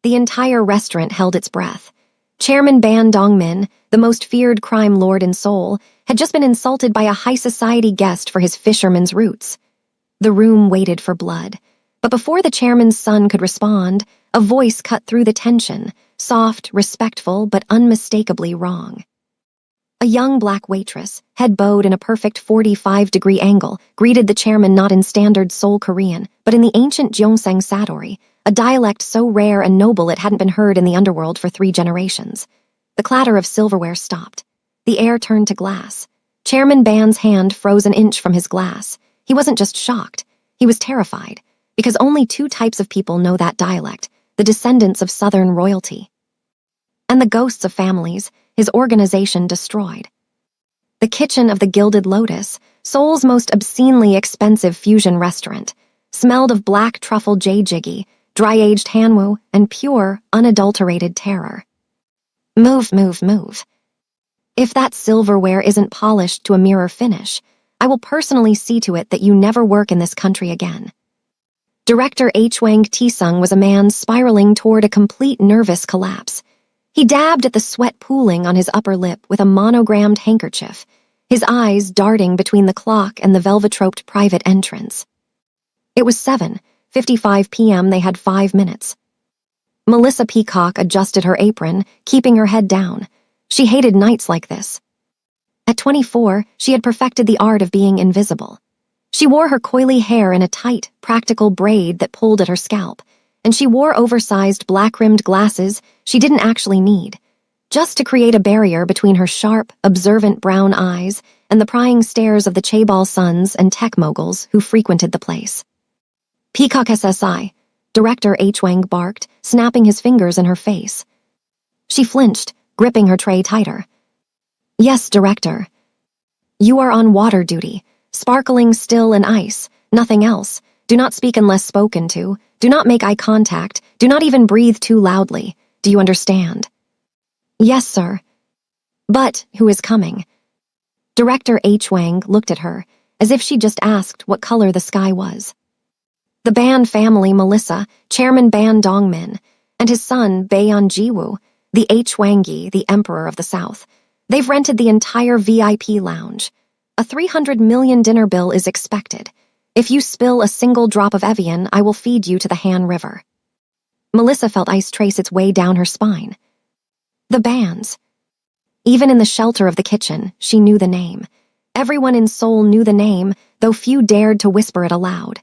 The entire restaurant held its breath. Chairman Ban Dongmin, the most feared crime lord in Seoul, had just been insulted by a high society guest for his fisherman's roots. The room waited for blood. But before the chairman's son could respond, a voice cut through the tension, soft, respectful, but unmistakably wrong. A young black waitress, head bowed in a perfect 45-degree angle, greeted the chairman not in standard Seoul Korean, but in the ancient Gyeongsang Sadori, a dialect so rare and noble it hadn't been heard in the underworld for 3 generations. The clatter of silverware stopped. The air turned to glass. Chairman Ban's hand froze an inch from his glass. He wasn't just shocked. He was terrified, because only 2 types of people know that dialect, the descendants of Southern royalty. And the ghosts of families his organization destroyed. The kitchen of the Gilded Lotus, Seoul's most obscenely expensive fusion restaurant, smelled of black truffle jjigae, dry-aged hanwoo, and pure, unadulterated terror. Move, move, move. If that silverware isn't polished to a mirror finish, I will personally see to it that you never work in this country again. Director Hwang Taesung was a man spiraling toward a complete nervous collapse. He dabbed at the sweat pooling on his upper lip with a monogrammed handkerchief, his eyes darting between the clock and the velvet-roped private entrance. It was 7:55 p.m. They had 5 minutes. Melissa Peacock adjusted her apron, keeping her head down. She hated nights like this. At 24, she had perfected the art of being invisible. She wore her coily hair in a tight, practical braid that pulled at her scalp, and she wore oversized black-rimmed glasses she didn't actually need, just to create a barrier between her sharp, observant brown eyes and the prying stares of the chaebol sons and tech moguls who frequented the place. Peacock SSI, Director Hwang barked, snapping his fingers in her face. She flinched, gripping her tray tighter. Yes, Director. You are on water duty, sparkling still in ice, nothing else. Do not speak unless spoken to. Do not make eye contact. Do not even breathe too loudly. Do you understand? Yes, sir. But who is coming? Director Hwang looked at her, as if she'd just asked what color the sky was. The Ban family Melissa, Chairman Ban Dongmin, and his son Baeon Jiwoo, the Hwangi, the Emperor of the South. They've rented the entire VIP lounge. A 300 million dinner bill is expected. If you spill a single drop of Evian, I will feed you to the Han River. Melissa felt ice trace its way down her spine. The Bans. Even in the shelter of the kitchen, she knew the name. Everyone in Seoul knew the name, though few dared to whisper it aloud.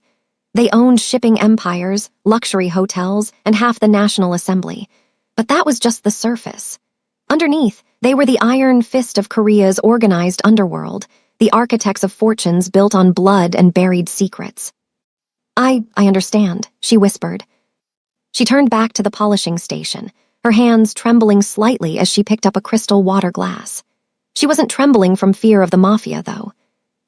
They owned shipping empires, luxury hotels, and half the National Assembly. But that was just the surface. Underneath, they were the iron fist of Korea's organized underworld, the architects of fortunes built on blood and buried secrets. I understand, she whispered. She turned back to the polishing station, her hands trembling slightly as she picked up a crystal water glass. She wasn't trembling from fear of the Mafia, though.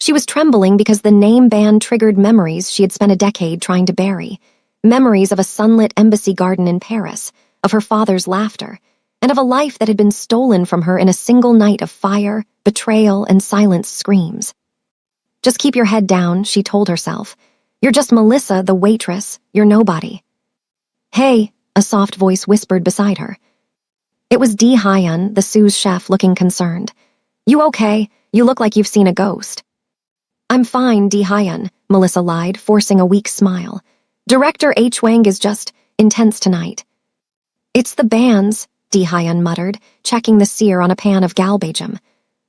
She was trembling because the name ban triggered memories she had spent a decade trying to bury, memories of a sunlit embassy garden in Paris, of her father's laughter, and of a life that had been stolen from her in a single night of fire, betrayal, and silenced screams. Just keep your head down, she told herself. You're just Melissa, the waitress. You're nobody. Hey, a soft voice whispered beside her. It was Dee Hyun, the sous chef, looking concerned. You okay? You look like you've seen a ghost. I'm fine, Dee Hyun, Melissa lied, forcing a weak smile. Director Hwang is just intense tonight. It's the Bans, Dee Hyun muttered, checking the sear on a pan of galbajam.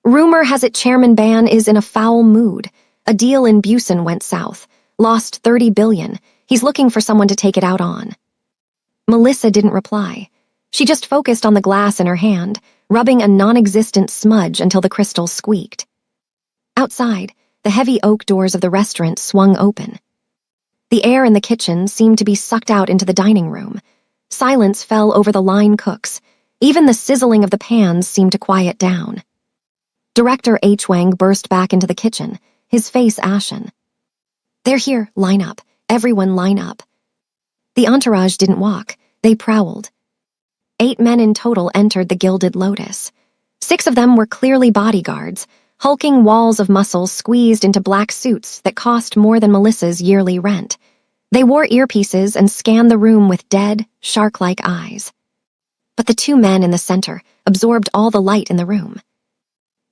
Rumor has it Chairman Ban is in a foul mood. A deal in Busan went south. Lost 30 billion. He's looking for someone to take it out on. Melissa didn't reply. She just focused on the glass in her hand, rubbing a non-existent smudge until the crystal squeaked. Outside, the heavy oak doors of the restaurant swung open. The air in the kitchen seemed to be sucked out into the dining room. Silence fell over the line cooks. Even the sizzling of the pans seemed to quiet down. Director Hwang burst back into the kitchen, his face ashen. They're here, line up. Everyone line up. The entourage didn't walk, they prowled. 8 men in total entered the Gilded Lotus. 6 of them were clearly bodyguards, hulking walls of muscle squeezed into black suits that cost more than Melissa's yearly rent. They wore earpieces and scanned the room with dead, shark-like eyes. But the two men in the center absorbed all the light in the room.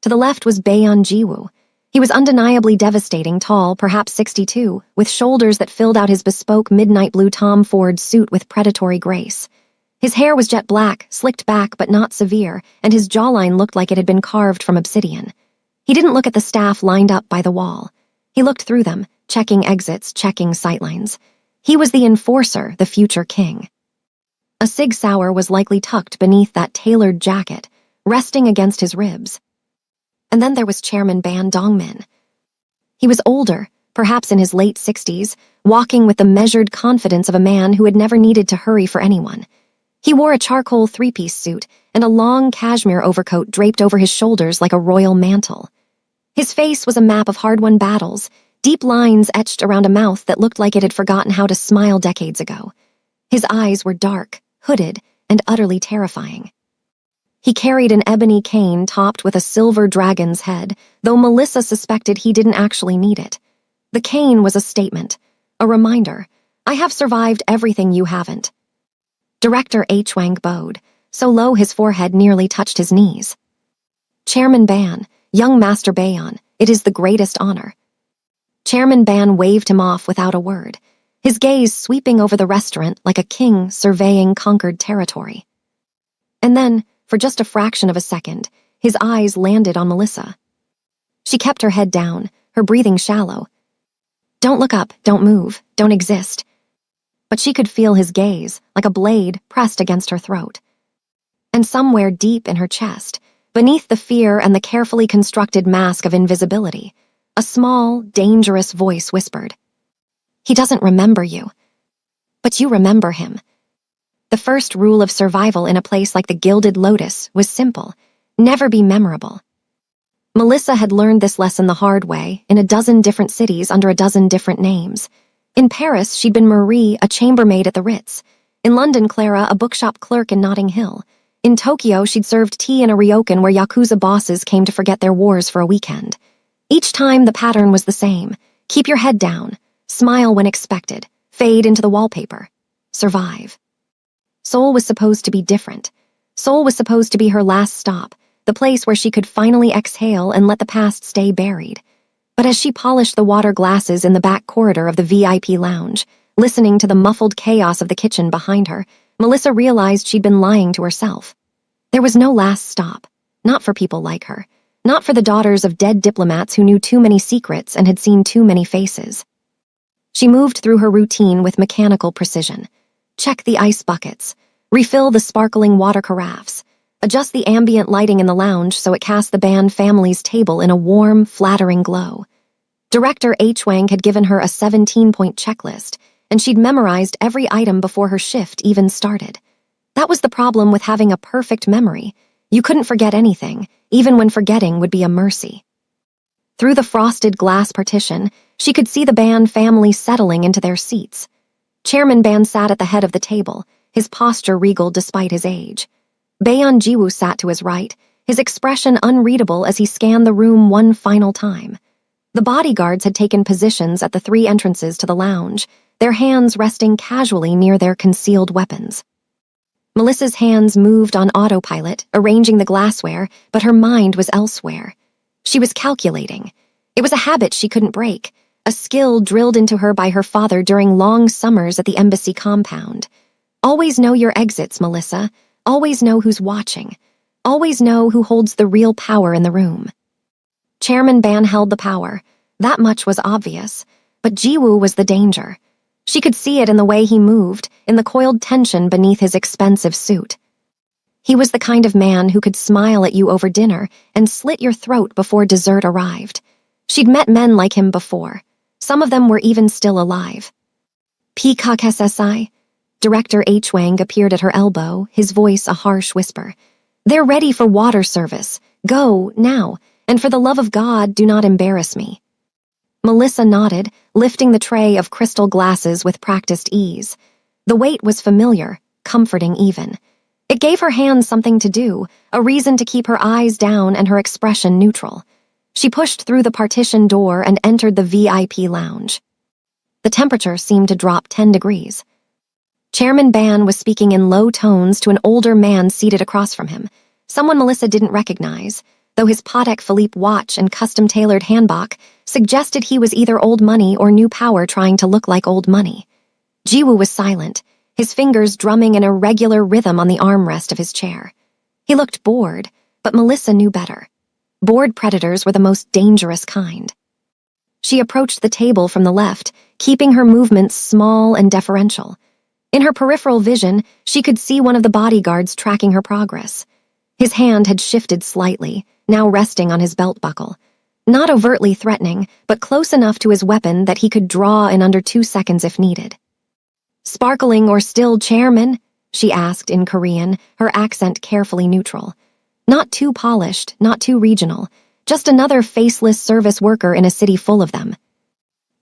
To the left was Baeon Jiwoo. He was undeniably devastating, tall, perhaps 62, with shoulders that filled out his bespoke midnight blue Tom Ford suit with predatory grace. His hair was jet black, slicked back but not severe, and his jawline looked like it had been carved from obsidian. He didn't look at the staff lined up by the wall. He looked through them, checking exits, checking sightlines. He was the enforcer, the future king. A Sig Sauer was likely tucked beneath that tailored jacket, resting against his ribs. And then there was Chairman Ban Dongmin. He was older, perhaps in his late 60s, walking with the measured confidence of a man who had never needed to hurry for anyone. He wore a charcoal three-piece suit and a long cashmere overcoat draped over his shoulders like a royal mantle. His face was a map of hard-won battles, deep lines etched around a mouth that looked like it had forgotten how to smile decades ago. His eyes were dark, hooded, and utterly terrifying. He carried an ebony cane topped with a silver dragon's head, though Melissa suspected he didn't actually need it. The cane was a statement, a reminder. I have survived everything you haven't. Director H. Wang bowed, so low his forehead nearly touched his knees. Chairman Ban, young Master Baeon, it is the greatest honor. Chairman Ban waved him off without a word, his gaze sweeping over the restaurant like a king surveying conquered territory. And then, for just a fraction of a second, his eyes landed on Melissa. She kept her head down, her breathing shallow. Don't look up, don't move, don't exist. But she could feel his gaze, like a blade pressed against her throat. And somewhere deep in her chest, beneath the fear and the carefully constructed mask of invisibility, a small, dangerous voice whispered, "He doesn't remember you. But you remember him." The first rule of survival in a place like the Gilded Lotus was simple: never be memorable. Melissa had learned this lesson the hard way, in a dozen different cities under a dozen different names. In Paris, she'd been Marie, a chambermaid at the Ritz. In London, Clara, a bookshop clerk in Notting Hill. In Tokyo, she'd served tea in a ryokan where Yakuza bosses came to forget their wars for a weekend. Each time, the pattern was the same. Keep your head down. Smile when expected. Fade into the wallpaper. Survive. Seoul was supposed to be different. Seoul was supposed to be her last stop, the place where she could finally exhale and let the past stay buried. But as she polished the water glasses in the back corridor of the VIP lounge, listening to the muffled chaos of the kitchen behind her, Melissa realized she'd been lying to herself. There was no last stop, not for people like her, not for the daughters of dead diplomats who knew too many secrets and had seen too many faces. She moved through her routine with mechanical precision. Check the ice buckets, refill the sparkling water carafes, adjust the ambient lighting in the lounge so it cast the Ban family's table in a warm, flattering glow. Director H. Wang had given her a 17-point checklist, and she'd memorized every item before her shift even started. That was the problem with having a perfect memory. You couldn't forget anything, even when forgetting would be a mercy. Through the frosted glass partition, she could see the Ban family settling into their seats. Chairman Ban sat at the head of the table, his posture regal despite his age. Baeon Jiwoo sat to his right, his expression unreadable as he scanned the room one final time. The bodyguards had taken positions at the three entrances to the lounge, their hands resting casually near their concealed weapons. Melissa's hands moved on autopilot, arranging the glassware, but her mind was elsewhere. She was calculating. It was a habit she couldn't break, a skill drilled into her by her father during long summers at the embassy compound. Always know your exits, Melissa. Always know who's watching. Always know who holds the real power in the room. Chairman Ban held the power. That much was obvious. But Jiwoo was the danger. She could see it in the way he moved, in the coiled tension beneath his expensive suit. He was the kind of man who could smile at you over dinner and slit your throat before dessert arrived. She'd met men like him before. Some of them were even still alive. Peacock SSI? Director H. Wang appeared at her elbow, his voice a harsh whisper. They're ready for water service. Go, now, and for the love of God, do not embarrass me. Melissa nodded, lifting the tray of crystal glasses with practiced ease. The weight was familiar, comforting even. It gave her hands something to do, a reason to keep her eyes down and her expression neutral. She pushed through the partition door and entered the VIP lounge. The temperature seemed to drop 10 degrees. Chairman Ban was speaking in low tones to an older man seated across from him, someone Melissa didn't recognize, though his Patek Philippe watch and custom-tailored handbag suggested he was either old money or new power trying to look like old money. Jiwoo was silent, his fingers drumming an irregular rhythm on the armrest of his chair. He looked bored, but Melissa knew better. Bored predators were the most dangerous kind. She approached the table from the left, keeping her movements small and deferential. In her peripheral vision, she could see one of the bodyguards tracking her progress. His hand had shifted slightly, now resting on his belt buckle. Not overtly threatening, but close enough to his weapon that he could draw in under 2 seconds if needed. "Sparkling or still, Chairman?" she asked in Korean, her accent carefully neutral. Not too polished, not too regional, just another faceless service worker in a city full of them.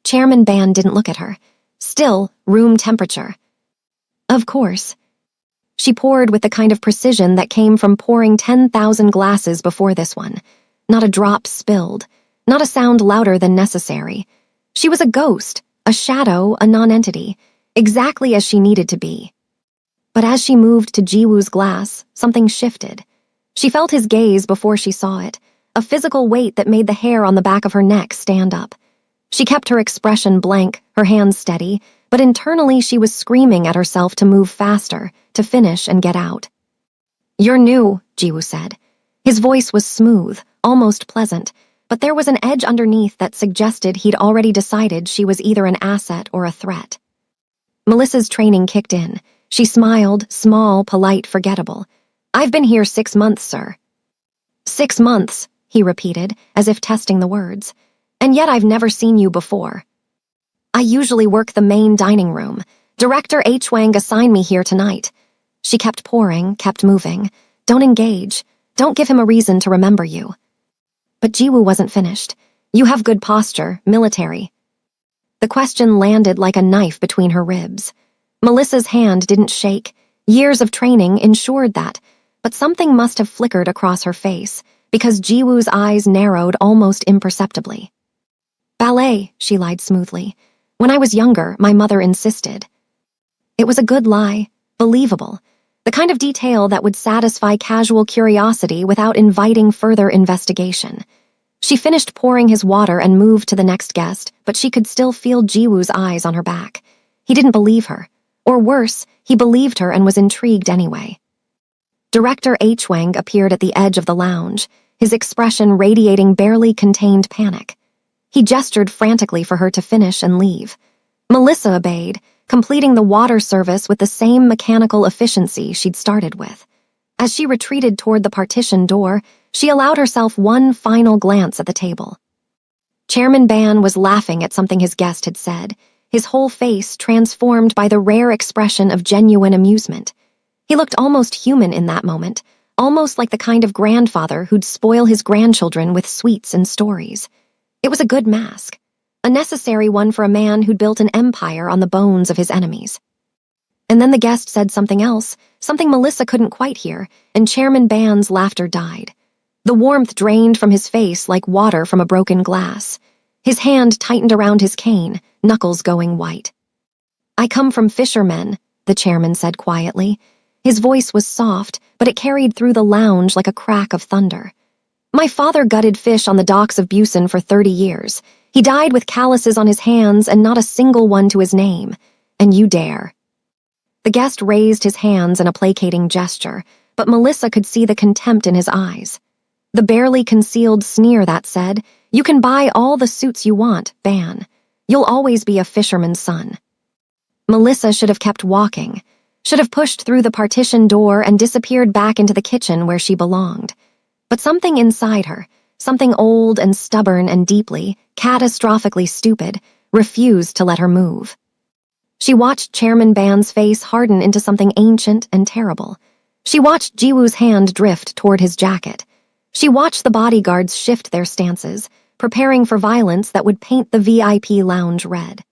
Chairman Ban didn't look at her. Still, room temperature. Of course. She poured with the kind of precision that came from pouring 10,000 glasses before this one. Not a drop spilled, not a sound louder than necessary. She was a ghost, a shadow, a non-entity, exactly as she needed to be. But as she moved to Jiwoo's glass, something shifted. She felt his gaze before she saw it, a physical weight that made the hair on the back of her neck stand up. She kept her expression blank, her hands steady, but internally she was screaming at herself to move faster, to finish and get out. "You're new," Jiwoo said. His voice was smooth, almost pleasant, but there was an edge underneath that suggested he'd already decided she was either an asset or a threat. Melissa's training kicked in. She smiled, small, polite, forgettable. "I've been here 6 months, sir." 6 months, he repeated, as if testing the words. "And yet I've never seen you before." "I usually work the main dining room. Director H. Wang assigned me here tonight." She kept pouring, kept moving. "Don't engage. Don't give him a reason to remember you." But Jiwoo wasn't finished. "You have good posture, military." The question landed like a knife between her ribs. Melissa's hand didn't shake. Years of training ensured that, but something must have flickered across her face, because Jiwoo's eyes narrowed almost imperceptibly. "Ballet," she lied smoothly. "When I was younger, my mother insisted." It was a good lie, believable, the kind of detail that would satisfy casual curiosity without inviting further investigation. She finished pouring his water and moved to the next guest, but she could still feel Jiwoo's eyes on her back. He didn't believe her. Or worse, he believed her and was intrigued anyway. Director H. Wang appeared at the edge of the lounge, his expression radiating barely contained panic. He gestured frantically for her to finish and leave. Melissa obeyed, completing the water service with the same mechanical efficiency she'd started with. As she retreated toward the partition door, she allowed herself one final glance at the table. Chairman Ban was laughing at something his guest had said, his whole face transformed by the rare expression of genuine amusement. He looked almost human in that moment, almost like the kind of grandfather who'd spoil his grandchildren with sweets and stories. It was a good mask, a necessary one for a man who'd built an empire on the bones of his enemies. And then the guest said something else, something Melissa couldn't quite hear, and Chairman Ban's laughter died. The warmth drained from his face like water from a broken glass. His hand tightened around his cane, knuckles going white. "I come from fishermen," the chairman said quietly. His voice was soft, but it carried through the lounge like a crack of thunder. "My father gutted fish on the docks of Busan for 30 years. He died with calluses on his hands and not a single one to his name. And you dare." The guest raised his hands in a placating gesture, but Melissa could see the contempt in his eyes. The barely concealed sneer that said, "You can buy all the suits you want, Ban. You'll always be a fisherman's son." Melissa should have kept walking, should have pushed through the partition door and disappeared back into the kitchen where she belonged. But something inside her, something old and stubborn and deeply, catastrophically stupid, refused to let her move. She watched Chairman Ban's face harden into something ancient and terrible. She watched Jiwoo's hand drift toward his jacket. She watched the bodyguards shift their stances, preparing for violence that would paint the VIP lounge red.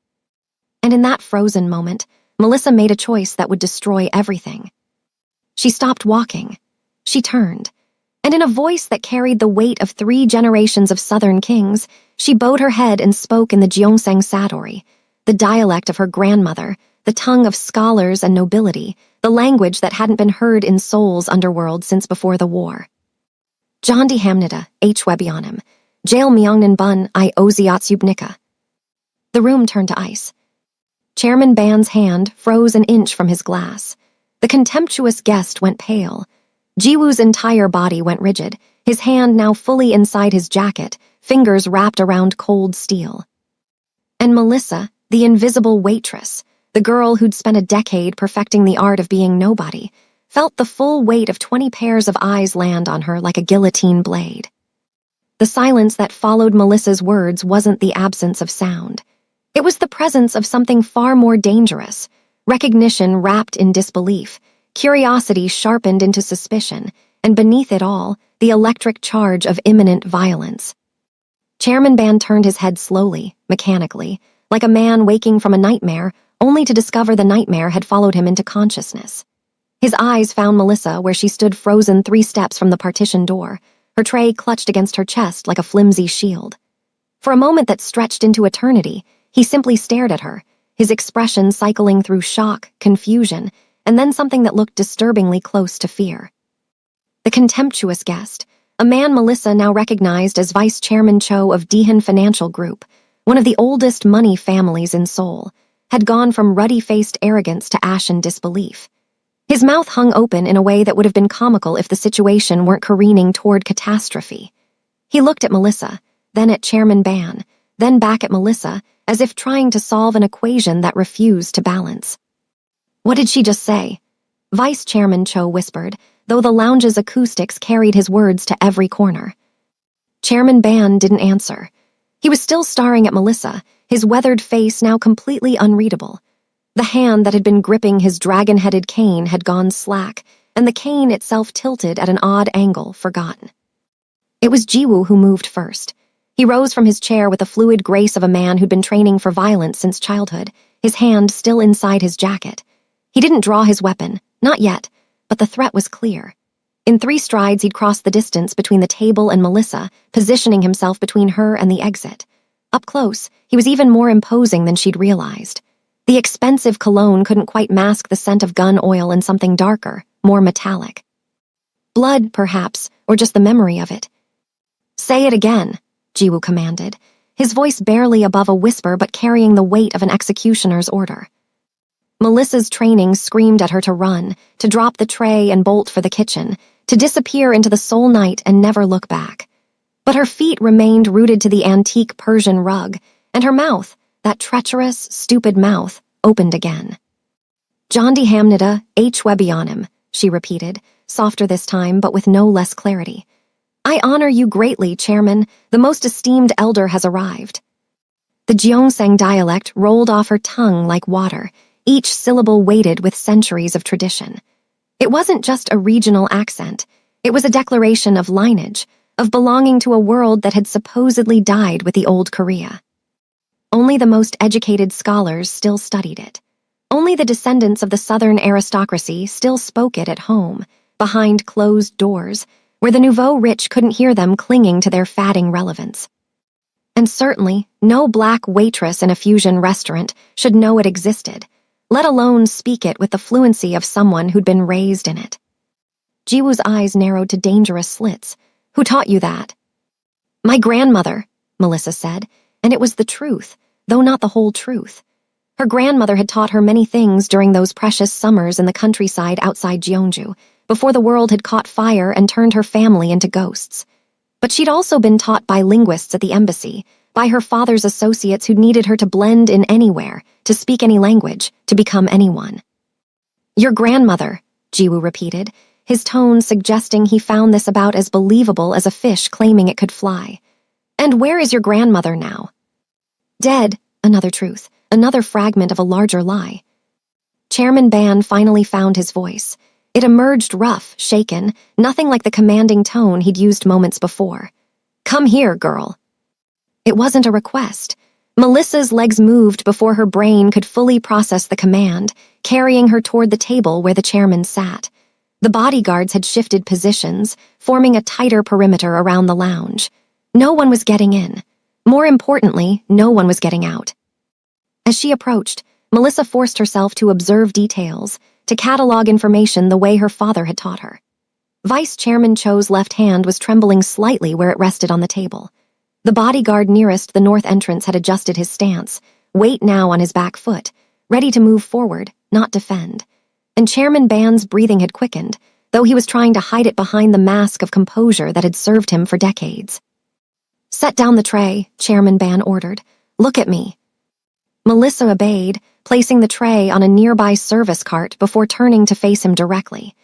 And in that frozen moment, Melissa made a choice that would destroy everything. She stopped walking. She turned. And in a voice that carried the weight of 3 generations of southern kings, she bowed her head and spoke in the Gyeongsang Sadori, The dialect of her grandmother, the tongue of scholars and nobility, the language that hadn't been heard in Seoul's underworld since before the war. Jondi Hamnida, H. Webionim, Jail Myongnan Bun, I Oziatsubnika. The room turned to ice. Chairman Ban's hand froze an inch from his glass. The contemptuous guest went pale. Jiwoo's entire body went rigid, his hand now fully inside his jacket, fingers wrapped around cold steel. And Melissa, the invisible waitress, the girl who'd spent a decade perfecting the art of being nobody, felt the full weight of 20 pairs of eyes land on her like a guillotine blade. The silence that followed Melissa's words wasn't the absence of sound. It was the presence of something far more dangerous, recognition wrapped in disbelief, curiosity sharpened into suspicion, and beneath it all, the electric charge of imminent violence. Chairman Ban turned his head slowly, mechanically, like a man waking from a nightmare, only to discover the nightmare had followed him into consciousness. His eyes found Melissa where she stood frozen 3 steps from the partition door, her tray clutched against her chest like a flimsy shield. For a moment that stretched into eternity, he simply stared at her, his expression cycling through shock, confusion, and then something that looked disturbingly close to fear. The contemptuous guest, a man Melissa now recognized as Vice Chairman Cho of Daehan Financial Group, one of the oldest money families in Seoul, had gone from ruddy-faced arrogance to ashen disbelief. His mouth hung open in a way that would have been comical if the situation weren't careening toward catastrophe. He looked at Melissa, then at Chairman Ban, then back at Melissa, as if trying to solve an equation that refused to balance. "What did she just say?" Vice Chairman Cho whispered, though the lounge's acoustics carried his words to every corner. Chairman Ban didn't answer. He was still staring at Melissa, his weathered face now completely unreadable. The hand that had been gripping his dragon-headed cane had gone slack, and the cane itself tilted at an odd angle, forgotten. It was Jiwoo who moved first. He rose from his chair with the fluid grace of a man who'd been training for violence since childhood, his hand still inside his jacket. He didn't draw his weapon, not yet, but the threat was clear. In 3 strides he'd crossed the distance between the table and Melissa, positioning himself between her and the exit. Up close, he was even more imposing than she'd realized. The expensive cologne couldn't quite mask the scent of gun oil and something darker, more metallic. Blood, perhaps, or just the memory of it. "Say it again," Jiwoo commanded, his voice barely above a whisper but carrying the weight of an executioner's order. Melissa's training screamed at her to run, to drop the tray and bolt for the kitchen, to disappear into the Seoul night and never look back. But her feet remained rooted to the antique Persian rug, and her mouth, that treacherous, stupid mouth, opened again. "Jondi Hamnida, H. Webionim," she repeated, softer this time but with no less clarity. "I honor you greatly, Chairman. The most esteemed elder has arrived." The Gyeongsang dialect rolled off her tongue like water, each syllable weighted with centuries of tradition. It wasn't just a regional accent. It was a declaration of lineage, of belonging to a world that had supposedly died with the old Korea. Only the most educated scholars still studied it. Only the descendants of the southern aristocracy still spoke it at home, behind closed doors, where the nouveau rich couldn't hear them clinging to their fading relevance. And certainly, no black waitress in a fusion restaurant should know it existed, let alone speak it with the fluency of someone who'd been raised in it. Jiwoo's eyes narrowed to dangerous slits. "Who taught you that?" "My grandmother," Melissa said, and it was the truth, though not the whole truth. Her grandmother had taught her many things during those precious summers in the countryside outside Gyeongju, before the world had caught fire and turned her family into ghosts. But she'd also been taught by linguists at the embassy, by her father's associates who'd needed her to blend in anywhere, to speak any language, to become anyone. "Your grandmother," Jiwoo repeated, his tone suggesting he found this about as believable as a fish claiming it could fly. "And where is your grandmother now?" "Dead," another truth, another fragment of a larger lie. Chairman Ban finally found his voice. It emerged rough, shaken, nothing like the commanding tone he'd used moments before. "Come here, girl." It wasn't a request. Melissa's legs moved before her brain could fully process the command, carrying her toward the table where the chairman sat. The bodyguards had shifted positions, forming a tighter perimeter around the lounge. No one was getting in. More importantly, no one was getting out. As she approached, Melissa forced herself to observe details, to catalog information the way her father had taught her. Vice Chairman Cho's left hand was trembling slightly where it rested on the table. The bodyguard nearest the north entrance had adjusted his stance, weight now on his back foot, ready to move forward, not defend. And Chairman Ban's breathing had quickened, though he was trying to hide it behind the mask of composure that had served him for decades. "Set down the tray," Chairman Ban ordered. "Look at me." Melissa obeyed, placing the tray on a nearby service cart before turning to face him directly.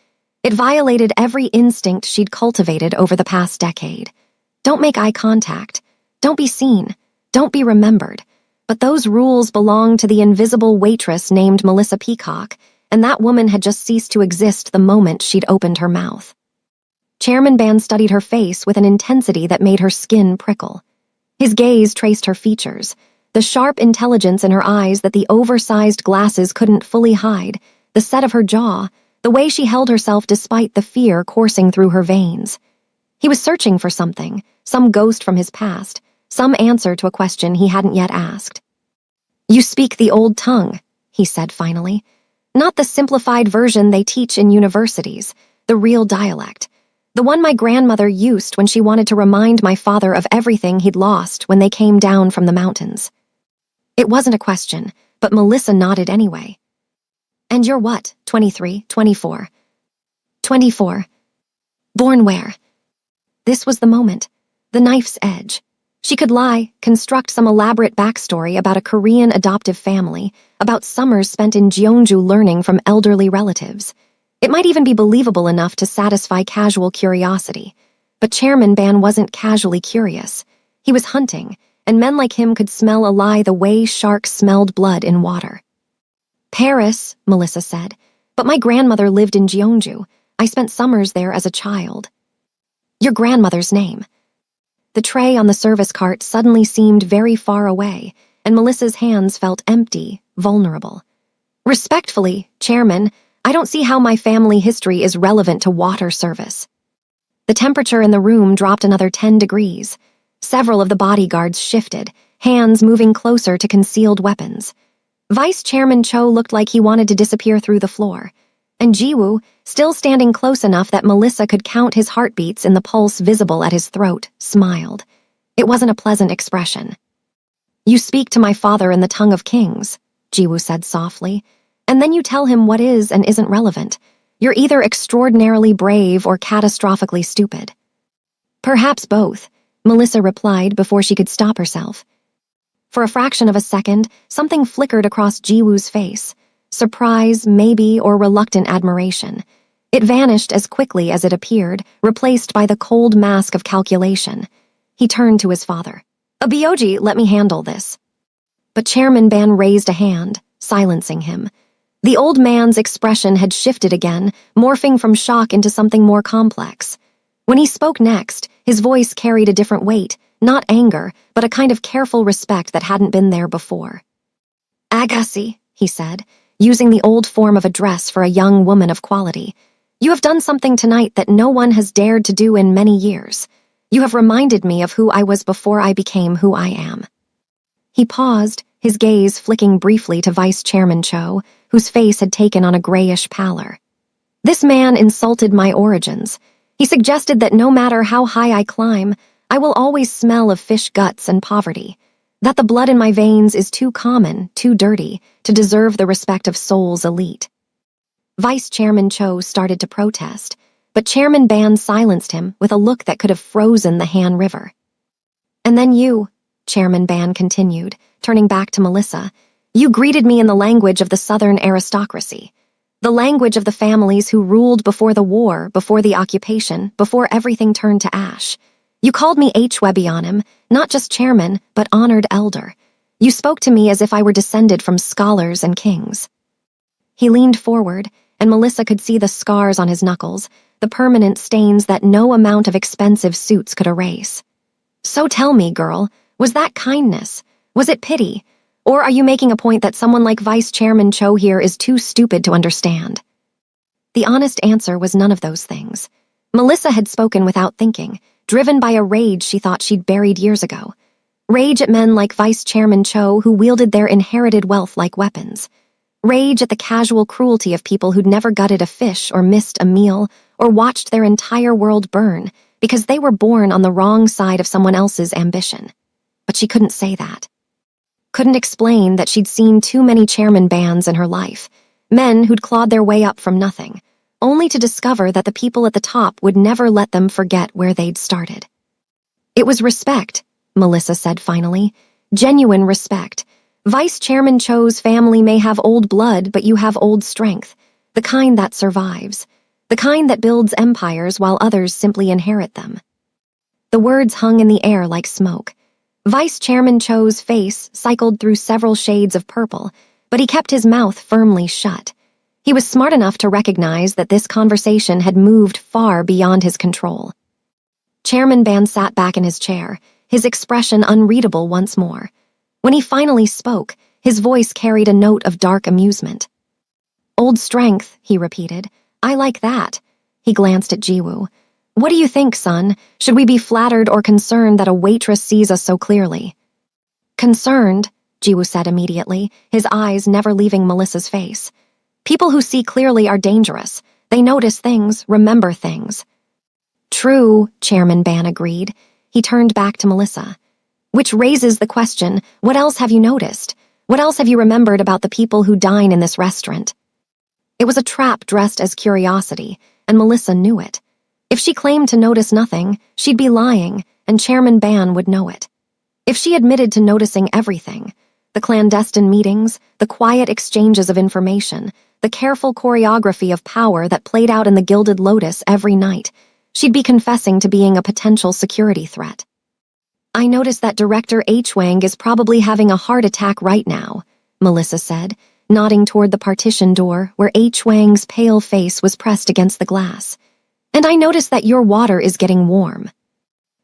It violated every instinct she'd cultivated over the past decade. Don't make eye contact. Don't be seen. Don't be remembered. But those rules belonged to the invisible waitress named Melissa Peacock, and that woman had just ceased to exist the moment she'd opened her mouth. Chairman Ban studied her face with an intensity that made her skin prickle. His gaze traced her features, the sharp intelligence in her eyes that the oversized glasses couldn't fully hide, the set of her jaw, the way she held herself despite the fear coursing through her veins. He was searching for something, some ghost from his past, some answer to a question he hadn't yet asked. "You speak the old tongue," he said finally. "Not the simplified version they teach in universities, the real dialect. The one my grandmother used when she wanted to remind my father of everything he'd lost when they came down from the mountains." It wasn't a question, but Melissa nodded anyway. "And you're what, 23, 24? 24. Born where?" This was the moment, the knife's edge. She could lie, construct some elaborate backstory about a Korean adoptive family, about summers spent in Jeonju learning from elderly relatives. It might even be believable enough to satisfy casual curiosity. But Chairman Ban wasn't casually curious. He was hunting, and men like him could smell a lie the way sharks smelled blood in water. "Paris," Melissa said, "but my grandmother lived in Jeonju. I spent summers there as a child." "Your grandmother's name." The tray on the service cart suddenly seemed very far away, and Melissa's hands felt empty, vulnerable. "Respectfully, Chairman, I don't see how my family history is relevant to water service." The temperature in the room dropped another 10 degrees. Several of the bodyguards shifted, hands moving closer to concealed weapons. Vice Chairman Cho looked like he wanted to disappear through the floor, and Jiwoo, still standing close enough that Melissa could count his heartbeats in the pulse visible at his throat, smiled. It wasn't a pleasant expression. "You speak to my father in the tongue of kings," Jiwoo said softly, "and then you tell him what is and isn't relevant. You're either extraordinarily brave or catastrophically stupid." "Perhaps both," Melissa replied before she could stop herself. For a fraction of a second, something flickered across Jiwoo's face. Surprise, maybe, or reluctant admiration. It vanished as quickly as it appeared, replaced by the cold mask of calculation. He turned to his father. "Abiyoji, let me handle this." But Chairman Ban raised a hand, silencing him. The old man's expression had shifted again, morphing from shock into something more complex. When he spoke next, his voice carried a different weight, not anger, but a kind of careful respect that hadn't been there before. "Agassi," he said, using the old form of address for a young woman of quality. "You have done something tonight that no one has dared to do in many years. You have reminded me of who I was before I became who I am." He paused, his gaze flicking briefly to Vice Chairman Cho, whose face had taken on a grayish pallor. "This man insulted my origins. He suggested that no matter how high I climb, I will always smell of fish guts and poverty, that the blood in my veins is too common, too dirty, to deserve the respect of Seoul's elite." Vice Chairman Cho started to protest, but Chairman Ban silenced him with a look that could have frozen the Han River. "And then you," Chairman Ban continued, turning back to Melissa, "you greeted me in the language of the Southern aristocracy. The language of the families who ruled before the war, before the occupation, before everything turned to ash. You called me Hwebionim, not just chairman, but honored elder. You spoke to me as if I were descended from scholars and kings." He leaned forward, and Melissa could see the scars on his knuckles, the permanent stains that no amount of expensive suits could erase. "So tell me, girl, was that kindness? Was it pity? Or are you making a point that someone like Vice Chairman Cho here is too stupid to understand?" The honest answer was none of those things. Melissa had spoken without thinking, driven by a rage she thought she'd buried years ago. Rage at men like Vice Chairman Cho who wielded their inherited wealth like weapons. Rage at the casual cruelty of people who'd never gutted a fish or missed a meal or watched their entire world burn because they were born on the wrong side of someone else's ambition. But she couldn't say that. Couldn't explain that she'd seen too many chairman bans in her life, men who'd clawed their way up from nothing, only to discover that the people at the top would never let them forget where they'd started. It was respect, Melissa said finally. Genuine respect. Vice Chairman Cho's family may have old blood, but you have old strength, the kind that survives, the kind that builds empires while others simply inherit them. The words hung in the air like smoke. Vice Chairman Cho's face cycled through several shades of purple, but he kept his mouth firmly shut. He was smart enough to recognize that this conversation had moved far beyond his control. Chairman Ban sat back in his chair, his expression unreadable once more. When he finally spoke, his voice carried a note of dark amusement. Old strength, he repeated. I like that. He glanced at Jiwoo. What do you think, son? Should we be flattered or concerned that a waitress sees us so clearly? Concerned, Jiwoo said immediately, his eyes never leaving Melissa's face. People who see clearly are dangerous. They notice things, remember things. True, Chairman Ban agreed. He turned back to Melissa. Which raises the question, what else have you noticed? What else have you remembered about the people who dine in this restaurant? It was a trap dressed as curiosity, and Melissa knew it. If she claimed to notice nothing, she'd be lying, and Chairman Ban would know it. If she admitted to noticing everything, the clandestine meetings, the quiet exchanges of information, the careful choreography of power that played out in the Gilded Lotus every night, she'd be confessing to being a potential security threat. I notice that Director H. Wang is probably having a heart attack right now, Melissa said, nodding toward the partition door where H. Wang's pale face was pressed against the glass. And I notice that your water is getting warm.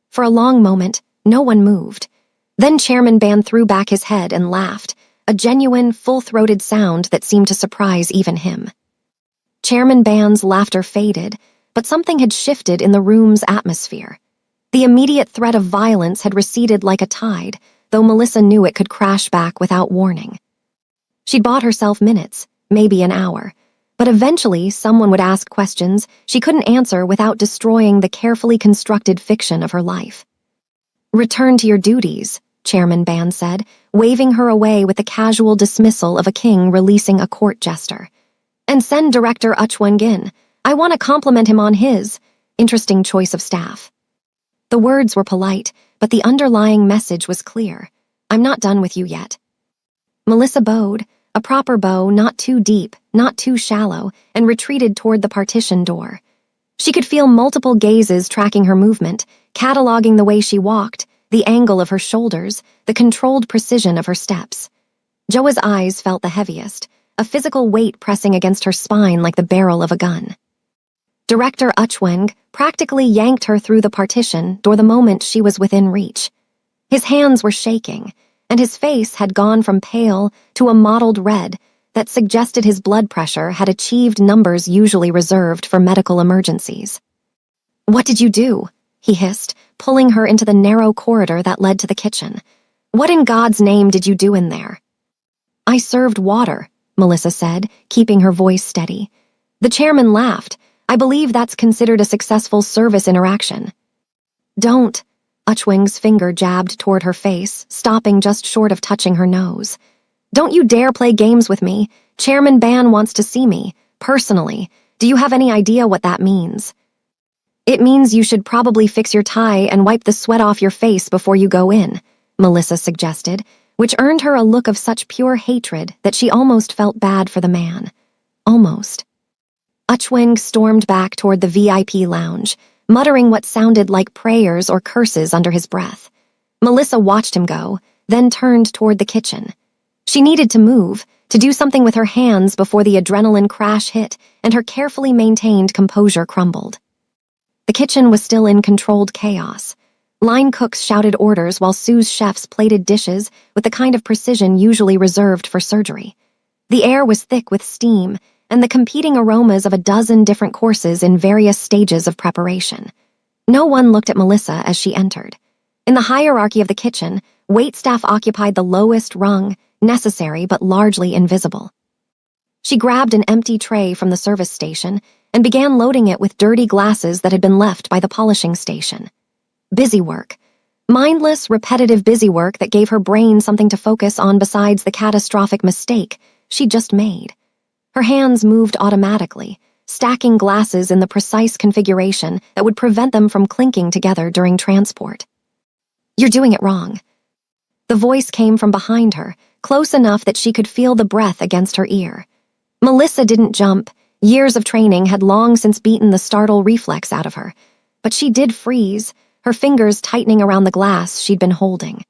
For a long moment, no one moved. Then Chairman Ban threw back his head and laughed, a genuine, full-throated sound that seemed to surprise even him. Chairman Ban's laughter faded, but something had shifted in the room's atmosphere. The immediate threat of violence had receded like a tide, though Melissa knew it could crash back without warning. She'd bought herself minutes, maybe an hour, but eventually someone would ask questions she couldn't answer without destroying the carefully constructed fiction of her life. Return to your duties, Chairman Ban said, waving her away with the casual dismissal of a king releasing a court jester. And send Director Uchweng in. I want to compliment him on his interesting choice of staff. The words were polite, but the underlying message was clear. I'm not done with you yet. Melissa bowed, a proper bow, not too deep, not too shallow, and retreated toward the partition door. She could feel multiple gazes tracking her movement, cataloging the way she walked, the angle of her shoulders, the controlled precision of her steps. Joa's eyes felt the heaviest, a physical weight pressing against her spine like the barrel of a gun. Director Uchweng practically yanked her through the partition door the moment she was within reach. His hands were shaking, and his face had gone from pale to a mottled red that suggested his blood pressure had achieved numbers usually reserved for medical emergencies. What did you do? He hissed, pulling her into the narrow corridor that led to the kitchen. What in God's name did you do in there? I served water, Melissa said, keeping her voice steady. The chairman laughed. I believe that's considered a successful service interaction. Don't. Uchweng's finger jabbed toward her face, stopping just short of touching her nose. Don't you dare play games with me. Chairman Ban wants to see me, personally. Do you have any idea what that means? It means you should probably fix your tie and wipe the sweat off your face before you go in, Melissa suggested, which earned her a look of such pure hatred that she almost felt bad for the man. Almost. Uchweng stormed back toward the VIP lounge, muttering what sounded like prayers or curses under his breath. Melissa watched him go, then turned toward the kitchen. She needed to move, to do something with her hands before the adrenaline crash hit and her carefully maintained composure crumbled. The kitchen was still in controlled chaos. Line cooks shouted orders while Sue's chefs plated dishes with the kind of precision usually reserved for surgery. The air was thick with steam and the competing aromas of a dozen different courses in various stages of preparation. No one looked at Melissa as she entered. In the hierarchy of the kitchen, Waitstaff occupied the lowest rung, necessary but largely invisible. She grabbed an empty tray from the service station and began loading it with dirty glasses that had been left by the polishing station. Busy work. Mindless, repetitive busy work that gave her brain something to focus on besides the catastrophic mistake she'd just made. Her hands moved automatically, stacking glasses in the precise configuration that would prevent them from clinking together during transport. "You're doing it wrong." The voice came from behind her, close enough that she could feel the breath against her ear. Melissa didn't jump. Years of training had long since beaten the startle reflex out of her. But she did freeze, her fingers tightening around the glass she'd been holding.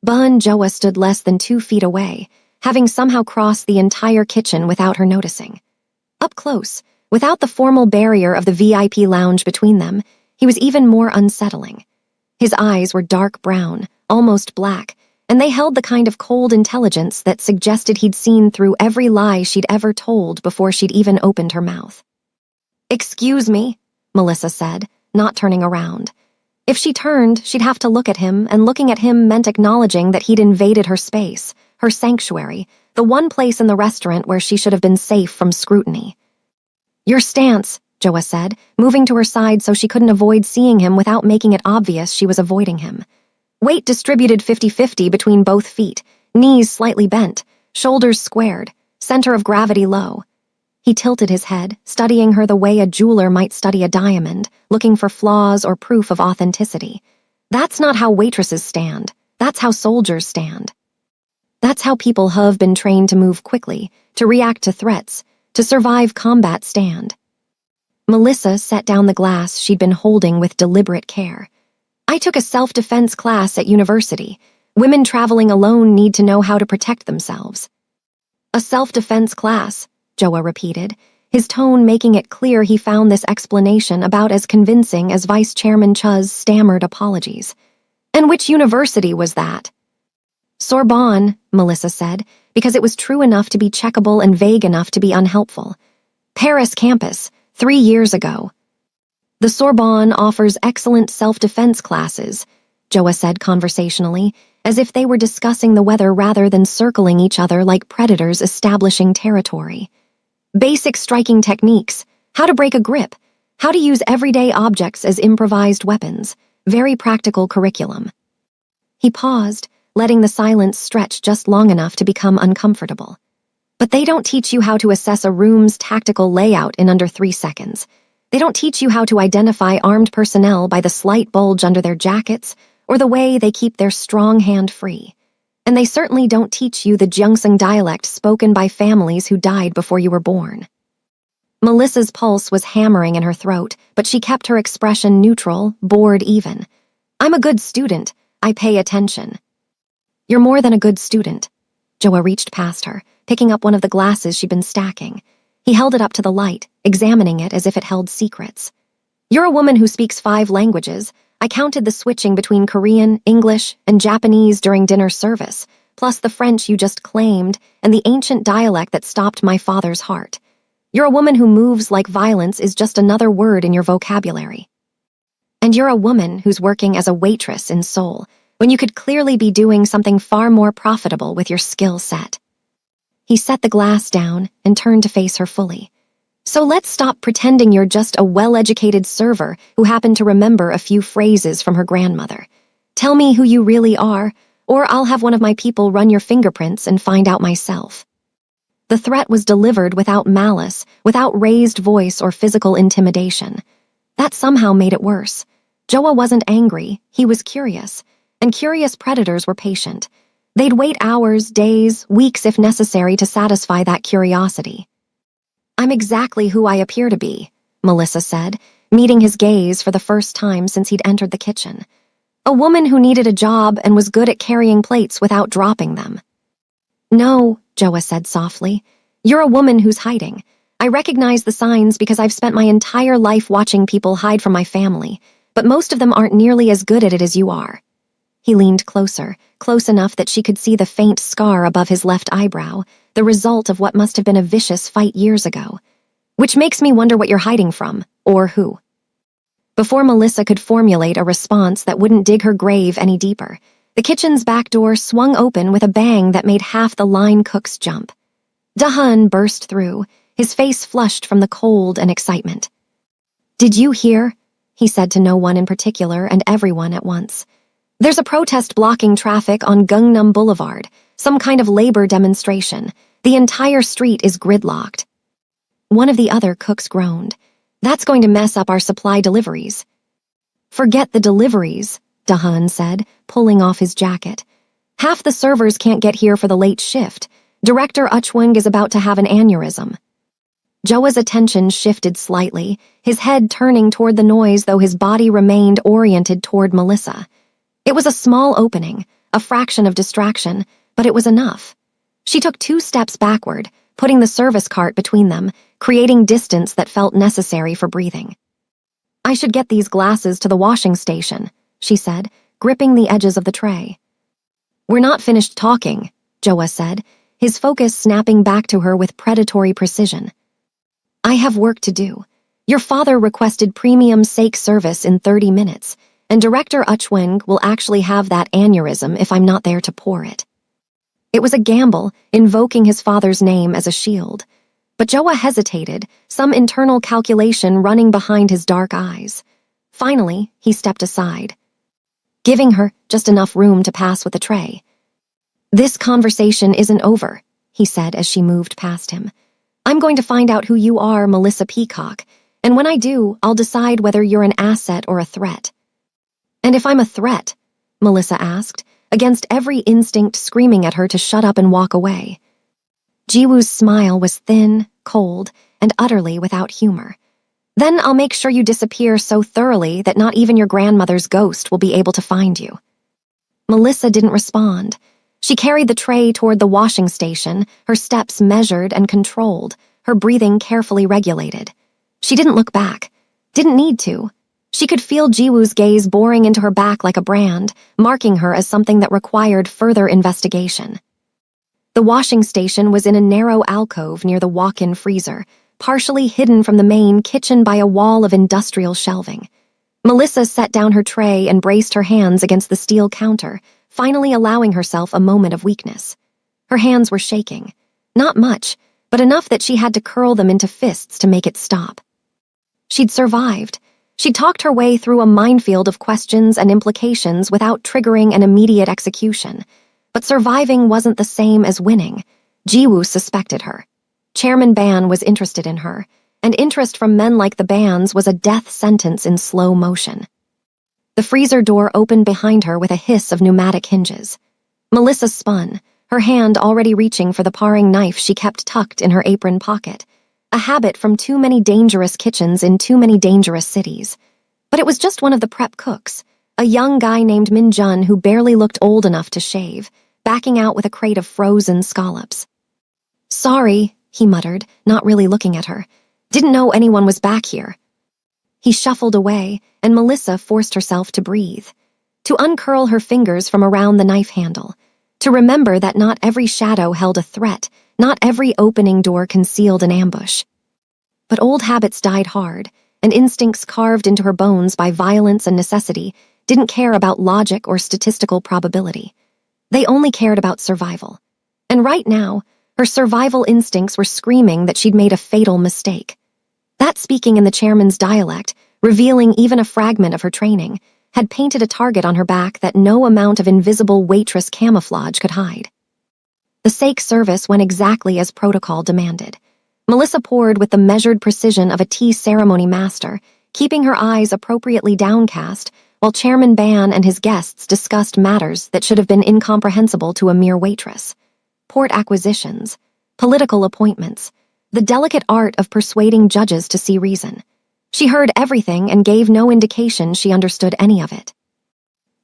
Bun Joa stood less than 2 feet away, having somehow crossed the entire kitchen without her noticing. Up close, without the formal barrier of the VIP lounge between them, he was even more unsettling. His eyes were dark brown, almost black, and they held the kind of cold intelligence that suggested he'd seen through every lie she'd ever told before she'd even opened her mouth. "Excuse me," Melissa said, not turning around. If she turned, she'd have to look at him, and looking at him meant acknowledging that he'd invaded her space, her sanctuary, the one place in the restaurant where she should have been safe from scrutiny. "Your stance," Joa said, moving to her side so she couldn't avoid seeing him without making it obvious she was avoiding him. Weight distributed 50-50 between both feet, knees slightly bent, shoulders squared, center of gravity low. He tilted his head, studying her the way a jeweler might study a diamond, looking for flaws or proof of authenticity. That's not how waitresses stand. That's how soldiers stand. That's how people have been trained to move quickly, to react to threats, to survive combat stand. Melissa set down the glass she'd been holding with deliberate care. "I took a self-defense class at university. Women traveling alone need to know how to protect themselves." "A self-defense class," Joa repeated, his tone making it clear he found this explanation about as convincing as Vice Chairman Chuz's stammered apologies. "And which university was that?" "Sorbonne," Melissa said, because it was true enough to be checkable and vague enough to be unhelpful. "Paris campus, 3 years ago." "The Sorbonne offers excellent self-defense classes," Joa said conversationally, as if they were discussing the weather rather than circling each other like predators establishing territory. "Basic striking techniques, how to break a grip, how to use everyday objects as improvised weapons, very practical curriculum." He paused, letting the silence stretch just long enough to become uncomfortable. "But they don't teach you how to assess a room's tactical layout in under 3 seconds. They don't teach you how to identify armed personnel by the slight bulge under their jackets or the way they keep their strong hand free. And they certainly don't teach you the Jiangseng dialect spoken by families who died before you were born." Melissa's pulse was hammering in her throat, but she kept her expression neutral, bored even. "I'm a good student. I pay attention." "You're more than a good student." Joa reached past her, picking up one of the glasses she'd been stacking. He held it up to the light, examining it as if it held secrets. "You're a woman who speaks 5 languages. I counted the switching between Korean, English, and Japanese during dinner service, plus the French you just claimed and the ancient dialect that stopped my father's heart. You're a woman who moves like violence is just another word in your vocabulary. And you're a woman who's working as a waitress in Seoul, when you could clearly be doing something far more profitable with your skill set." He set the glass down and turned to face her fully. "So let's stop pretending you're just a well-educated server who happened to remember a few phrases from her grandmother. Tell me who you really are, or I'll have one of my people run your fingerprints and find out myself." The threat was delivered without malice, without raised voice or physical intimidation. That somehow made it worse. Joa wasn't angry, he was curious, and curious predators were patient. They'd wait hours, days, weeks if necessary to satisfy that curiosity. "I'm exactly who I appear to be," Melissa said, meeting his gaze for the first time since he'd entered the kitchen. "A woman who needed a job and was good at carrying plates without dropping them." "No," Joa said softly. "You're a woman who's hiding. I recognize the signs because I've spent my entire life watching people hide from my family, but most of them aren't nearly as good at it as you are." He leaned closer, close enough that she could see the faint scar above his left eyebrow, the result of what must have been a vicious fight years ago. "Which makes me wonder what you're hiding from, or who." Before Melissa could formulate a response that wouldn't dig her grave any deeper, The kitchen's back door swung open with a bang that made half the line cooks jump. Da-hun burst through, his face flushed from the cold and excitement. "Did you hear?" he said to no one in particular and everyone at once. "There's a protest blocking traffic on Gangnam Boulevard, some kind of labor demonstration. The entire street is gridlocked." One of the other cooks groaned. "That's going to mess up our supply deliveries." "Forget the deliveries," Da-hun said, pulling off his jacket. "Half the servers can't get here for the late shift. Director Uchwung is about to have an aneurysm." Joa's attention shifted slightly, his head turning toward the noise though his body remained oriented toward Melissa. It was a small opening, a fraction of distraction, but it was enough. She took 2 steps backward, putting the service cart between them, creating distance that felt necessary for breathing. "I should get these glasses to the washing station," she said, gripping the edges of the tray. "We're not finished talking," Joa said, his focus snapping back to her with predatory precision. "I have work to do. Your father requested premium sake service in 30 minutes, and Director Uchwung will actually have that aneurysm if I'm not there to pour it." It was a gamble, invoking his father's name as a shield. But Joa hesitated, some internal calculation running behind his dark eyes. Finally, he stepped aside, giving her just enough room to pass with the tray. "This conversation isn't over," he said as she moved past him. "I'm going to find out who you are, Melissa Peacock, and when I do, I'll decide whether you're an asset or a threat." "And if I'm a threat?" Melissa asked, against every instinct screaming at her to shut up and walk away. Jiwoo's smile was thin, cold, and utterly without humor. "Then I'll make sure you disappear so thoroughly that not even your grandmother's ghost will be able to find you." Melissa didn't respond. She carried the tray toward the washing station, her steps measured and controlled, her breathing carefully regulated. She didn't look back. Didn't need to. She could feel Jiwoo's gaze boring into her back like a brand, marking her as something that required further investigation. The washing station was in a narrow alcove near the walk-in freezer, partially hidden from the main kitchen by a wall of industrial shelving. Melissa set down her tray and braced her hands against the steel counter, finally allowing herself a moment of weakness. Her hands were shaking. Not much, but enough that she had to curl them into fists to make it stop. She'd survived. She'd talked her way through a minefield of questions and implications without triggering an immediate execution. But surviving wasn't the same as winning. Jiwoo suspected her. Chairman Ban was interested in her, and interest from men like the Bans was a death sentence in slow motion. The freezer door opened behind her with a hiss of pneumatic hinges. Melissa spun, her hand already reaching for the paring knife she kept tucked in her apron pocket, a habit from too many dangerous kitchens in too many dangerous cities. But it was just one of the prep cooks, a young guy named Min Jun who barely looked old enough to shave, backing out with a crate of frozen scallops. "Sorry," he muttered, not really looking at her. "Didn't know anyone was back here." He shuffled away, and Melissa forced herself to breathe, to uncurl her fingers from around the knife handle, to remember that not every shadow held a threat, not every opening door concealed an ambush. But old habits died hard, and instincts carved into her bones by violence and necessity didn't care about logic or statistical probability. They only cared about survival. And right now, her survival instincts were screaming that she'd made a fatal mistake. That speaking in the chairman's dialect, revealing even a fragment of her training, had painted a target on her back that no amount of invisible waitress camouflage could hide. The sake service went exactly as protocol demanded. Melissa poured with the measured precision of a tea ceremony master, keeping her eyes appropriately downcast while Chairman Ban and his guests discussed matters that should have been incomprehensible to a mere waitress. Port acquisitions, political appointments, the delicate art of persuading judges to see reason. She heard everything and gave no indication she understood any of it.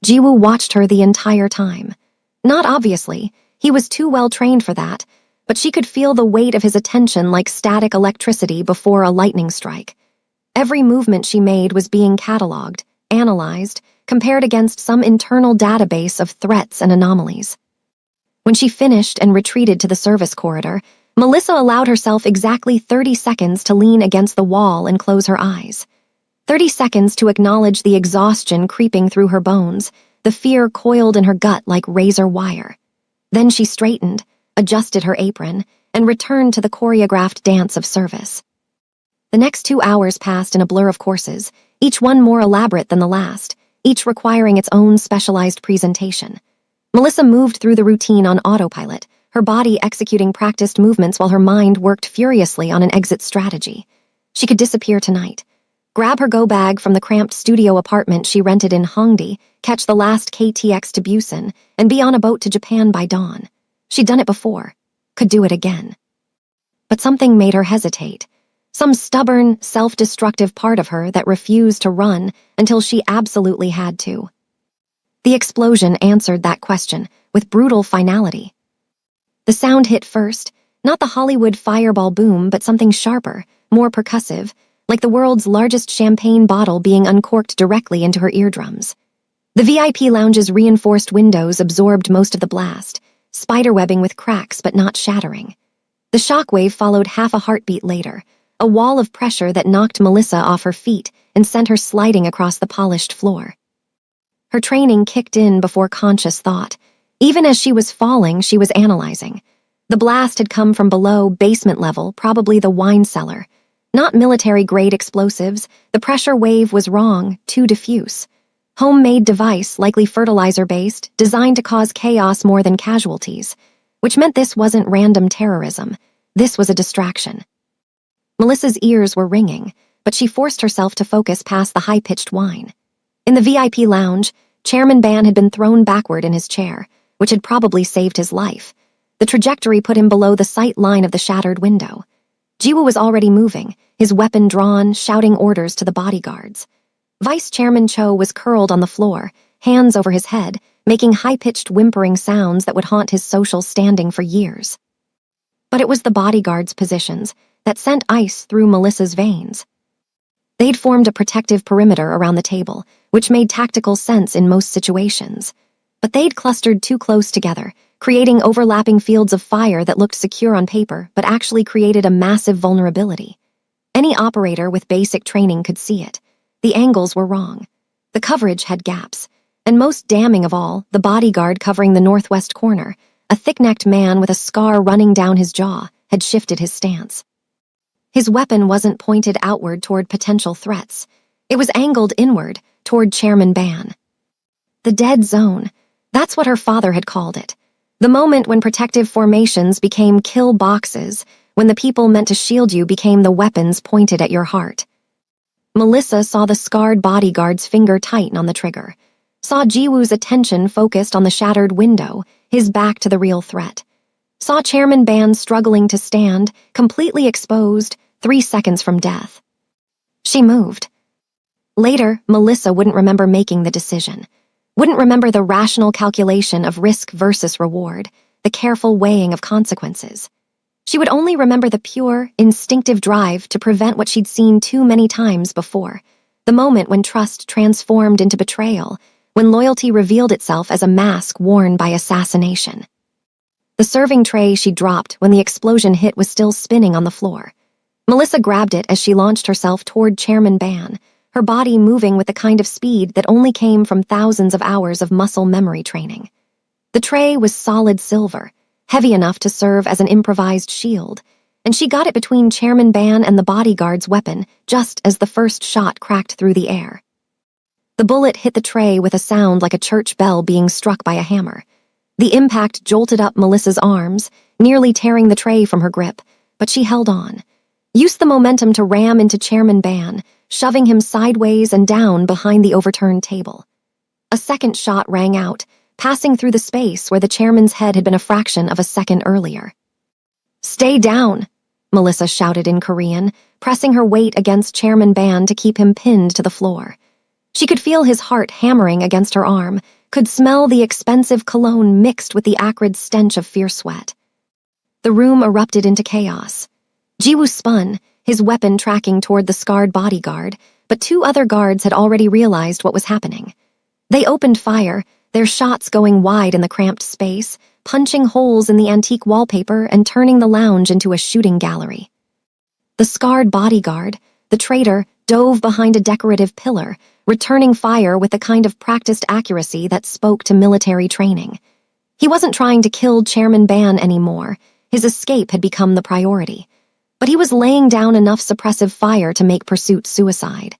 Jiwoo watched her the entire time. Not obviously, he was too well trained for that, but she could feel the weight of his attention like static electricity before a lightning strike. Every movement she made was being catalogued, analyzed, compared against some internal database of threats and anomalies. When she finished and retreated to the service corridor, Melissa allowed herself exactly 30 seconds to lean against the wall and close her eyes. 30 seconds to acknowledge the exhaustion creeping through her bones, the fear coiled in her gut like razor wire. Then she straightened, adjusted her apron, and returned to the choreographed dance of service. The next 2 hours passed in a blur of courses, each one more elaborate than the last, each requiring its own specialized presentation. Melissa moved through the routine on autopilot, her body executing practiced movements while her mind worked furiously on an exit strategy. She could disappear tonight, grab her go-bag from the cramped studio apartment she rented in Hongdae, catch the last KTX to Busan, and be on a boat to Japan by dawn. She'd done it before, could do it again. But something made her hesitate. Some stubborn, self-destructive part of her that refused to run until she absolutely had to. The explosion answered that question with brutal finality. The sound hit first, not the Hollywood fireball boom, but something sharper, more percussive, like the world's largest champagne bottle being uncorked directly into her eardrums. The VIP lounge's reinforced windows absorbed most of the blast, spiderwebbing with cracks but not shattering. The shockwave followed half a heartbeat later, a wall of pressure that knocked Melissa off her feet and sent her sliding across the polished floor. Her training kicked in before conscious thought. Even as she was falling, she was analyzing. The blast had come from below, basement level, probably the wine cellar. Not military-grade explosives, the pressure wave was wrong, too diffuse. Homemade device, likely fertilizer-based, designed to cause chaos more than casualties, which meant this wasn't random terrorism. This was a distraction. Melissa's ears were ringing, but she forced herself to focus past the high-pitched whine. In the VIP lounge, Chairman Ban had been thrown backward in his chair, which had probably saved his life. The trajectory put him below the sight line of the shattered window. Jiwoo was already moving, his weapon drawn, shouting orders to the bodyguards. Vice Chairman Cho was curled on the floor, hands over his head, making high-pitched whimpering sounds that would haunt his social standing for years. But it was the bodyguards' positions that sent ice through Melissa's veins. They'd formed a protective perimeter around the table, which made tactical sense in most situations. But they'd clustered too close together, creating overlapping fields of fire that looked secure on paper but actually created a massive vulnerability. Any operator with basic training could see it. The angles were wrong. The coverage had gaps. And most damning of all, the bodyguard covering the northwest corner, a thick-necked man with a scar running down his jaw, had shifted his stance. His weapon wasn't pointed outward toward potential threats. It was angled inward, toward Chairman Ban. The dead zone. That's what her father had called it. The moment when protective formations became kill boxes, when the people meant to shield you became the weapons pointed at your heart. Melissa saw the scarred bodyguard's finger tighten on the trigger, saw Jiwoo's attention focused on the shattered window, his back to the real threat. Saw Chairman Ban struggling to stand, completely exposed, 3 seconds from death. She moved. Later, Melissa wouldn't remember making the decision. Wouldn't remember the rational calculation of risk versus reward, the careful weighing of consequences. She would only remember the pure, instinctive drive to prevent what she'd seen too many times before, the moment when trust transformed into betrayal, when loyalty revealed itself as a mask worn by assassination. The serving tray she dropped when the explosion hit was still spinning on the floor. Melissa grabbed it as she launched herself toward Chairman Ban, her body moving with the kind of speed that only came from thousands of hours of muscle memory training. The tray was solid silver, heavy enough to serve as an improvised shield, and she got it between Chairman Ban and the bodyguard's weapon just as the first shot cracked through the air. The bullet hit the tray with a sound like a church bell being struck by a hammer. The impact jolted up Melissa's arms, nearly tearing the tray from her grip, but she held on. Used the momentum to ram into Chairman Ban, shoving him sideways and down behind the overturned table. A second shot rang out, passing through the space where the chairman's head had been a fraction of a second earlier. "Stay down," Melissa shouted in Korean, pressing her weight against Chairman Ban to keep him pinned to the floor. She could feel his heart hammering against her arm, could smell the expensive cologne mixed with the acrid stench of fierce sweat. The room erupted into chaos. Jiwoo spun, his weapon tracking toward the scarred bodyguard, but 2 other guards had already realized what was happening. They opened fire, their shots going wide in the cramped space, punching holes in the antique wallpaper and turning the lounge into a shooting gallery. The scarred bodyguard, the traitor dove behind a decorative pillar, returning fire with the kind of practiced accuracy that spoke to military training. He wasn't trying to kill Chairman Ban anymore. His escape had become the priority. But he was laying down enough suppressive fire to make pursuit suicide.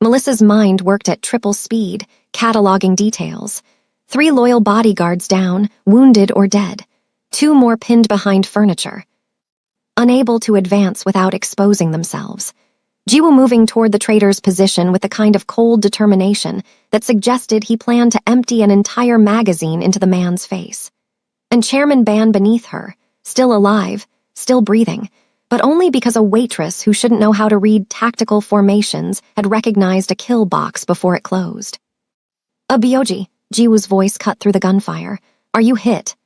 Melissa's mind worked at triple speed, cataloging details. 3 loyal bodyguards down, wounded or dead. 2 more pinned behind furniture. Unable to advance without exposing themselves. Jiwoo moving toward the traitor's position with a kind of cold determination that suggested he planned to empty an entire magazine into the man's face. And Chairman Ban beneath her, still alive, still breathing, but only because a waitress who shouldn't know how to read tactical formations had recognized a kill box before it closed. Byoji, Jiwoo's voice cut through the gunfire. Are you hit?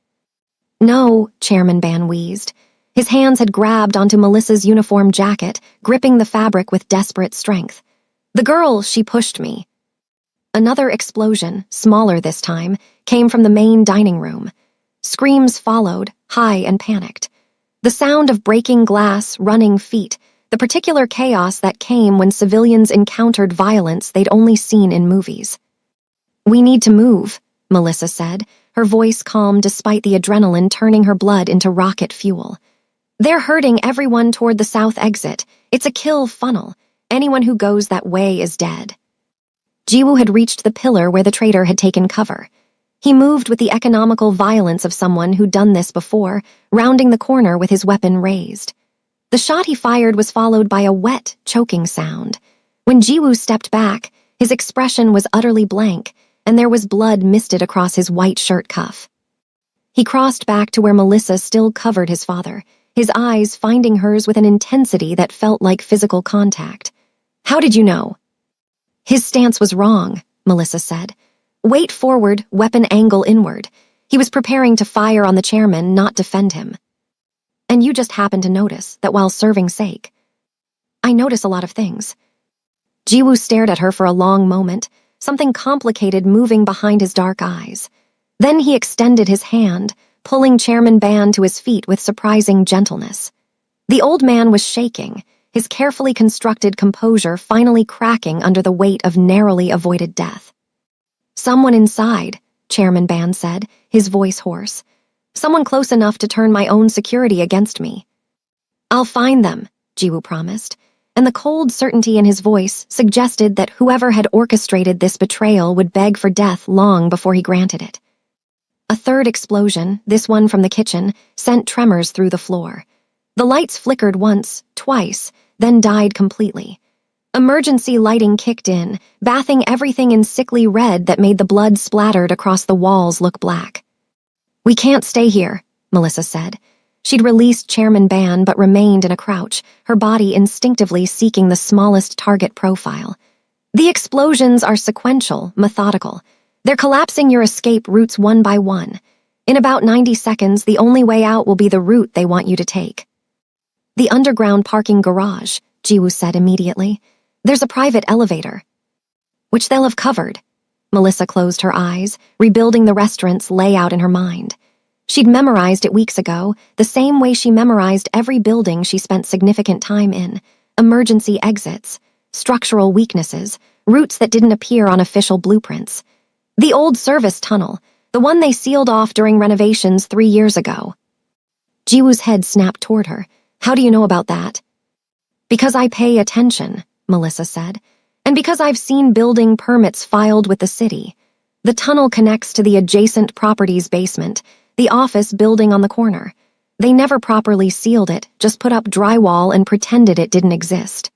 No, Chairman Ban wheezed. His hands had grabbed onto Melissa's uniform jacket, gripping the fabric with desperate strength. The girl, she pushed me. Another explosion, smaller this time, came from the main dining room. Screams followed, high and panicked. The sound of breaking glass, running feet, the particular chaos that came when civilians encountered violence they'd only seen in movies. We need to move, Melissa said, her voice calm despite the adrenaline turning her blood into rocket fuel. They're herding everyone toward the south exit. It's a kill funnel. Anyone who goes that way is dead. Jiwoo had reached the pillar where the traitor had taken cover. He moved with the economical violence of someone who'd done this before, rounding the corner with his weapon raised. The shot he fired was followed by a wet, choking sound. When Jiwoo stepped back, his expression was utterly blank, and there was blood misted across his white shirt cuff. He crossed back to where Melissa still covered his father, his eyes finding hers with an intensity that felt like physical contact. How did you know? His stance was wrong, Melissa said. Weight forward, weapon angle inward. He was preparing to fire on the chairman, not defend him. And you just happened to notice that while serving sake. I notice a lot of things. Jiwoo stared at her for a long moment, something complicated moving behind his dark eyes. Then he extended his hand, pulling Chairman Ban to his feet with surprising gentleness. The old man was shaking, his carefully constructed composure finally cracking under the weight of narrowly avoided death. Someone inside, Chairman Ban said, his voice hoarse. Someone close enough to turn my own security against me. I'll find them, Jiwoo promised, and the cold certainty in his voice suggested that whoever had orchestrated this betrayal would beg for death long before he granted it. A third explosion, this one from the kitchen, sent tremors through the floor. The lights flickered once, twice, then died completely. Emergency lighting kicked in, bathing everything in sickly red that made the blood splattered across the walls look black. We can't stay here, Melissa said. She'd released Chairman Ban but remained in a crouch, her body instinctively seeking the smallest target profile. The explosions are sequential, methodical. They're collapsing your escape routes one by one. In about 90 seconds, the only way out will be the route they want you to take. The underground parking garage, Jiwoo said immediately. There's a private elevator. Which they'll have covered. Melissa closed her eyes, rebuilding the restaurant's layout in her mind. She'd memorized it weeks ago, the same way she memorized every building she spent significant time in. Emergency exits, structural weaknesses, routes that didn't appear on official blueprints. The old service tunnel, the one they sealed off during renovations 3 years ago. Jiwoo's head snapped toward her. How do you know about that? Because I pay attention, Melissa said, and because I've seen building permits filed with the city. The tunnel connects to the adjacent property's basement, the office building on the corner. They never properly sealed it, just put up drywall and pretended it didn't exist.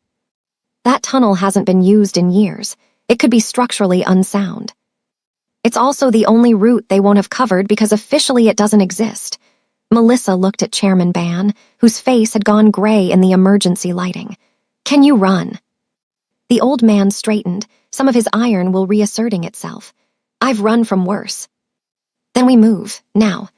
That tunnel hasn't been used in years. It could be structurally unsound. It's also the only route they won't have covered because officially it doesn't exist. Melissa looked at Chairman Ban, whose face had gone gray in the emergency lighting. Can you run? The old man straightened, some of his iron will reasserting itself. I've run from worse. Then we move, now.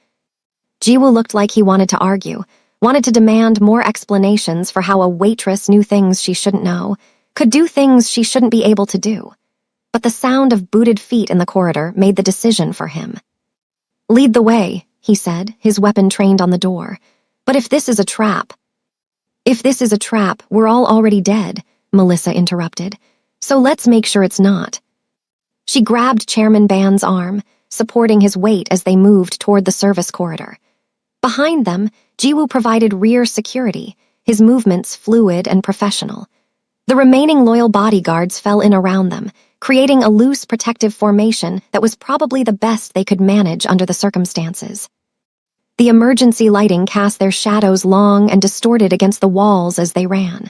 Jiwoo looked like he wanted to argue, wanted to demand more explanations for how a waitress knew things she shouldn't know, could do things she shouldn't be able to do. But the sound of booted feet in the corridor made the decision for him. Lead the way, he said, his weapon trained on the door. But if this is a trap, we're all already dead. Melissa interrupted. "So let's make sure it's not." She grabbed Chairman Ban's arm, supporting his weight as they moved toward the service corridor. Behind them, Jiwoo provided rear security, his movements fluid and professional. The remaining loyal bodyguards fell in around them, creating a loose protective formation that was probably the best they could manage under the circumstances. The emergency lighting cast their shadows long and distorted against the walls as they ran.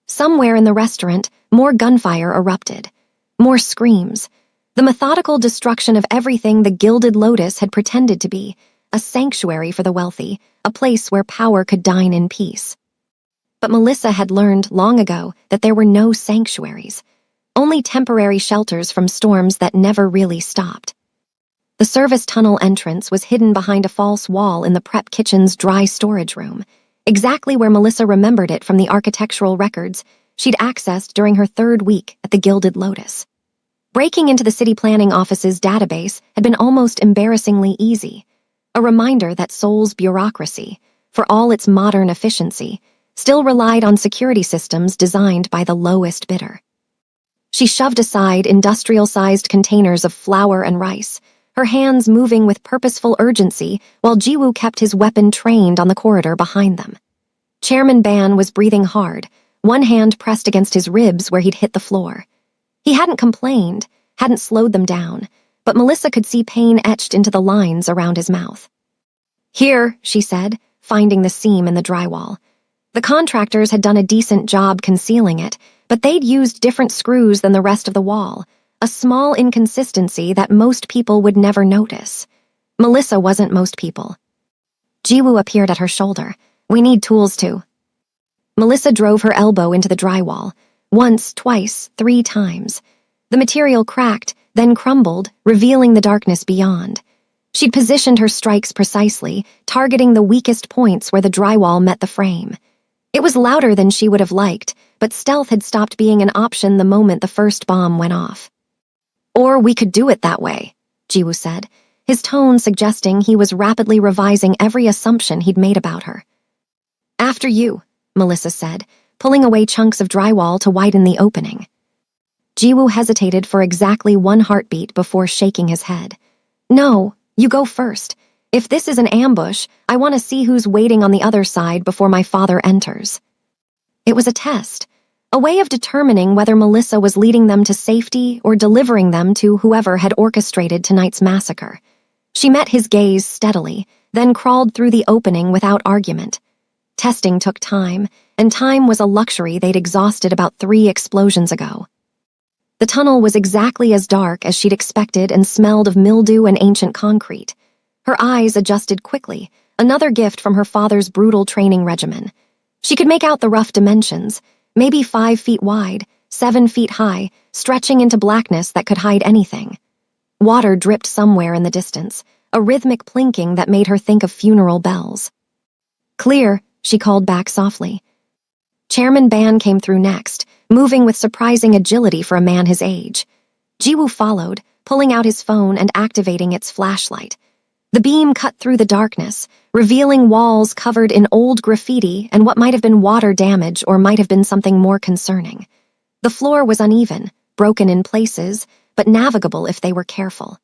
Somewhere in the restaurant, more gunfire erupted. More screams. The methodical destruction of everything the Gilded Lotus had pretended to be, a sanctuary for the wealthy, a place where power could dine in peace. But Melissa had learned long ago that there were no sanctuaries, only temporary shelters from storms that never really stopped. The service tunnel entrance was hidden behind a false wall in the prep kitchen's dry storage room, exactly where Melissa remembered it from the architectural records she'd accessed during her 3rd week at the Gilded Lotus. Breaking into the city planning office's database had been almost embarrassingly easy, a reminder that Seoul's bureaucracy, for all its modern efficiency, still relied on security systems designed by the lowest bidder. She shoved aside industrial-sized containers of flour and rice, her hands moving with purposeful urgency while Jiwoo kept his weapon trained on the corridor behind them. Chairman Ban was breathing hard, one hand pressed against his ribs where he'd hit the floor. He hadn't complained, hadn't slowed them down, but Melissa could see pain etched into the lines around his mouth. "Here," she said, finding the seam in the drywall. The contractors had done a decent job concealing it, but they'd used different screws than the rest of the wall, a small inconsistency that most people would never notice. Melissa wasn't most people. Jiwoo appeared at her shoulder. "We need tools too." Melissa drove her elbow into the drywall. Once, twice, 3 times. The material cracked, then crumbled, revealing the darkness beyond. She'd positioned her strikes precisely, targeting the weakest points where the drywall met the frame. It was louder than she would have liked, but stealth had stopped being an option the moment the first bomb went off. "Or we could do it that way," Jiwoo said, his tone suggesting he was rapidly revising every assumption he'd made about her. "After you," Melissa said, pulling away chunks of drywall to widen the opening. Jiwoo hesitated for exactly 1 heartbeat before shaking his head. "No, you go first. If this is an ambush, I want to see who's waiting on the other side before my father enters." It was a test, a way of determining whether Melissa was leading them to safety or delivering them to whoever had orchestrated tonight's massacre. She met his gaze steadily, then crawled through the opening without argument. Testing took time, and time was a luxury they'd exhausted about 3 explosions ago. The tunnel was exactly as dark as she'd expected and smelled of mildew and ancient concrete. Her eyes adjusted quickly, another gift from her father's brutal training regimen. She could make out the rough dimensions, maybe 5 feet wide, 7 feet high, stretching into blackness that could hide anything. Water dripped somewhere in the distance, a rhythmic plinking that made her think of funeral bells. "Clear," she called back softly. Chairman Ban came through next, moving with surprising agility for a man his age. Jiwoo followed, pulling out his phone and activating its flashlight. The beam cut through the darkness, revealing walls covered in old graffiti and what might have been water damage or might have been something more concerning. The floor was uneven, broken in places, but navigable if they were careful.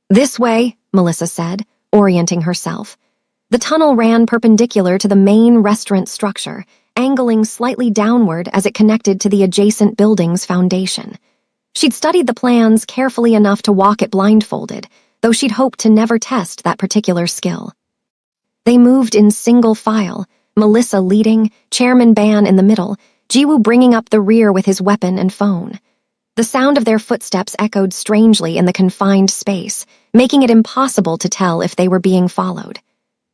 "This way," Melissa said, orienting herself. The tunnel ran perpendicular to the main restaurant structure, angling slightly downward as it connected to the adjacent building's foundation. She'd studied the plans carefully enough to walk it blindfolded, though she'd hoped to never test that particular skill. They moved in single file, Melissa leading, Chairman Ban in the middle, Jiwoo bringing up the rear with his weapon and phone. The sound of their footsteps echoed strangely in the confined space, making it impossible to tell if they were being followed.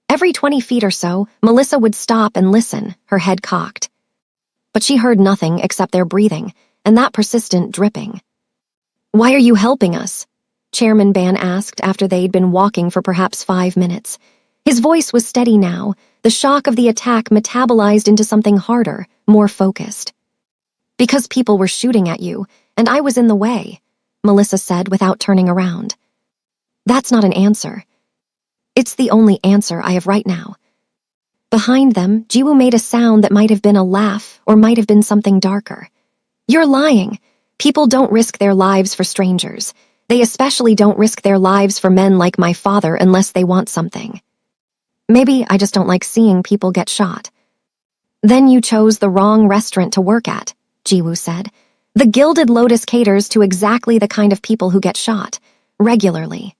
Every 20 feet or so, Melissa would stop and listen, her head cocked. But she heard nothing except their breathing, and that persistent dripping. "Why are you helping us?" Chairman Ban asked after they'd been walking for perhaps 5 minutes. His voice was steady now, the shock of the attack metabolized into something harder, more focused. "Because people were shooting at you, and I was in the way," Melissa said without turning around. "That's not an answer. It's the only answer I have right now." Behind them, Jiwoo made a sound that might have been a laugh or might have been something darker. You're lying. People don't risk their lives for strangers. They especially don't risk their lives for men like my father unless they want something. Maybe I just don't like seeing people get shot. Then you chose the wrong restaurant to work at, Jiwoo said. The Gilded Lotus caters to exactly the kind of people who get shot, regularly.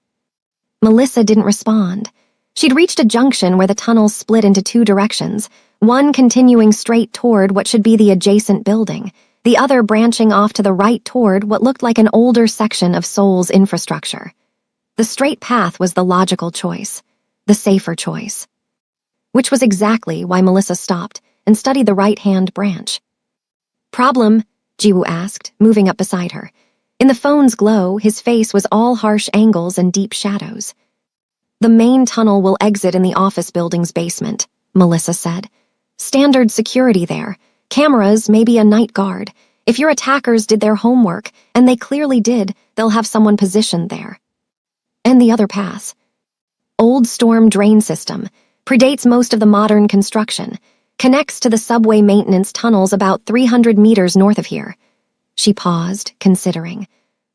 Melissa didn't respond. She'd reached a junction where the tunnel split into two directions, one continuing straight toward what should be the adjacent building, the other branching off to the right toward what looked like an older section of Seoul's infrastructure. The straight path was the logical choice, the safer choice. Which was exactly why Melissa stopped and studied the right-hand branch. Problem? Jiwoo asked, moving up beside her. In the phone's glow, his face was all harsh angles and deep shadows. The main tunnel will exit in the office building's basement, Melissa said. Standard security there. Cameras, maybe a night guard. If your attackers did their homework, and they clearly did, they'll have someone positioned there. And the other pass. Old storm drain system. Predates most of the modern construction. Connects to the subway maintenance tunnels about 300 meters north of here. She paused, considering.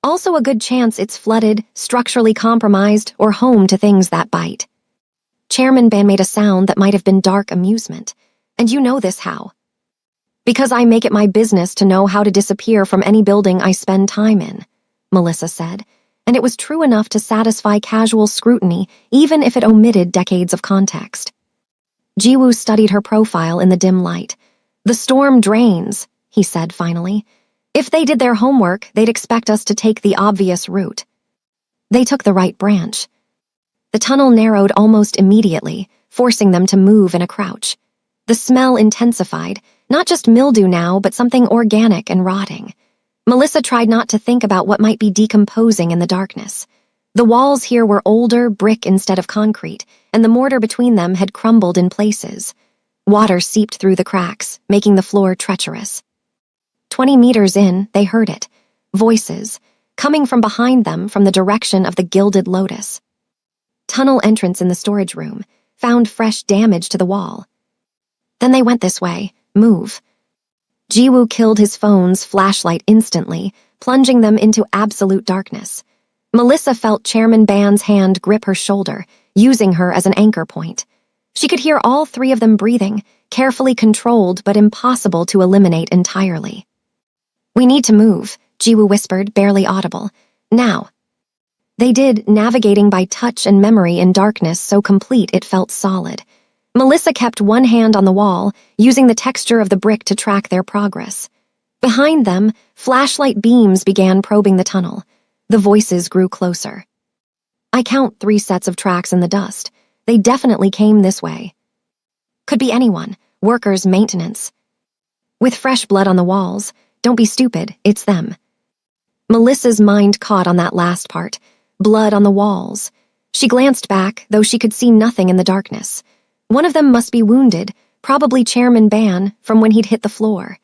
Also a good chance it's flooded, structurally compromised, or home to things that bite. Chairman Ban made a sound that might have been dark amusement. And you know this how? Because I make it my business to know how to disappear from any building I spend time in, Melissa said, and it was true enough to satisfy casual scrutiny even if it omitted decades of context. Jiwoo studied her profile in the dim light. The storm drains, he said finally. If they did their homework, they'd expect us to take the obvious route. They took the right branch. The tunnel narrowed almost immediately, forcing them to move in a crouch. The smell intensified, not just mildew now, but something organic and rotting. Melissa tried not to think about what might be decomposing in the darkness. The walls here were older, brick instead of concrete, and the mortar between them had crumbled in places. Water seeped through the cracks, making the floor treacherous. 20 meters in, they heard it. Voices, coming from behind them from the direction of the Gilded Lotus. Tunnel entrance in the storage room, found fresh damage to the wall. Then they went this way. Move. Jiwoo killed his phone's flashlight instantly, plunging them into absolute darkness. Melissa felt Chairman Ban's hand grip her shoulder, using her as an anchor point. She could hear all three of them breathing, carefully controlled but impossible to eliminate entirely. We need to move, Jiwoo whispered, barely audible. Now. They did, navigating by touch and memory in darkness so complete it felt solid. Melissa kept one hand on the wall, using the texture of the brick to track their progress. Behind them, flashlight beams began probing the tunnel. The voices grew closer. I count 3 sets of tracks in the dust. They definitely came this way. Could be anyone, workers, maintenance. With fresh blood on the walls, don't be stupid, it's them. Melissa's mind caught on that last part, blood on the walls. She glanced back, though she could see nothing in the darkness. One of them must be wounded, probably Chairman Ban, from when he'd hit the floor.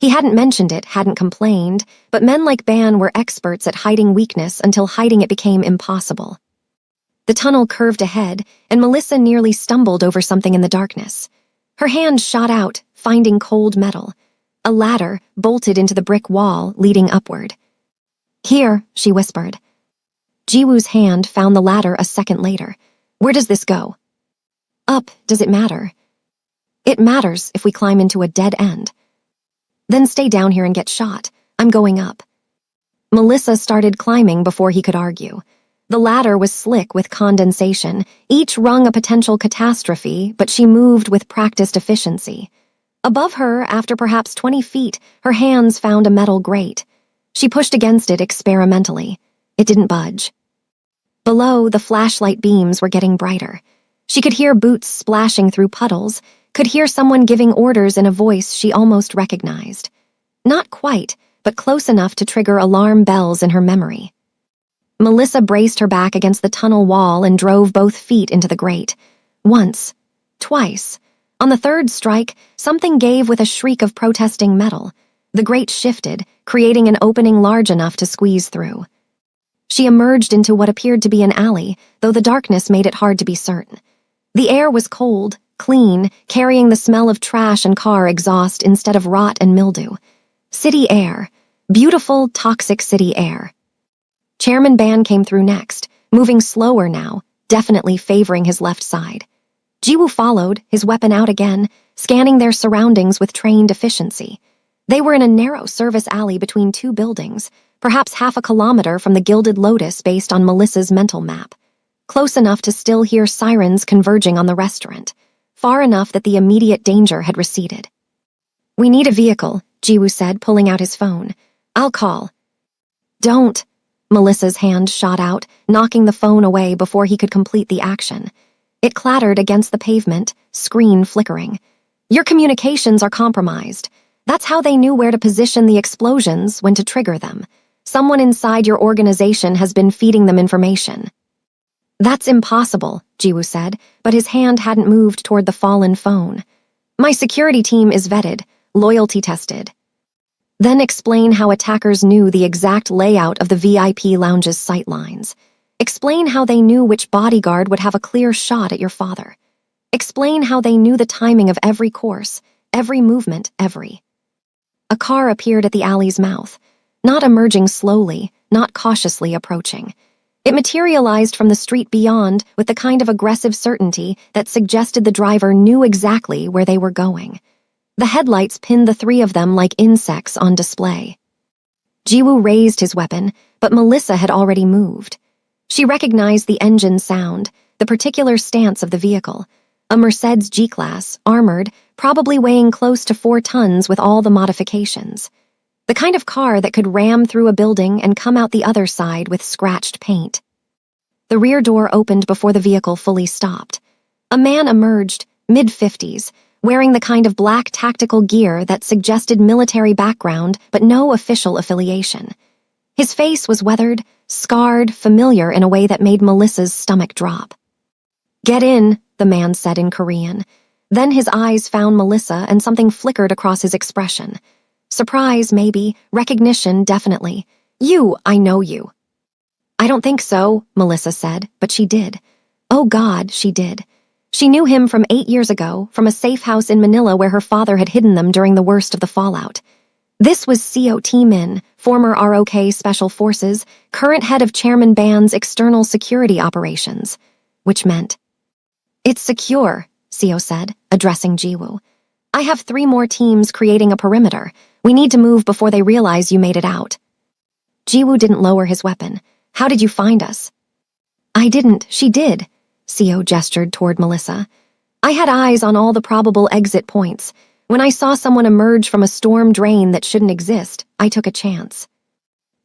He hadn't mentioned it, hadn't complained, but men like Ban were experts at hiding weakness until hiding it became impossible. The tunnel curved ahead, and Melissa nearly stumbled over something in the darkness. Her hand shot out, finding cold metal. A ladder bolted into the brick wall, leading upward. Here, she whispered. Jiwoo's hand found the ladder a second later. Where does this go? Up, does it matter? It matters if we climb into a dead end. Then stay down here and get shot. I'm going up. Melissa started climbing before he could argue. The ladder was slick with condensation, each rung a potential catastrophe, but she moved with practiced efficiency. Above her, after perhaps 20 feet, her hands found a metal grate. She pushed against it experimentally. It didn't budge. Below, the flashlight beams were getting brighter. She could hear boots splashing through puddles, could hear someone giving orders in a voice she almost recognized. Not quite, but close enough to trigger alarm bells in her memory. Melissa braced her back against the tunnel wall and drove both feet into the grate. Once. Twice. On the third strike, something gave with a shriek of protesting metal. The grate shifted, creating an opening large enough to squeeze through. She emerged into what appeared to be an alley, though the darkness made it hard to be certain. The air was cold, clean, carrying the smell of trash and car exhaust instead of rot and mildew. City air. Beautiful, toxic city air. Chairman Ban came through next, moving slower now, definitely favoring his left side. Jiwoo followed, his weapon out again, scanning their surroundings with trained efficiency. They were in a narrow service alley between two buildings, perhaps half a kilometer from the Gilded Lotus based on Melissa's mental map. Close enough to still hear sirens converging on the restaurant, far enough that the immediate danger had receded. "We need a vehicle," Jiwoo said, pulling out his phone. "I'll call." "Don't." Melissa's hand shot out, knocking the phone away before he could complete the action. It clattered against the pavement, screen flickering. "Your communications are compromised. That's how they knew where to position the explosions, when to trigger them. Someone inside your organization has been feeding them information." "That's impossible," Jiwoo said, but his hand hadn't moved toward the fallen phone. "My security team is vetted, loyalty tested." "Then explain how attackers knew the exact layout of the VIP lounge's sightlines. Explain how they knew which bodyguard would have a clear shot at your father. Explain how they knew the timing of every course, every movement, every..." A car appeared at the alley's mouth, not emerging slowly, not cautiously approaching. It materialized from the street beyond with the kind of aggressive certainty that suggested the driver knew exactly where they were going. The headlights pinned the three of them like insects on display. Jiwoo raised his weapon, but Melissa had already moved. She recognized the engine sound, the particular stance of the vehicle. A Mercedes G-Class, armored, probably weighing close to 4 tons with all the modifications. The kind of car that could ram through a building and come out the other side with scratched paint. The rear door opened before the vehicle fully stopped. A man emerged, mid-50s, wearing the kind of black tactical gear that suggested military background but no official affiliation. His face was weathered, scarred, familiar in a way that made Melissa's stomach drop. "Get in," the man said in Korean. Then his eyes found Melissa and something flickered across his expression. Surprise, maybe. Recognition, definitely. I know you." "I don't think so," Melissa said, but she did. Oh God, she did. She knew him from 8 years ago, from a safe house in Manila where her father had hidden them during the worst of the fallout. This was Seo Tae-min, former ROK Special Forces, current head of Chairman Ban's external security operations. Which meant, "It's secure," Seo said, addressing Jiwoo. "I have 3 more teams creating a perimeter. We need to move before they realize you made it out." Jiwoo didn't lower his weapon. "How did you find us?" "I didn't, she did." Seo gestured toward Melissa. "I had eyes on all the probable exit points. When I saw someone emerge from a storm drain that shouldn't exist, I took a chance."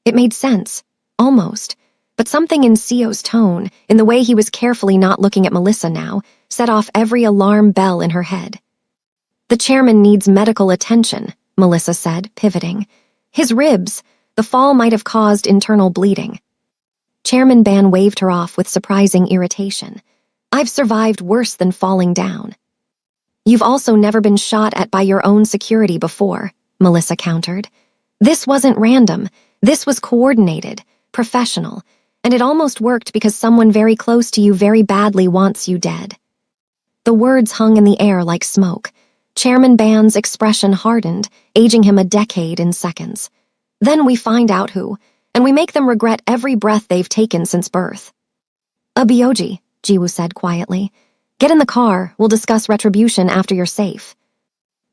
It made sense, almost, but something in Seo's tone, in the way he was carefully not looking at Melissa now, set off every alarm bell in her head. "The chairman needs medical attention," Melissa said, pivoting. "His ribs, the fall might have caused internal bleeding." Chairman Ban waved her off with surprising irritation. "I've survived worse than falling down." "You've also never been shot at by your own security before," Melissa countered. "This wasn't random. This was coordinated, professional, and it almost worked because someone very close to you very badly wants you dead." The words hung in the air like smoke. Chairman Ban's expression hardened, aging him a decade in seconds. "Then we find out who, and we make them regret every breath they've taken since birth." "Abioji," Jiwoo said quietly. "Get in the car, we'll discuss retribution after you're safe."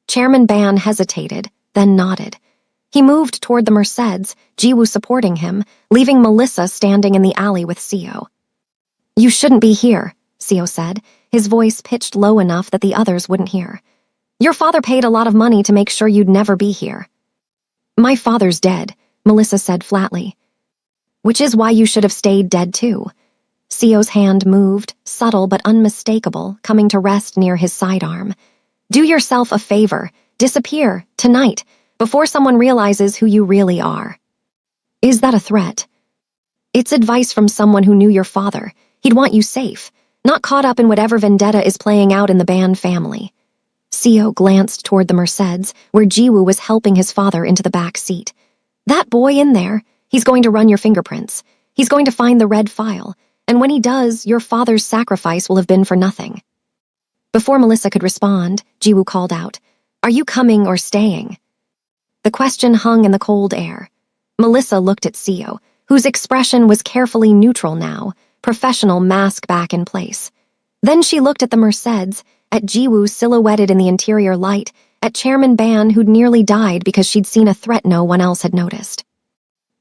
Chairman Ban hesitated, then nodded. He moved toward the Mercedes, Jiwoo supporting him, leaving Melissa standing in the alley with Seo. "You shouldn't be here," Seo said, his voice pitched low enough that the others wouldn't hear. "Your father paid a lot of money to make sure you'd never be here." "My father's dead," Melissa said flatly. "Which is why you should have stayed dead too." Seo's hand moved, subtle but unmistakable, coming to rest near his sidearm. "Do yourself a favor. Disappear, tonight, before someone realizes who you really are." "Is that a threat?" "It's advice from someone who knew your father. He'd want you safe, not caught up in whatever vendetta is playing out in the Ban family." Seo glanced toward the Mercedes, where Jiwoo was helping his father into the back seat. "That boy in there, he's going to run your fingerprints. He's going to find the red file, and when he does, your father's sacrifice will have been for nothing." Before Melissa could respond, Jiwoo called out, "Are you coming or staying?" The question hung in the cold air. Melissa looked at Sio, whose expression was carefully neutral now, professional mask back in place. Then she looked at the Merceds, at Jiwoo silhouetted in the interior light, at Chairman Ban who'd nearly died because she'd seen a threat no one else had noticed.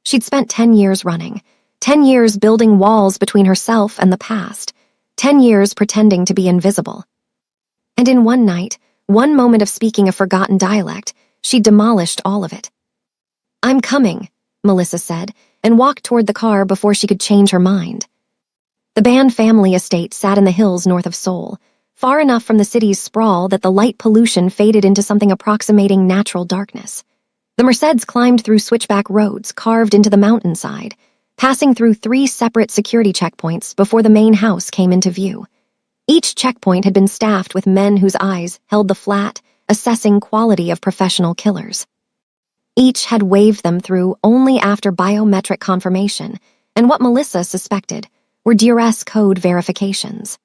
She'd spent 10 years running, 10 years building walls between herself and the past, 10 years pretending to be invisible. And in one night, one moment of speaking a forgotten dialect, she demolished all of it. "I'm coming," Melissa said, and walked toward the car before she could change her mind. The Ban family estate sat in the hills north of Seoul, far enough from the city's sprawl that the light pollution faded into something approximating natural darkness. The Merceds climbed through switchback roads carved into the mountainside, passing through 3 separate security checkpoints before the main house came into view. Each checkpoint had been staffed with men whose eyes held the flat, assessing quality of professional killers. Each had waved them through only after biometric confirmation, and what Melissa suspected were duress code verifications.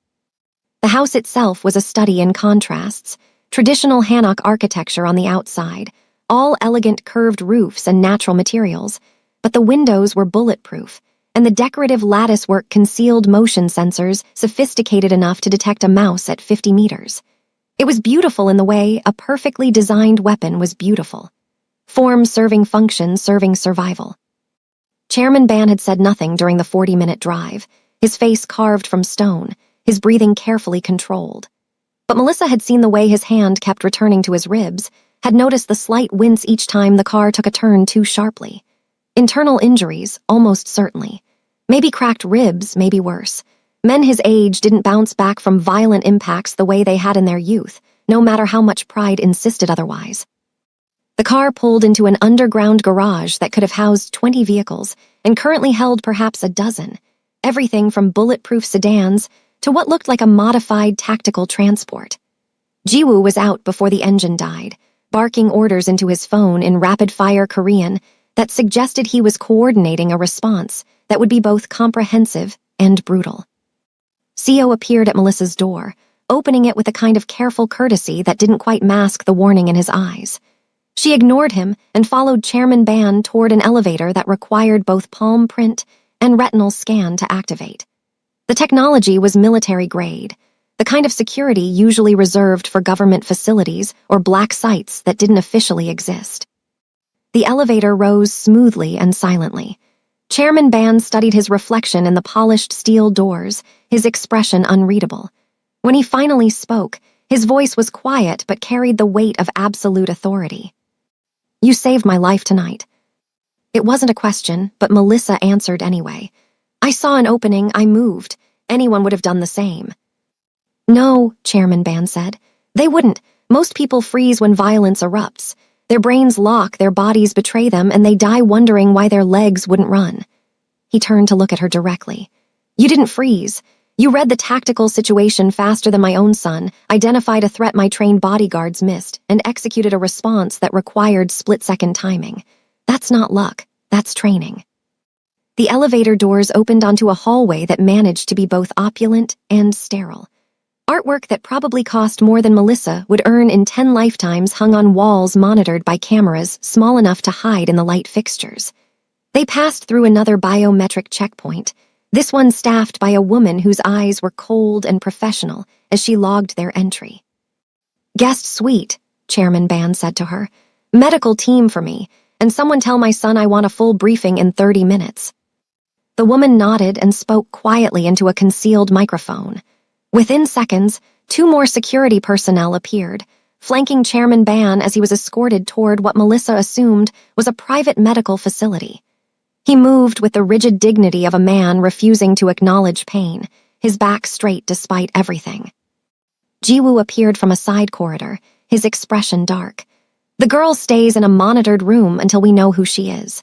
The house itself was a study in contrasts, traditional Hanok architecture on the outside, all elegant curved roofs and natural materials, but the windows were bulletproof, and the decorative latticework concealed motion sensors sophisticated enough to detect a mouse at 50 meters. It was beautiful in the way a perfectly designed weapon was beautiful. Form serving function serving survival. Chairman Ban had said nothing during the 40-minute drive, his face carved from stone, his breathing carefully controlled. But Melissa had seen the way his hand kept returning to his ribs, had noticed the slight wince each time the car took a turn too sharply. Internal injuries, almost certainly. Maybe cracked ribs, maybe worse. Men his age didn't bounce back from violent impacts the way they had in their youth, no matter how much pride insisted otherwise. The car pulled into an underground garage that could have housed 20 vehicles and currently held perhaps a dozen, everything from bulletproof sedans to what looked like a modified tactical transport. Jiwoo was out before the engine died, barking orders into his phone in rapid-fire Korean that suggested he was coordinating a response that would be both comprehensive and brutal. Sio appeared at Melissa's door, opening it with a kind of careful courtesy that didn't quite mask the warning in his eyes. She ignored him and followed Chairman Ban toward an elevator that required both palm print and retinal scan to activate. The technology was military-grade, the kind of security usually reserved for government facilities or black sites that didn't officially exist. The elevator rose smoothly and silently. Chairman Ban studied his reflection in the polished steel doors, his expression unreadable. When he finally spoke, his voice was quiet but carried the weight of absolute authority. "You saved my life tonight." It wasn't a question, but Melissa answered anyway. "I saw an opening, I moved. Anyone would have done the same." "No," Chairman Ban said. "They wouldn't. Most people freeze when violence erupts. Their brains lock, their bodies betray them, and they die wondering why their legs wouldn't run." He turned to look at her directly. "You didn't freeze. You read the tactical situation faster than my own son, identified a threat my trained bodyguards missed, and executed a response that required split-second timing. That's not luck. That's training." The elevator doors opened onto a hallway that managed to be both opulent and sterile. Artwork that probably cost more than Melissa would earn in 10 lifetimes hung on walls monitored by cameras small enough to hide in the light fixtures. They passed through another biometric checkpoint, this one staffed by a woman whose eyes were cold and professional as she logged their entry. "Guest suite," Chairman Ban said to her. "Medical team for me, and someone tell my son I want a full briefing in 30 minutes. The woman nodded and spoke quietly into a concealed microphone. Within seconds, 2 more security personnel appeared, flanking Chairman Ban as he was escorted toward what Melissa assumed was a private medical facility. He moved with the rigid dignity of a man refusing to acknowledge pain, his back straight despite everything. Jiwoo appeared from a side corridor, his expression dark. "The girl stays in a monitored room until we know who she is."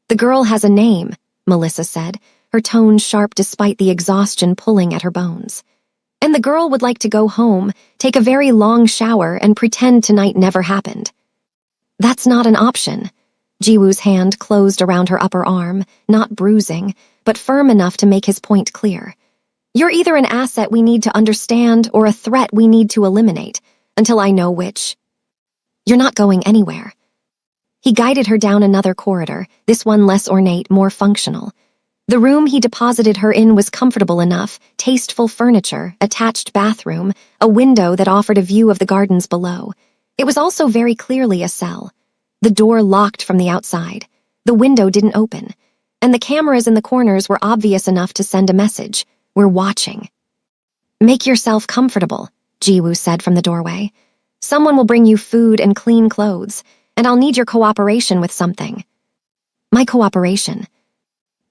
"The girl has a name," Melissa said, her tone sharp despite the exhaustion pulling at her bones. "And the girl would like to go home, take a very long shower, and pretend tonight never happened." "That's not an option." Jiwoo's hand closed around her upper arm, not bruising, but firm enough to make his point clear. "You're either an asset we need to understand or a threat we need to eliminate, until I know which. You're not going anywhere." He guided her down another corridor, this one less ornate, more functional. The room he deposited her in was comfortable enough, tasteful furniture, attached bathroom, a window that offered a view of the gardens below. It was also very clearly a cell. The door locked from the outside. The window didn't open. And the cameras in the corners were obvious enough to send a message. We're watching. Make yourself comfortable, Jiwoo said from the doorway. Someone will bring you food and clean clothes, and I'll need your cooperation with something. My cooperation?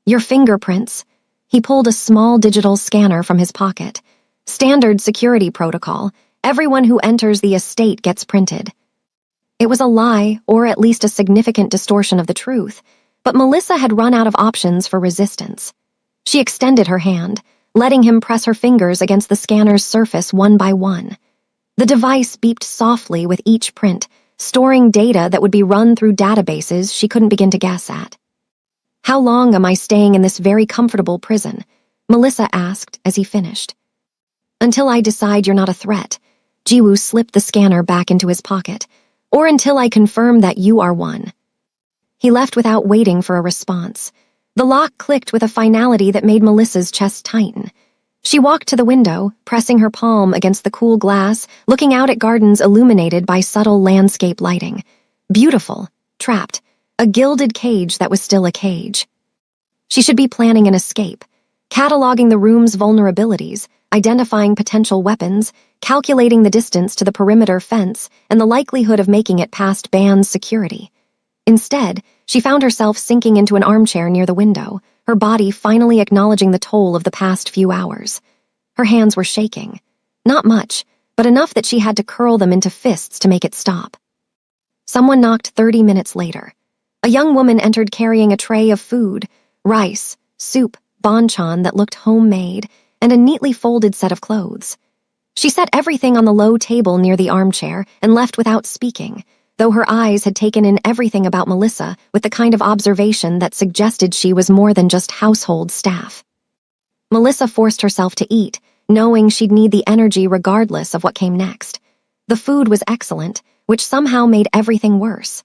Your fingerprints. He pulled a small digital scanner from his pocket. Standard security protocol. Everyone who enters the estate gets printed. It was a lie, or at least a significant distortion of the truth, but Melissa had run out of options for resistance. She extended her hand, letting him press her fingers against the scanner's surface one by one. The device beeped softly with each print, storing data that would be run through databases she couldn't begin to guess at. How long am I staying in this very comfortable prison? Melissa asked as he finished. Until I decide you're not a threat. Jiwoo slipped the scanner back into his pocket. Or until I confirm that you are one. He left without waiting for a response. The lock clicked with a finality that made Melissa's chest tighten. She walked to the window, pressing her palm against the cool glass, looking out at gardens illuminated by subtle landscape lighting. Beautiful, trapped, a gilded cage that was still a cage. She should be planning an escape, cataloging the room's vulnerabilities, identifying potential weapons, calculating the distance to the perimeter fence and the likelihood of making it past Ban's security. Instead, she found herself sinking into an armchair near the window, her body finally acknowledging the toll of the past few hours. Her hands were shaking. Not much, but enough that she had to curl them into fists to make it stop. Someone knocked 30 minutes later. A young woman entered carrying a tray of food, rice, soup, banchan that looked homemade, and a neatly folded set of clothes. She set everything on the low table near the armchair and left without speaking, though her eyes had taken in everything about Melissa with the kind of observation that suggested she was more than just household staff. Melissa forced herself to eat, knowing she'd need the energy regardless of what came next. The food was excellent, which somehow made everything worse.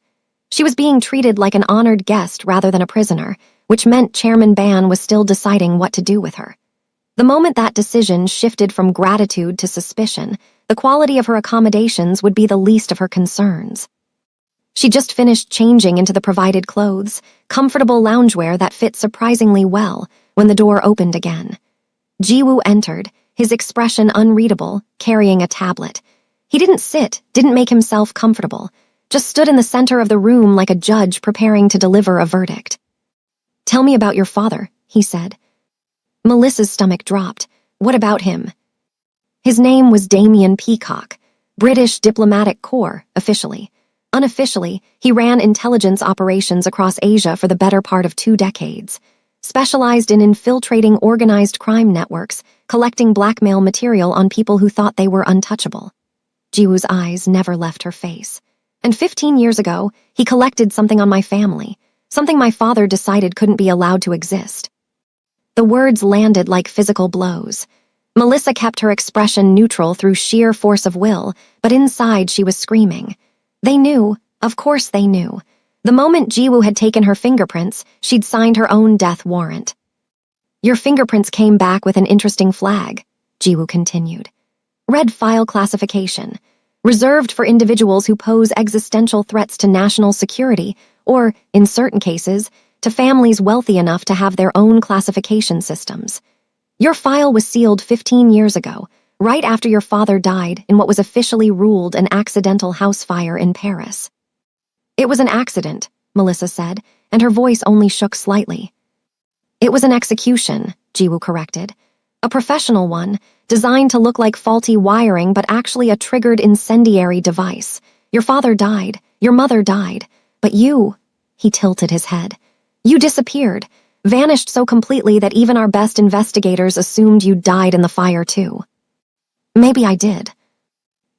She was being treated like an honored guest rather than a prisoner, which meant Chairman Ban was still deciding what to do with her. The moment that decision shifted from gratitude to suspicion, the quality of her accommodations would be the least of her concerns. She just finished changing into the provided clothes, comfortable loungewear that fit surprisingly well, when the door opened again. Jiwoo entered, his expression unreadable, carrying a tablet. He didn't sit, didn't make himself comfortable, just stood in the center of the room like a judge preparing to deliver a verdict. "Tell me about your father," he said. Melissa's stomach dropped. What about him? His name was Damien Peacock, British Diplomatic Corps, officially. Unofficially, he ran intelligence operations across Asia for the better part of 2 decades, specialized in infiltrating organized crime networks, collecting blackmail material on people who thought they were untouchable. Jiwoo's eyes never left her face. And 15 years ago, he collected something on my family, something my father decided couldn't be allowed to exist. The words landed like physical blows. Melissa kept her expression neutral through sheer force of will, but inside she was screaming. They knew, of course they knew. The moment Jiwoo had taken her fingerprints, she'd signed her own death warrant. Your fingerprints came back with an interesting flag, Jiwoo continued. Red file classification, reserved for individuals who pose existential threats to national security, or, in certain cases, to families wealthy enough to have their own classification systems. Your file was sealed 15 years ago, right after your father died in what was officially ruled an accidental house fire in Paris. It was an accident, Melissa said, and her voice only shook slightly. It was an execution, Jiwoo corrected. A professional one, designed to look like faulty wiring but actually a triggered incendiary device. Your father died, your mother died, but you, he tilted his head. You disappeared, vanished so completely that even our best investigators assumed you died in the fire too. Maybe I did.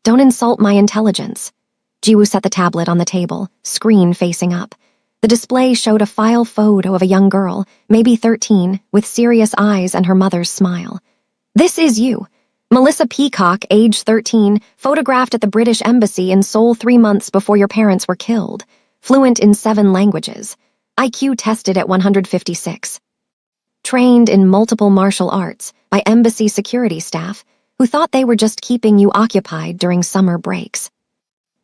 Don't insult my intelligence. Jiwoo set the tablet on the table, screen facing up. The display showed a file photo of a young girl, maybe 13, with serious eyes and her mother's smile. This is you. Melissa Peacock, age 13, photographed at the British Embassy in Seoul 3 months before your parents were killed. fluent in 7 languages, IQ tested at 156. Trained in multiple martial arts by embassy security staff who thought they were just keeping you occupied during summer breaks.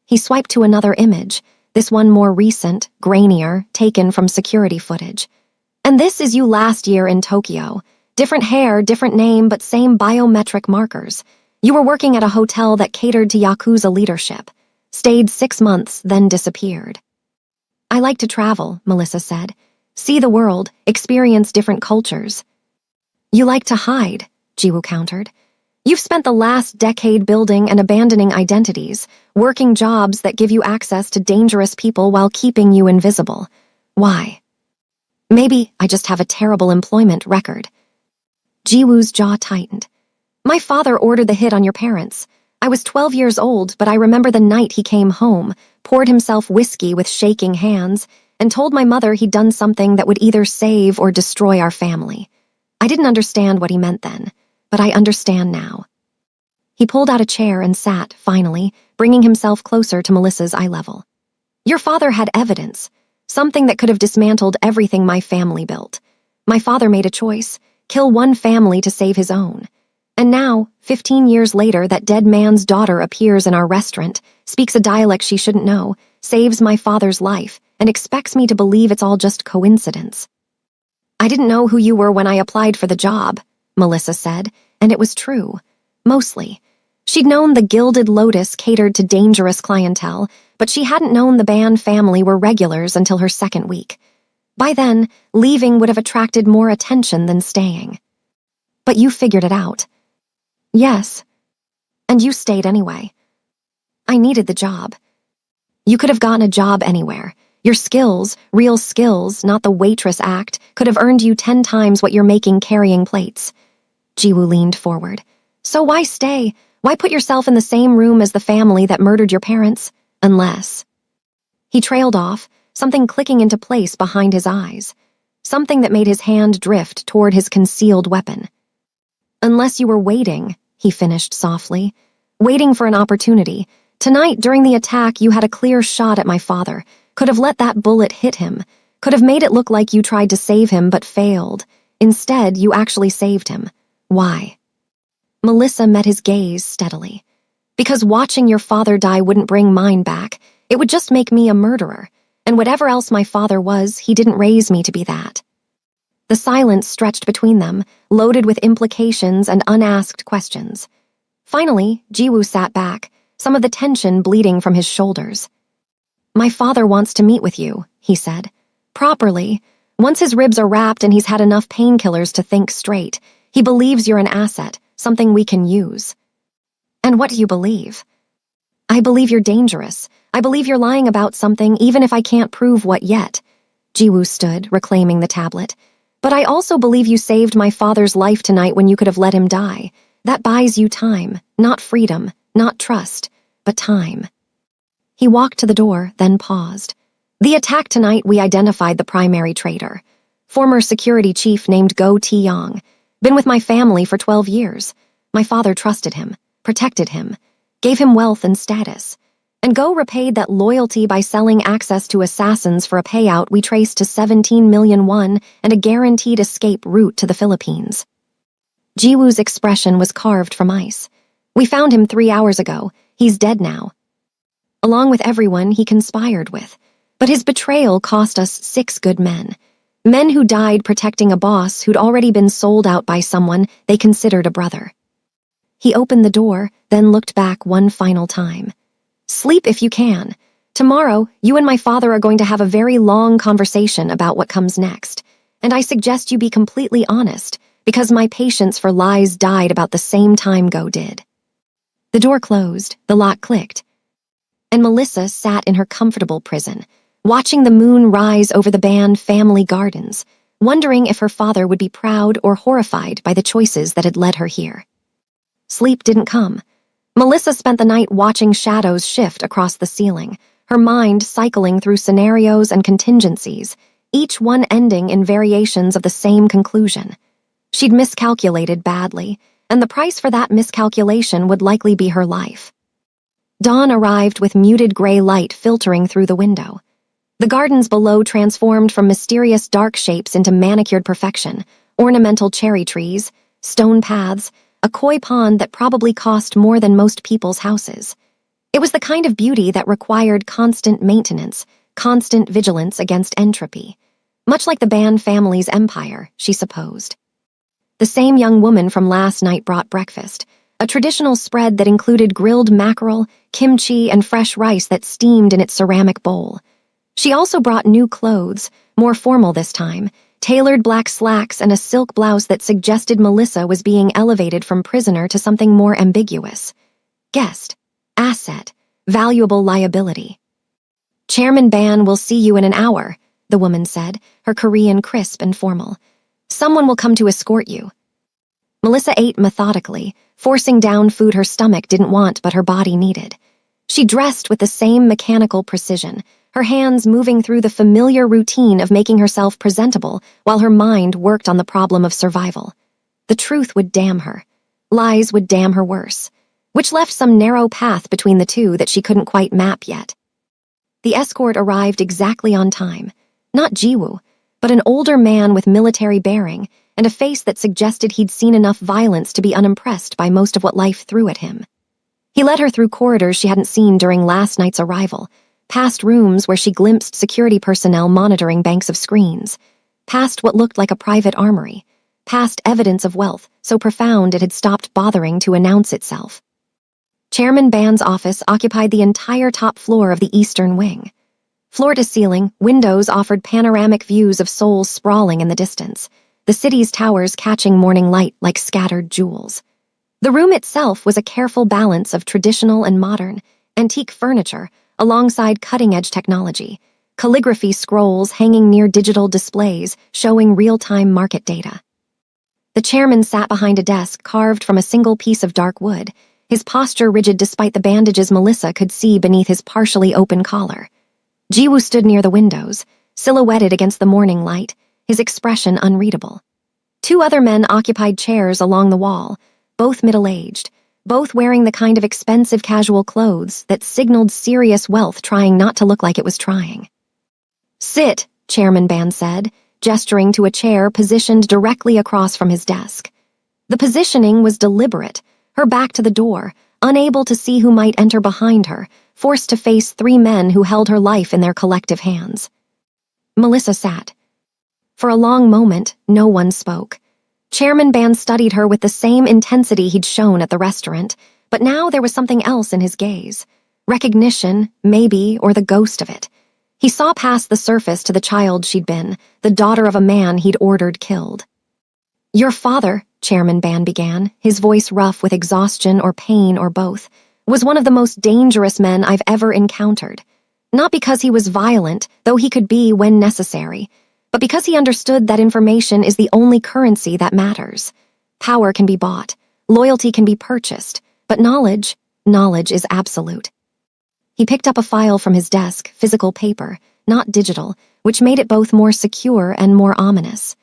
He swiped to another image, this one more recent, grainier, taken from security footage. And this is you last year in Tokyo. Different hair, different name, but same biometric markers. You were working at a hotel that catered to Yakuza leadership. Stayed 6 months, then disappeared. I like to travel, Melissa said. See the world, experience different cultures. You like to hide, Jiwoo countered. You've spent the last decade building and abandoning identities, working jobs that give you access to dangerous people while keeping you invisible. Why? Maybe I just have a terrible employment record. Jiwoo's jaw tightened. My father ordered the hit on your parents. I was 12 years old, but I remember the night he came home, poured himself whiskey with shaking hands, and told my mother he'd done something that would either save or destroy our family. I didn't understand what he meant then, but I understand now. He pulled out a chair and sat, finally, bringing himself closer to Melissa's eye level. Your father had evidence, something that could have dismantled everything my family built. My father made a choice, kill one family to save his own. And now, 15 years later, that dead man's daughter appears in our restaurant, speaks a dialect she shouldn't know, saves my father's life, and expects me to believe it's all just coincidence. I didn't know who you were when I applied for the job, Melissa said, and it was true. Mostly. She'd known the Gilded Lotus catered to dangerous clientele, but she hadn't known the Ban family were regulars until her 2nd week. By then, leaving would have attracted more attention than staying. But you figured it out. Yes. And you stayed anyway. I needed the job. You could have gotten a job anywhere. Your skills, real skills, not the Waitress act, could have earned you 10 times what you're making carrying plates. Jiwoo leaned forward. So why stay? Why put yourself in the same room as the family that murdered your parents? Unless. He trailed off, something clicking into place behind his eyes. Something that made his hand drift toward his concealed weapon. Unless you were waiting, he finished softly. Waiting for an opportunity. Tonight, during the attack, you had a clear shot at my father. Could have let that bullet hit him. Could have made it look like you tried to save him but failed. Instead, you actually saved him. Why? Melissa met his gaze steadily. Because watching your father die wouldn't bring mine back. It would just make me a murderer. And whatever else my father was, he didn't raise me to be that. The silence stretched between them, loaded with implications and unasked questions. Finally, Jiwoo sat back, some of the tension bleeding from his shoulders. My father wants to meet with you, he said. Properly. Once his ribs are wrapped and he's had enough painkillers to think straight, he believes you're an asset, something we can use. And what do you believe? I believe you're dangerous. I believe you're lying about something, even if I can't prove what yet. Jiwoo stood, reclaiming the tablet. But I also believe you saved my father's life tonight when you could have let him die. That buys you time, not freedom, not trust, but time. He walked to the door, then paused. The attack tonight, we identified the primary traitor. Former security chief named Go Taeyong. Been with my family for 12 years. My father trusted him, protected him, gave him wealth and status. And Go repaid that loyalty by selling access to assassins for a payout we traced to 17 million won and a guaranteed escape route to the Philippines. Jiwoo's expression was carved from ice. We found him 3 hours ago. He's dead now. Along with everyone he conspired with. But his betrayal cost us 6 good men. Men who died protecting a boss who'd already been sold out by someone they considered a brother. He opened the door, then looked back one final time. Sleep if you can. Tomorrow, you and my father are going to have a very long conversation about what comes next. And I suggest you be completely honest, because my patience for lies died about the same time Go did. The door closed, the lock clicked. And Melissa sat in her comfortable prison, watching the moon rise over the Ban family gardens, wondering if her father would be proud or horrified by the choices that had led her here. Sleep didn't come. Melissa spent the night watching shadows shift across the ceiling, her mind cycling through scenarios and contingencies, each one ending in variations of the same conclusion. She'd miscalculated badly, and the price for that miscalculation would likely be her life. Dawn arrived with muted gray light filtering through the window. The gardens below transformed from mysterious dark shapes into manicured perfection, ornamental cherry trees, stone paths, a koi pond that probably cost more than most people's houses. It was the kind of beauty that required constant maintenance, constant vigilance against entropy. Much like the Ban family's empire, she supposed. The same young woman from last night brought breakfast, a traditional spread that included grilled mackerel, kimchi, and fresh rice that steamed in its ceramic bowl. She also brought new clothes, more formal this time, tailored black slacks and a silk blouse that suggested Melissa was being elevated from prisoner to something more ambiguous. Guest, asset, valuable liability. "Chairman Ban will see you in an hour," the woman said, her Korean crisp and formal. "Someone will come to escort you." Melissa ate methodically, forcing down food her stomach didn't want but her body needed. She dressed with the same mechanical precision, her hands moving through the familiar routine of making herself presentable while her mind worked on the problem of survival. The truth would damn her. Lies would damn her worse, which left some narrow path between the two that she couldn't quite map yet. The escort arrived exactly on time. Not Jiwoo, but an older man with military bearing and a face that suggested he'd seen enough violence to be unimpressed by most of what life threw at him. He led her through corridors she hadn't seen during last night's arrival, past rooms where she glimpsed security personnel monitoring banks of screens, past what looked like a private armory, past evidence of wealth so profound it had stopped bothering to announce itself. Chairman Ban's office occupied the entire top floor of the eastern wing. Floor to ceiling, windows offered panoramic views of Seoul sprawling in the distance, the city's towers catching morning light like scattered jewels. The room itself was a careful balance of traditional and modern, antique furniture alongside cutting-edge technology, calligraphy scrolls hanging near digital displays showing real-time market data. The chairman sat behind a desk carved from a single piece of dark wood, his posture rigid despite the bandages Melissa could see beneath his partially open collar. Jiwoo stood near the windows, silhouetted against the morning light, his expression unreadable. Two other men occupied chairs along the wall, both middle-aged, both wearing the kind of expensive casual clothes that signaled serious wealth trying not to look like it was trying. "Sit," Chairman Ban said, gesturing to a chair positioned directly across from his desk. The positioning was deliberate, her back to the door, unable to see who might enter behind her, forced to face three men who held her life in their collective hands. Melissa sat. For a long moment, no one spoke. Chairman Ban studied her with the same intensity he'd shown at the restaurant, but now there was something else in his gaze. Recognition, maybe, or the ghost of it. He saw past the surface to the child she'd been, the daughter of a man he'd ordered killed. "Your father," Chairman Ban began, his voice rough with exhaustion or pain or both, was one of the most dangerous men I've ever encountered. Not because he was violent, though he could be when necessary, but because he understood that information is the only currency that matters. Power can be bought, loyalty can be purchased, but knowledge is absolute. He picked up a file from his desk, physical paper, not digital, which made it both more secure and more ominous.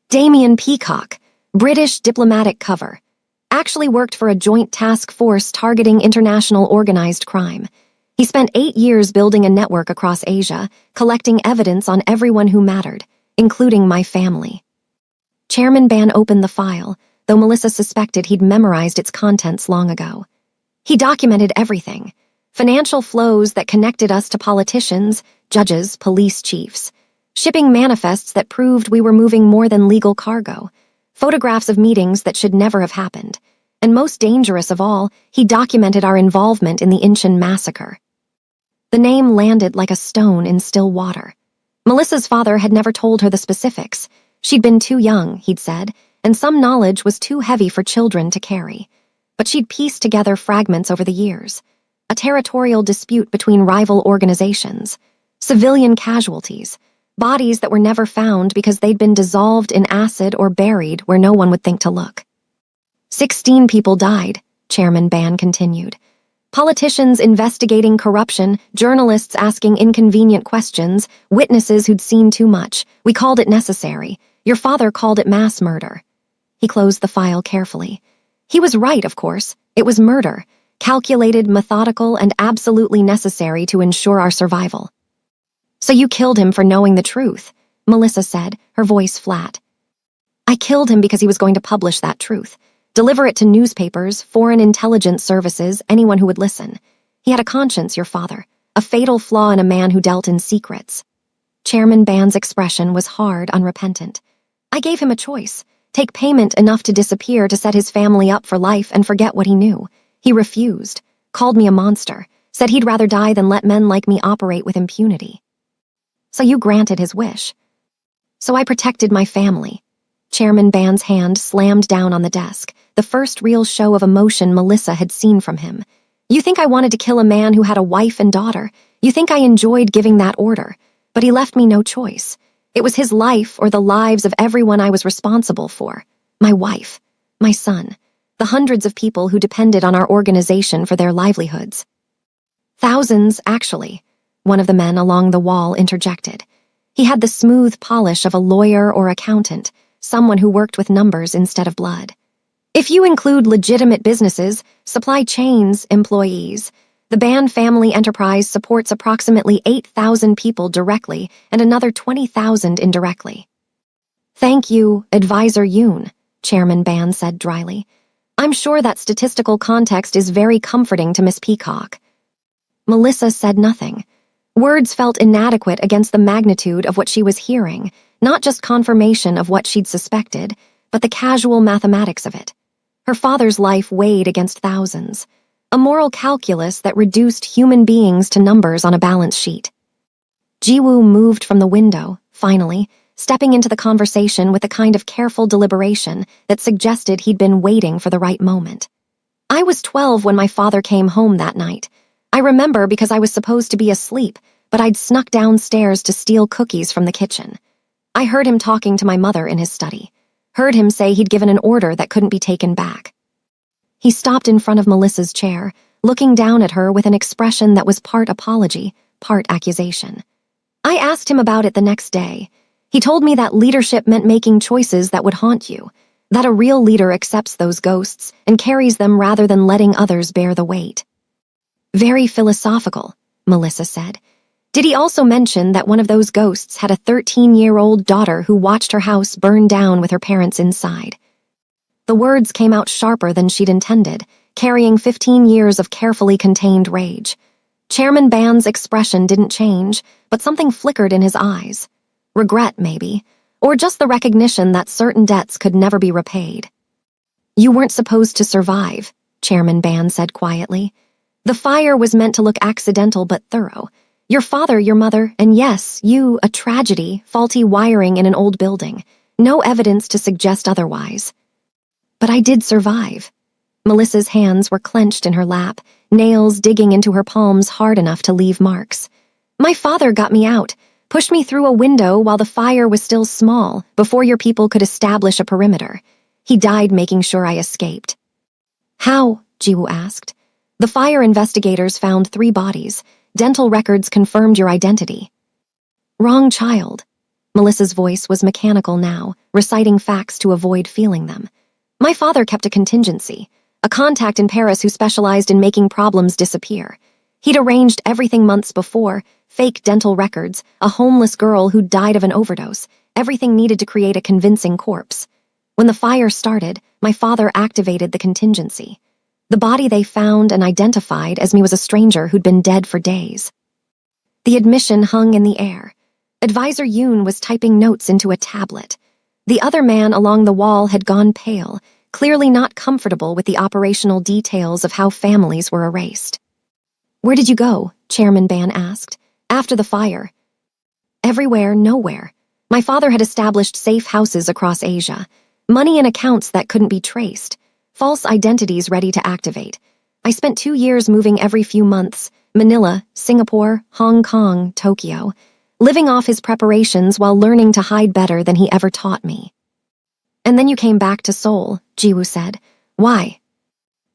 Damien Peacock, British diplomatic cover. Actually worked for a joint task force targeting international organized crime. He spent 8 years building a network across Asia, collecting evidence on everyone who mattered, including my family. Chairman Ban opened the file, though Melissa suspected he'd memorized its contents long ago. He documented everything. Financial flows that connected us to politicians, judges, police chiefs. Shipping manifests that proved we were moving more than legal cargo. Photographs of meetings that should never have happened. And most dangerous of all, he documented our involvement in the Incheon massacre. The name landed like a stone in still water. Melissa's father had never told her the specifics. She'd been too young, he'd said, and some knowledge was too heavy for children to carry. But she'd pieced together fragments over the years. A territorial dispute between rival organizations. Civilian casualties. Bodies that were never found because they'd been dissolved in acid or buried where no one would think to look. 16 people died, Chairman Ban continued. Politicians investigating corruption, journalists asking inconvenient questions, witnesses who'd seen too much. We called it necessary. Your father called it mass murder. He closed the file carefully. He was right, of course. It was murder. Calculated, methodical, and absolutely necessary to ensure our survival. So you killed him for knowing the truth, Melissa said, her voice flat. I killed him because he was going to publish that truth. Deliver it to newspapers, foreign intelligence services, anyone who would listen. He had a conscience, your father. A fatal flaw in a man who dealt in secrets. Chairman Band's expression was hard, unrepentant. I gave him a choice. Take payment enough to disappear to set his family up for life and forget what he knew. He refused. Called me a monster. Said he'd rather die than let men like me operate with impunity. So you granted his wish. So I protected my family. Chairman Band's hand slammed down on the desk, the first real show of emotion Melissa had seen from him. You think I wanted to kill a man who had a wife and daughter? You think I enjoyed giving that order? But he left me no choice. It was his life or the lives of everyone I was responsible for. My wife, my son, the hundreds of people who depended on our organization for their livelihoods. Thousands, actually, one of the men along the wall interjected. He had the smooth polish of a lawyer or accountant, someone who worked with numbers instead of blood. If you include legitimate businesses, supply chains, employees, the Band family enterprise supports approximately 8,000 people directly and another 20,000 indirectly. Thank you, Advisor Yoon, Chairman Band said dryly. I'm sure that statistical context is very comforting to Miss Peacock. Melissa said nothing. Words felt inadequate against the magnitude of what she was hearing, not just confirmation of what she'd suspected, but the casual mathematics of it. Her father's life weighed against thousands, a moral calculus that reduced human beings to numbers on a balance sheet. Jiwoo moved from the window, finally, stepping into the conversation with a kind of careful deliberation that suggested he'd been waiting for the right moment. I was 12 when my father came home that night. I remember because I was supposed to be asleep, but I'd snuck downstairs to steal cookies from the kitchen. I heard him talking to my mother in his study. Heard him say he'd given an order that couldn't be taken back. He stopped in front of Melissa's chair, looking down at her with an expression that was part apology, part accusation. I asked him about it the next day. He told me that leadership meant making choices that would haunt you, that a real leader accepts those ghosts and carries them rather than letting others bear the weight. Very philosophical, Melissa said. Did he also mention that one of those ghosts had a 13-year-old daughter who watched her house burn down with her parents inside? The words came out sharper than she'd intended, carrying 15 years of carefully contained rage. Chairman Band's expression didn't change, but something flickered in his eyes. Regret, maybe, or just the recognition that certain debts could never be repaid. You weren't supposed to survive, Chairman Band said quietly. The fire was meant to look accidental but thorough. Your father, your mother, and yes, you, a tragedy, faulty wiring in an old building. No evidence to suggest otherwise. But I did survive. Melissa's hands were clenched in her lap, nails digging into her palms hard enough to leave marks. My father got me out, pushed me through a window while the fire was still small, before your people could establish a perimeter. He died making sure I escaped. How? Jiwoo asked. The fire investigators found 3 bodies. Dental records confirmed your identity. Wrong child. Melissa's voice was mechanical now, reciting facts to avoid feeling them. My father kept a contingency, a contact in Paris who specialized in making problems disappear. He'd arranged everything months before, fake dental records, a homeless girl who died of an overdose, everything needed to create a convincing corpse. When the fire started, my father activated the contingency. The body they found and identified as me was a stranger who'd been dead for days. The admission hung in the air. Advisor Yoon was typing notes into a tablet. The other man along the wall had gone pale, clearly not comfortable with the operational details of how families were erased. Where did you go? Chairman Ban asked. After the fire. Everywhere, nowhere. My father had established safe houses across Asia. Money in accounts that couldn't be traced. False identities ready to activate. I spent 2 years moving every few months, Manila, Singapore, Hong Kong, Tokyo, living off his preparations while learning to hide better than he ever taught me. And then you came back to Seoul, Jiwoo said. Why?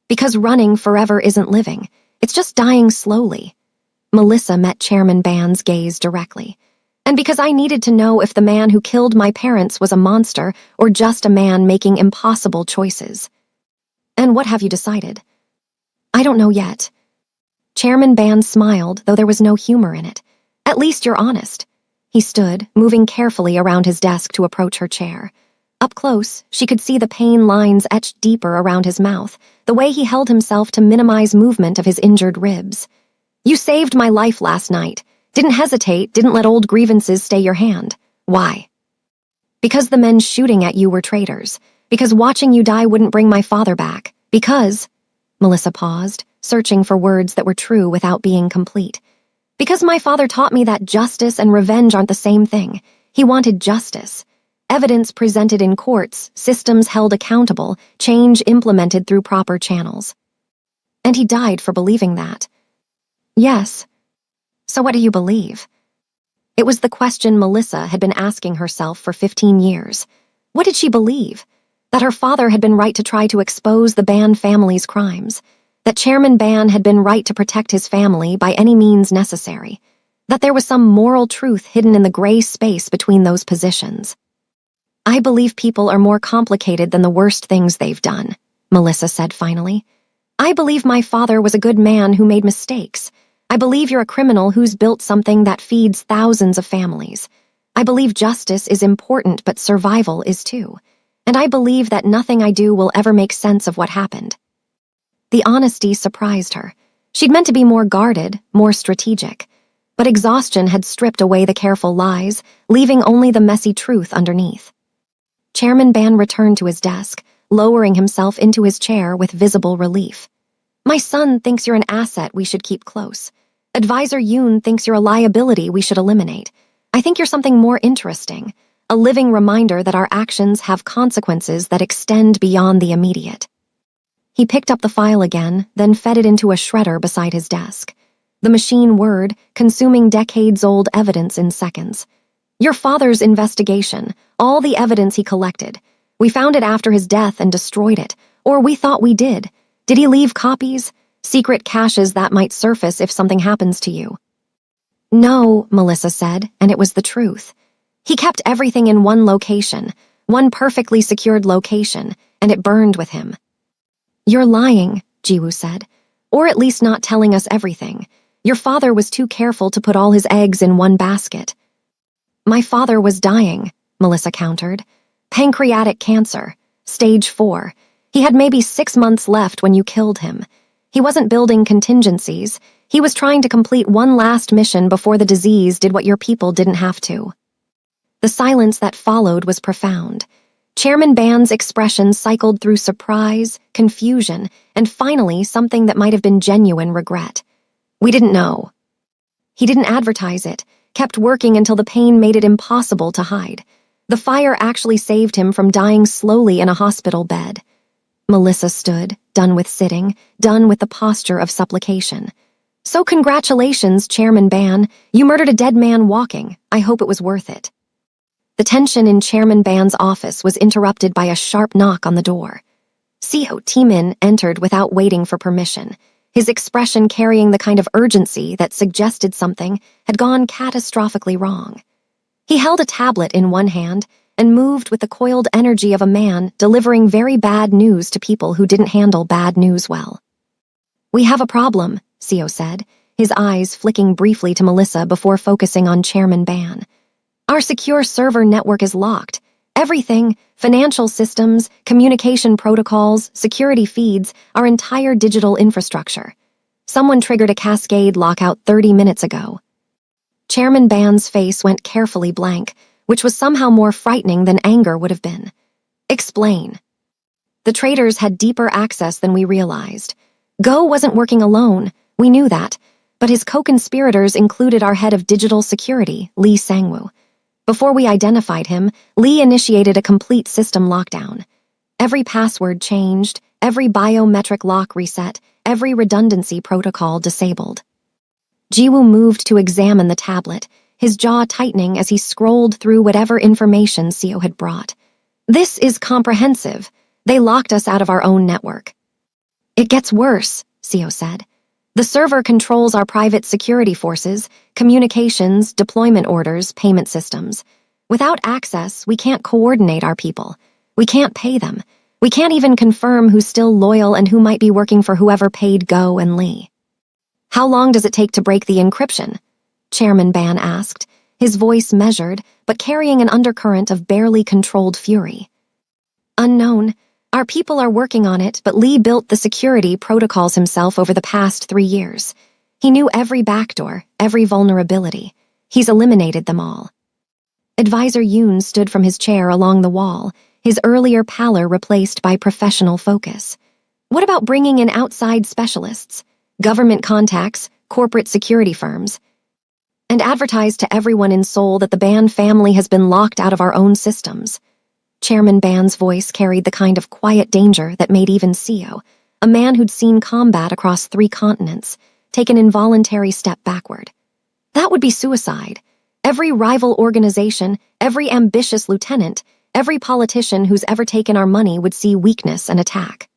Because running forever isn't living. It's just dying slowly. Melissa met Chairman Ban's gaze directly. And because I needed to know if the man who killed my parents was a monster or just a man making impossible choices. And what have you decided? I don't know yet. Chairman Ban smiled, though there was no humor in it. At least you're honest. He stood, moving carefully around his desk to approach her chair. Up close, she could see the pain lines etched deeper around his mouth, the way he held himself to minimize movement of his injured ribs. You saved my life last night. Didn't hesitate, didn't let old grievances stay your hand. Why? Because the men shooting at you were traitors. Because watching you die wouldn't bring my father back. Because... Melissa paused, searching for words that were true without being complete. Because my father taught me that justice and revenge aren't the same thing. He wanted justice. Evidence presented in courts, systems held accountable, change implemented through proper channels. And he died for believing that. Yes. So what do you believe? It was the question Melissa had been asking herself for 15 years. What did she believe? That her father had been right to try to expose the Ban family's crimes. That Chairman Ban had been right to protect his family by any means necessary. That there was some moral truth hidden in the gray space between those positions. I believe people are more complicated than the worst things they've done, Melissa said finally. I believe my father was a good man who made mistakes. I believe you're a criminal who's built something that feeds thousands of families. I believe justice is important, but survival is too. And I believe that nothing I do will ever make sense of what happened. The honesty surprised her. She'd meant to be more guarded, more strategic. But exhaustion had stripped away the careful lies, leaving only the messy truth underneath. Chairman Ban returned to his desk, lowering himself into his chair with visible relief. My son thinks you're an asset we should keep close. Advisor Yoon thinks you're a liability we should eliminate. I think you're something more interesting, a living reminder that our actions have consequences that extend beyond the immediate. He picked up the file again, then fed it into a shredder beside his desk. The machine whirred, consuming decades-old evidence in seconds. Your father's investigation, all the evidence he collected. We found it after his death and destroyed it, or we thought we did. Did he leave copies? Secret caches that might surface if something happens to you? No, Melissa said, and it was the truth. He kept everything in one location, one perfectly secured location, and it burned with him. You're lying, Jiwoo said, or at least not telling us everything. Your father was too careful to put all his eggs in one basket. My father was dying, Melissa countered. Pancreatic cancer, stage 4. He had maybe 6 months left when you killed him. He wasn't building contingencies. He was trying to complete one last mission before the disease did what your people didn't have to. The silence that followed was profound. Chairman Ban's expression cycled through surprise, confusion, and finally something that might have been genuine regret. We didn't know. He didn't advertise it, kept working until the pain made it impossible to hide. The fire actually saved him from dying slowly in a hospital bed. Melissa stood, done with sitting, done with the posture of supplication. So congratulations, Chairman Ban. You murdered a dead man walking. I hope it was worth it. The tension in Chairman Ban's office was interrupted by a sharp knock on the door. Seo Taemin entered without waiting for permission, his expression carrying the kind of urgency that suggested something had gone catastrophically wrong. He held a tablet in one hand and moved with the coiled energy of a man delivering very bad news to people who didn't handle bad news well. We have a problem, Seo said, his eyes flicking briefly to Melissa before focusing on Chairman Ban. Our secure server network is locked. Everything, financial systems, communication protocols, security feeds, our entire digital infrastructure. Someone triggered a cascade lockout 30 minutes ago. Chairman Ban's face went carefully blank, which was somehow more frightening than anger would have been. Explain. The traitors had deeper access than we realized. Go wasn't working alone, we knew that, but his co-conspirators included our head of digital security, Lee Sang-woo. Before we identified him, Lee initiated a complete system lockdown. Every password changed, every biometric lock reset, every redundancy protocol disabled. Jiwoo moved to examine the tablet, his jaw tightening as he scrolled through whatever information Seo had brought. This is comprehensive. They locked us out of our own network. It gets worse, Seo said. The server controls our private security forces, communications, deployment orders, payment systems. Without access, we can't coordinate our people. We can't pay them. We can't even confirm who's still loyal and who might be working for whoever paid Go and Lee. How long does it take to break the encryption? Chairman Ban asked, his voice measured but carrying an undercurrent of barely controlled fury. Unknown. Our people are working on it, but Lee built the security protocols himself over the past 3 years. He knew every backdoor, every vulnerability. He's eliminated them all. Advisor Yoon stood from his chair along the wall, his earlier pallor replaced by professional focus. What about bringing in outside specialists, government contacts, corporate security firms, and advertise to everyone in Seoul that the Ban family has been locked out of our own systems? Chairman Ban's voice carried the kind of quiet danger that made even Seo, a man who'd seen combat across 3 continents, take an involuntary step backward. That would be suicide. Every rival organization, every ambitious lieutenant, every politician who's ever taken our money would see weakness and attack.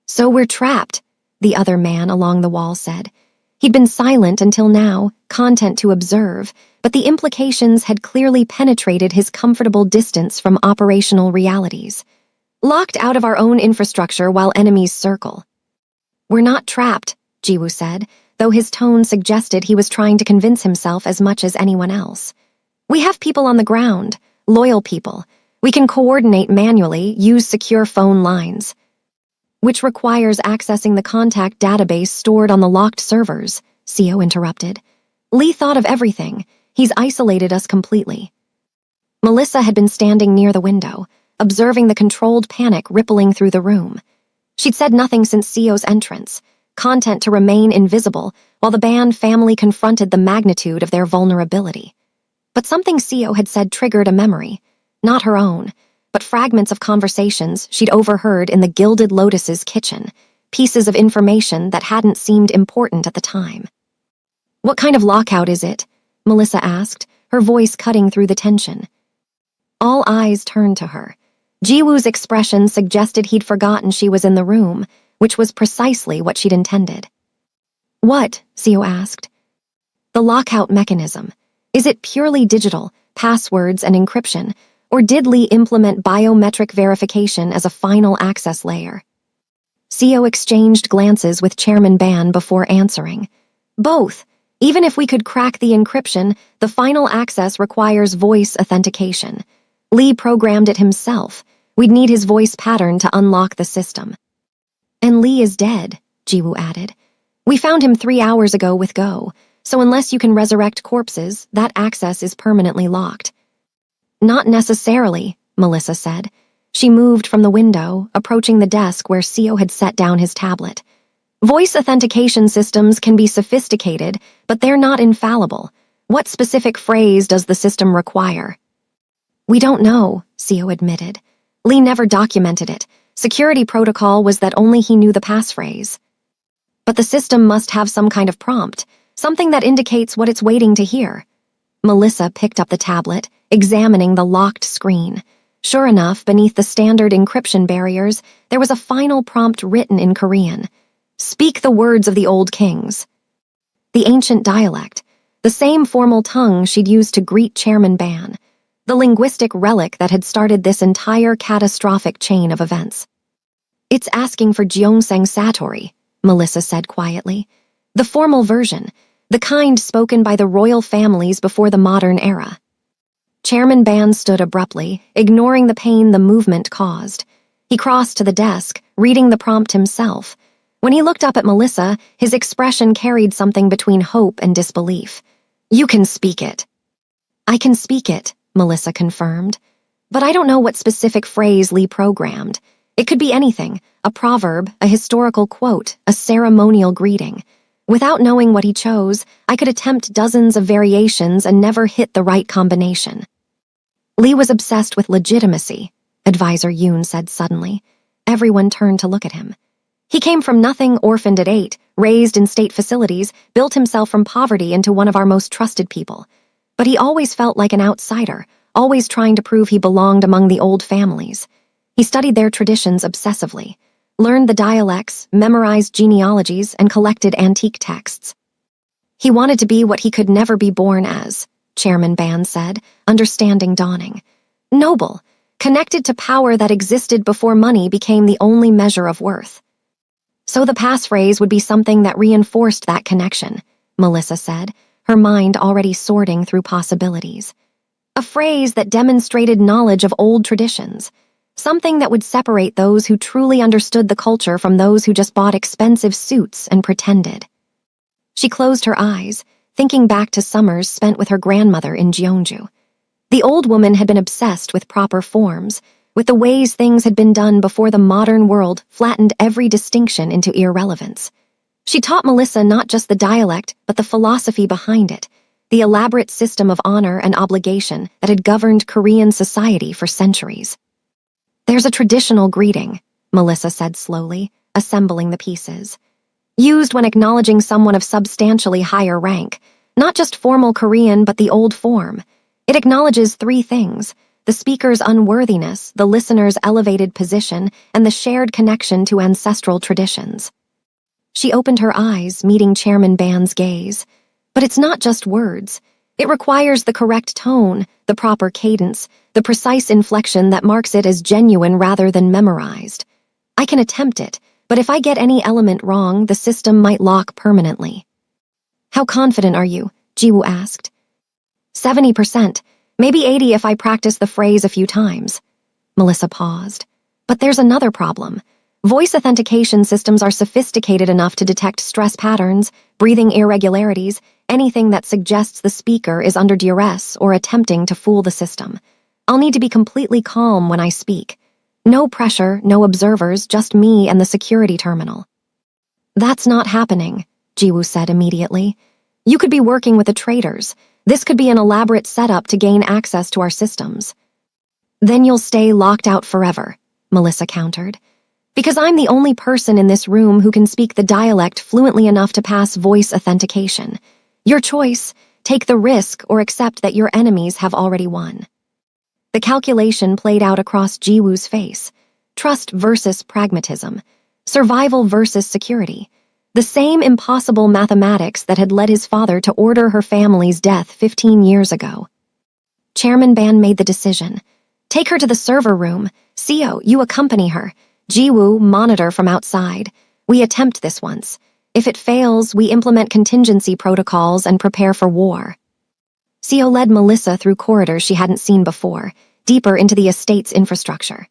So we're trapped, the other man along the wall said. He'd been silent until now, content to observe, but the implications had clearly penetrated his comfortable distance from operational realities. Locked out of our own infrastructure while enemies circle. We're not trapped, Jiwoo said, though his tone suggested he was trying to convince himself as much as anyone else. We have people on the ground, loyal people. We can coordinate manually, use secure phone lines, which requires accessing the contact database stored on the locked servers, Seo interrupted. Lee thought of everything. He's isolated us completely. Melissa had been standing near the window, observing the controlled panic rippling through the room. She'd said nothing since Seo's entrance, content to remain invisible while the Ban family confronted the magnitude of their vulnerability. But something Seo had said triggered a memory, not her own, but fragments of conversations she'd overheard in the Gilded Lotus's kitchen, pieces of information that hadn't seemed important at the time. What kind of lockout is it? Melissa asked, her voice cutting through the tension. All eyes turned to her. Jiwoo's expression suggested he'd forgotten she was in the room, which was precisely what she'd intended. What? Seo asked. The lockout mechanism. Is it purely digital, passwords and encryption, or did Lee implement biometric verification as a final access layer? Seo exchanged glances with Chairman Ban before answering. Both. Even if we could crack the encryption, the final access requires voice authentication. Lee programmed it himself. We'd need his voice pattern to unlock the system. And Lee is dead, Jiwoo added. We found him 3 hours ago with Go, so unless you can resurrect corpses, that access is permanently locked. Not necessarily, Melissa said. She moved from the window, approaching the desk where Seo had set down his tablet. Voice authentication systems can be sophisticated, but they're not infallible. What specific phrase does the system require? We don't know, Seo admitted. Lee never documented it. Security protocol was that only he knew the passphrase. But the system must have some kind of prompt, something that indicates what it's waiting to hear. Melissa picked up the tablet, examining the locked screen. Sure enough, beneath the standard encryption barriers, there was a final prompt written in Korean. Speak the words of the old kings. The ancient dialect, the same formal tongue she'd used to greet Chairman Ban, the linguistic relic that had started this entire catastrophic chain of events. It's asking for Gyeongsang Satori, Melissa said quietly. The formal version, the kind spoken by the royal families before the modern era. Chairman Ban stood abruptly, ignoring the pain the movement caused. He crossed to the desk, reading the prompt himself. When he looked up at Melissa, his expression carried something between hope and disbelief. You can speak it. I can speak it, Melissa confirmed. But I don't know what specific phrase Lee programmed. It could be anything, a proverb, a historical quote, a ceremonial greeting. Without knowing what he chose, I could attempt dozens of variations and never hit the right combination. Lee was obsessed with legitimacy, Advisor Yoon said suddenly. Everyone turned to look at him. He came from nothing, orphaned at 8, raised in state facilities, built himself from poverty into one of our most trusted people. But he always felt like an outsider, always trying to prove he belonged among the old families. He studied their traditions obsessively, learned the dialects, memorized genealogies, and collected antique texts. He wanted to be what he could never be born as, Chairman Ban said, understanding dawning. Noble, connected to power that existed before money became the only measure of worth. So the passphrase would be something that reinforced that connection, Melissa said, her mind already sorting through possibilities. A phrase that demonstrated knowledge of old traditions, something that would separate those who truly understood the culture from those who just bought expensive suits and pretended. She closed her eyes, thinking back to summers spent with her grandmother in Jeonju. The old woman had been obsessed with proper forms, with the ways things had been done before the modern world flattened every distinction into irrelevance. She taught Melissa not just the dialect, but the philosophy behind it, the elaborate system of honor and obligation that had governed Korean society for centuries. "There's a traditional greeting," Melissa said slowly, assembling the pieces. "Used when acknowledging someone of substantially higher rank, not just formal Korean but the old form. It acknowledges three things: the speaker's unworthiness, the listener's elevated position, and the shared connection to ancestral traditions." She opened her eyes, meeting Chairman Ban's gaze. But it's not just words. It requires the correct tone, the proper cadence, the precise inflection that marks it as genuine rather than memorized. "I can attempt it, but if I get any element wrong, the system might lock permanently." "How confident are you?" Jiwoo asked. 70%, maybe 80 if I practice the phrase a few times. Melissa paused. "But there's another problem. Voice authentication systems are sophisticated enough to detect stress patterns, breathing irregularities, anything that suggests the speaker is under duress or attempting to fool the system. I'll need to be completely calm when I speak. No pressure, no observers, just me and the security terminal." "That's not happening," Jiwoo said immediately. "You could be working with the traitors. This could be an elaborate setup to gain access to our systems." "Then you'll stay locked out forever," Melissa countered. "Because I'm the only person in this room who can speak the dialect fluently enough to pass voice authentication. Your choice: take the risk or accept that your enemies have already won." The calculation played out across Jiwoo's face. Trust versus pragmatism. Survival versus security. The same impossible mathematics that had led his father to order her family's death 15 years ago. Chairman Ban made the decision. "Take her to the server room. Seo, you accompany her. Jiwoo, monitor from outside. We attempt this once. If it fails, we implement contingency protocols and prepare for war." Seo led Melissa through corridors she hadn't seen before, deeper into the estate's infrastructure.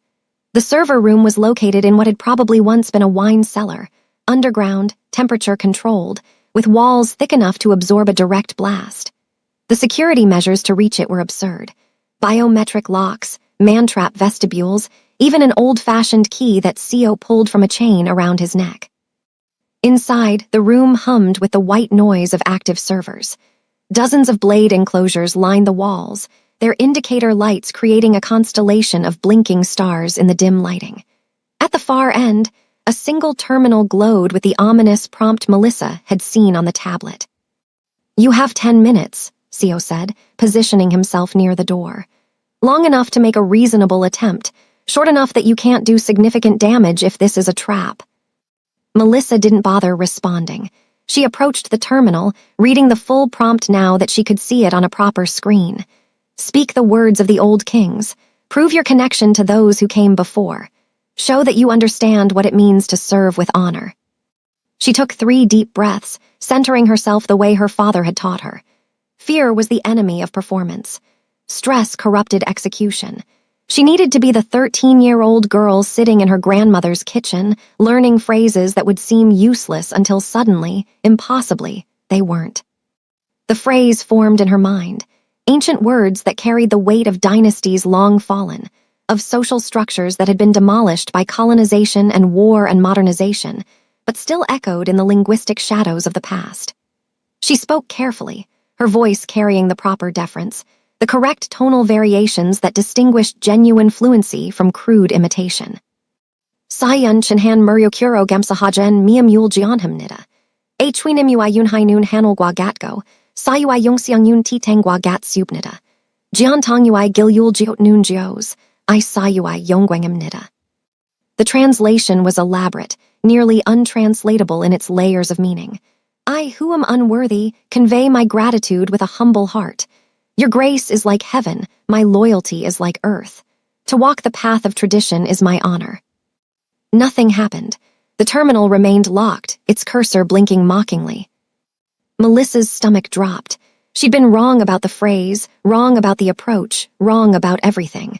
The server room was located in what had probably once been a wine cellar, underground, temperature-controlled, with walls thick enough to absorb a direct blast. The security measures to reach it were absurd. Biometric locks, man-trap vestibules, even an old-fashioned key that Seo pulled from a chain around his neck. Inside, the room hummed with the white noise of active servers. Dozens of blade enclosures lined the walls, their indicator lights creating a constellation of blinking stars in the dim lighting. At the far end, a single terminal glowed with the ominous prompt Melissa had seen on the tablet. "You have 10 minutes, Seo said, positioning himself near the door. "Long enough to make a reasonable attempt, short enough that you can't do significant damage if this is a trap." Melissa didn't bother responding. She approached the terminal, reading the full prompt now that she could see it on a proper screen. "Speak the words of the old kings. Prove your connection to those who came before. Show that you understand what it means to serve with honor." She took 3 deep breaths, centering herself the way her father had taught her. Fear was the enemy of performance. Stress corrupted execution. She needed to be the 13-year-old girl sitting in her grandmother's kitchen, learning phrases that would seem useless until suddenly, impossibly, they weren't. The phrase formed in her mind, ancient words that carried the weight of dynasties long fallen, of social structures that had been demolished by colonization and war and modernization, but still echoed in the linguistic shadows of the past. She spoke carefully, her voice carrying the proper deference, the correct tonal variations that distinguished genuine fluency from crude imitation. "Sayun chinhan muryokuro gemsahajen miamul jianhamnida. Achwinimui yunhainun hanulgwa gatgo, sayui yongsiang yun titangwa gat subnida. Jiantongui gilyul jiot nun jios, I sayui yongwangam. The translation was elaborate, nearly untranslatable in its layers of meaning. "I, who am unworthy, convey my gratitude with a humble heart. Your grace is like heaven, my loyalty is like earth. To walk the path of tradition is my honor." Nothing happened. The terminal remained locked, its cursor blinking mockingly. Melissa's stomach dropped. She'd been wrong about the phrase, wrong about the approach, wrong about everything.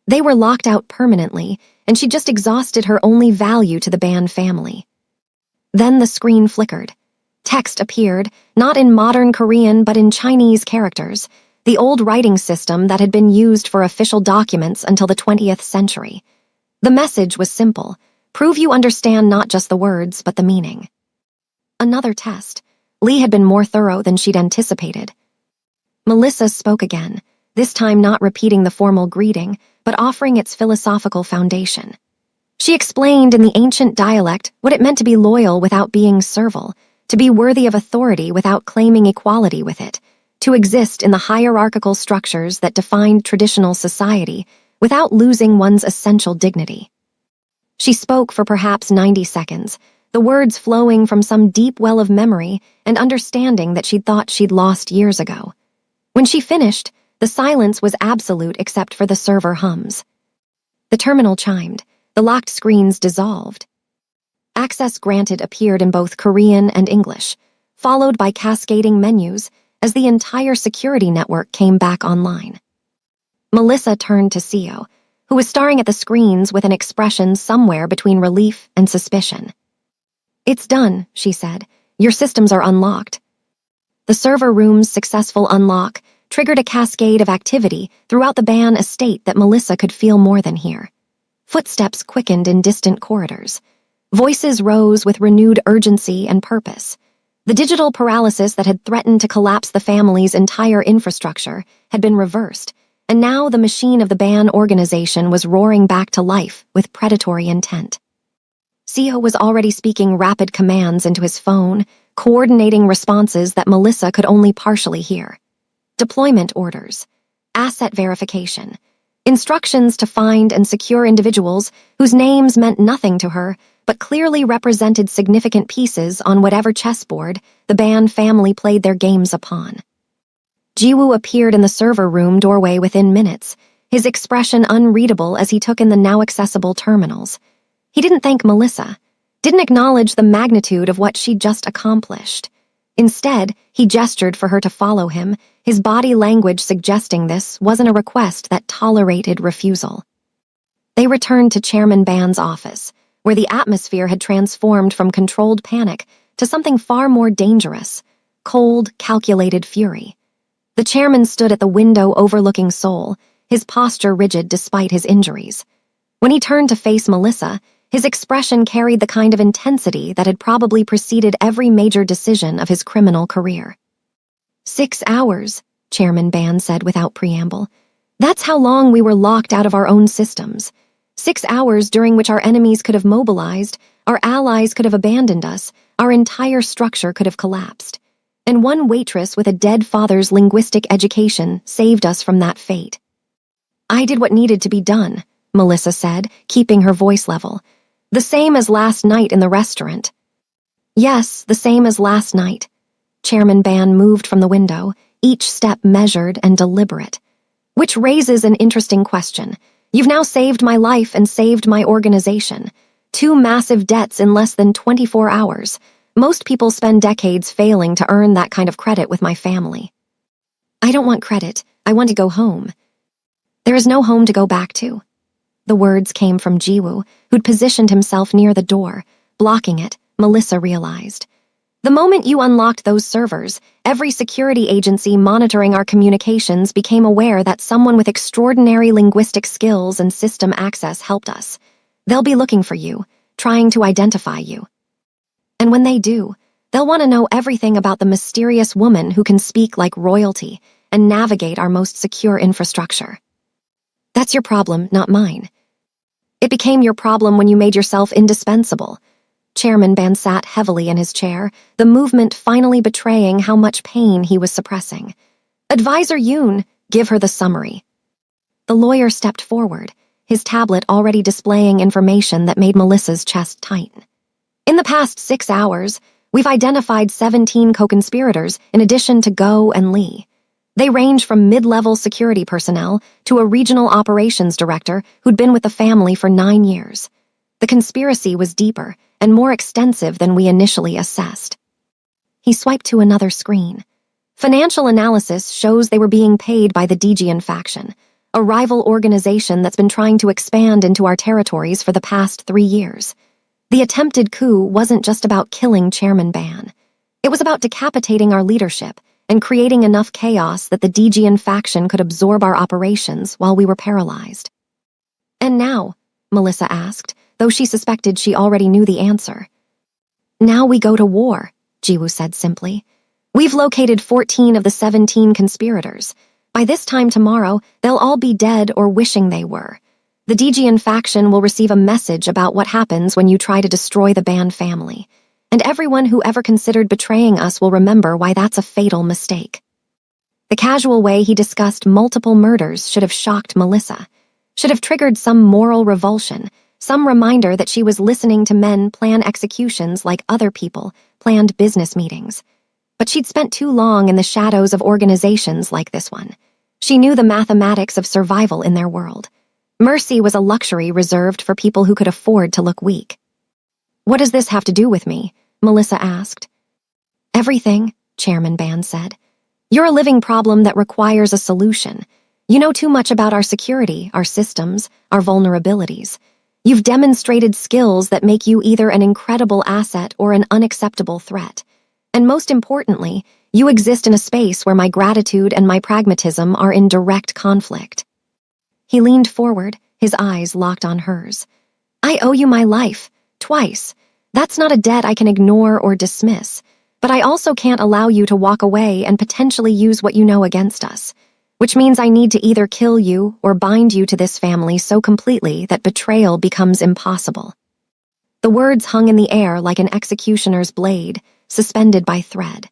They were locked out permanently, and she'd just exhausted her only value to the Ban family. Then the screen flickered. Text appeared, not in modern Korean but in Chinese characters, the old writing system that had been used for official documents until the 20th century. The message was simple: prove you understand not just the words but the meaning. Another test. Lee had been more thorough than she'd anticipated. Melissa spoke again, this time not repeating the formal greeting, but offering its philosophical foundation. She explained in the ancient dialect what it meant to be loyal without being servile, to be worthy of authority without claiming equality with it, to exist in the hierarchical structures that defined traditional society without losing one's essential dignity. She spoke for perhaps 90 seconds, the words flowing from some deep well of memory and understanding that she'd thought she'd lost years ago. When she finished, the silence was absolute except for the server hums. The terminal chimed. The locked screens dissolved. Access granted appeared in both Korean and English, followed by cascading menus as the entire security network came back online. Melissa turned to Seo, who was staring at the screens with an expression somewhere between relief and suspicion. "It's done," she said. "Your systems are unlocked." The server room's successful unlock triggered a cascade of activity throughout the Ban estate that Melissa could feel more than hear. Footsteps quickened in distant corridors. Voices rose with renewed urgency and purpose. The digital paralysis that had threatened to collapse the family's entire infrastructure had been reversed, and now the machine of the Ban organization was roaring back to life with predatory intent. Seo was already speaking rapid commands into his phone, coordinating responses that Melissa could only partially hear. Deployment orders, asset verification, instructions to find and secure individuals whose names meant nothing to her but clearly represented significant pieces on whatever chessboard the Ban family played their games upon. Jiwoo appeared in the server room doorway within minutes, his expression unreadable as he took in the now-accessible terminals. He didn't thank Melissa, didn't acknowledge the magnitude of what she'd just accomplished. Instead, he gestured for her to follow him, his body language suggesting this wasn't a request that tolerated refusal. They returned to Chairman Ban's office, where the atmosphere had transformed from controlled panic to something far more dangerous, cold, calculated fury. The chairman stood at the window overlooking Seoul, his posture rigid despite his injuries. When he turned to face Melissa, his expression carried the kind of intensity that had probably preceded every major decision of his criminal career. 6 hours, Chairman Ban said without preamble. That's how long we were locked out of our own systems. 6 hours during which our enemies could have mobilized, our allies could have abandoned us, our entire structure could have collapsed. And one waitress with a dead father's linguistic education saved us from that fate. "I did what needed to be done," Melissa said, keeping her voice level. "The same as last night in the restaurant." "Yes, the same as last night." Chairman Ban moved from the window, each step measured and deliberate. "Which raises an interesting question. You've now saved my life and saved my organization. 2 massive debts in less than 24 hours. Most people spend decades failing to earn that kind of credit with my family." "I don't want credit. I want to go home." "There is no home to go back to." The words came from Jiwoo, who'd positioned himself near the door, blocking it, Melissa realized. "The moment you unlocked those servers, every security agency monitoring our communications became aware that someone with extraordinary linguistic skills and system access helped us. They'll be looking for you, trying to identify you. And when they do, they'll want to know everything about the mysterious woman who can speak like royalty and navigate our most secure infrastructure. That's your problem, not mine. It became your problem when you made yourself indispensable." Chairman Ban sat heavily in his chair, the movement finally betraying how much pain he was suppressing. "Advisor Yoon, give her the summary." The lawyer stepped forward, his tablet already displaying information that made Melissa's chest tighten. "In the past 6 hours, we've identified 17 co-conspirators in addition to Go and Lee. They range from mid-level security personnel to a regional operations director who'd been with the family for 9 years. The conspiracy was deeper and more extensive than we initially assessed." He swiped to another screen. Financial analysis shows they were being paid by the Dijian faction, a rival organization that's been trying to expand into our territories for the past 3 years. The attempted coup wasn't just about killing Chairman Ban. It was about decapitating our leadership and creating enough chaos that the Dijian faction could absorb our operations while we were paralyzed. And now, Melissa asked, though she suspected she already knew the answer. Now we go to war, Jiwoo said simply. We've located 14 of the 17 conspirators. By this time tomorrow, they'll all be dead or wishing they were. The Dijian faction will receive a message about what happens when you try to destroy the Ban family. And everyone who ever considered betraying us will remember why that's a fatal mistake. The casual way he discussed multiple murders should have shocked Melissa, should have triggered some moral revulsion, some reminder that she was listening to men plan executions like other people planned business meetings. But she'd spent too long in the shadows of organizations like this one. She knew the mathematics of survival in their world. Mercy was a luxury reserved for people who could afford to look weak. What does this have to do with me? Melissa asked. Everything, Chairman Ban said. You're a living problem that requires a solution. You know too much about our security, our systems, our vulnerabilities. You've demonstrated skills that make you either an incredible asset or an unacceptable threat. And most importantly, you exist in a space where my gratitude and my pragmatism are in direct conflict. He leaned forward, his eyes locked on hers. I owe you my life, twice. That's not a debt I can ignore or dismiss, but I also can't allow you to walk away and potentially use what you know against us, which means I need to either kill you or bind you to this family so completely that betrayal becomes impossible. The words hung in the air like an executioner's blade, suspended by thread.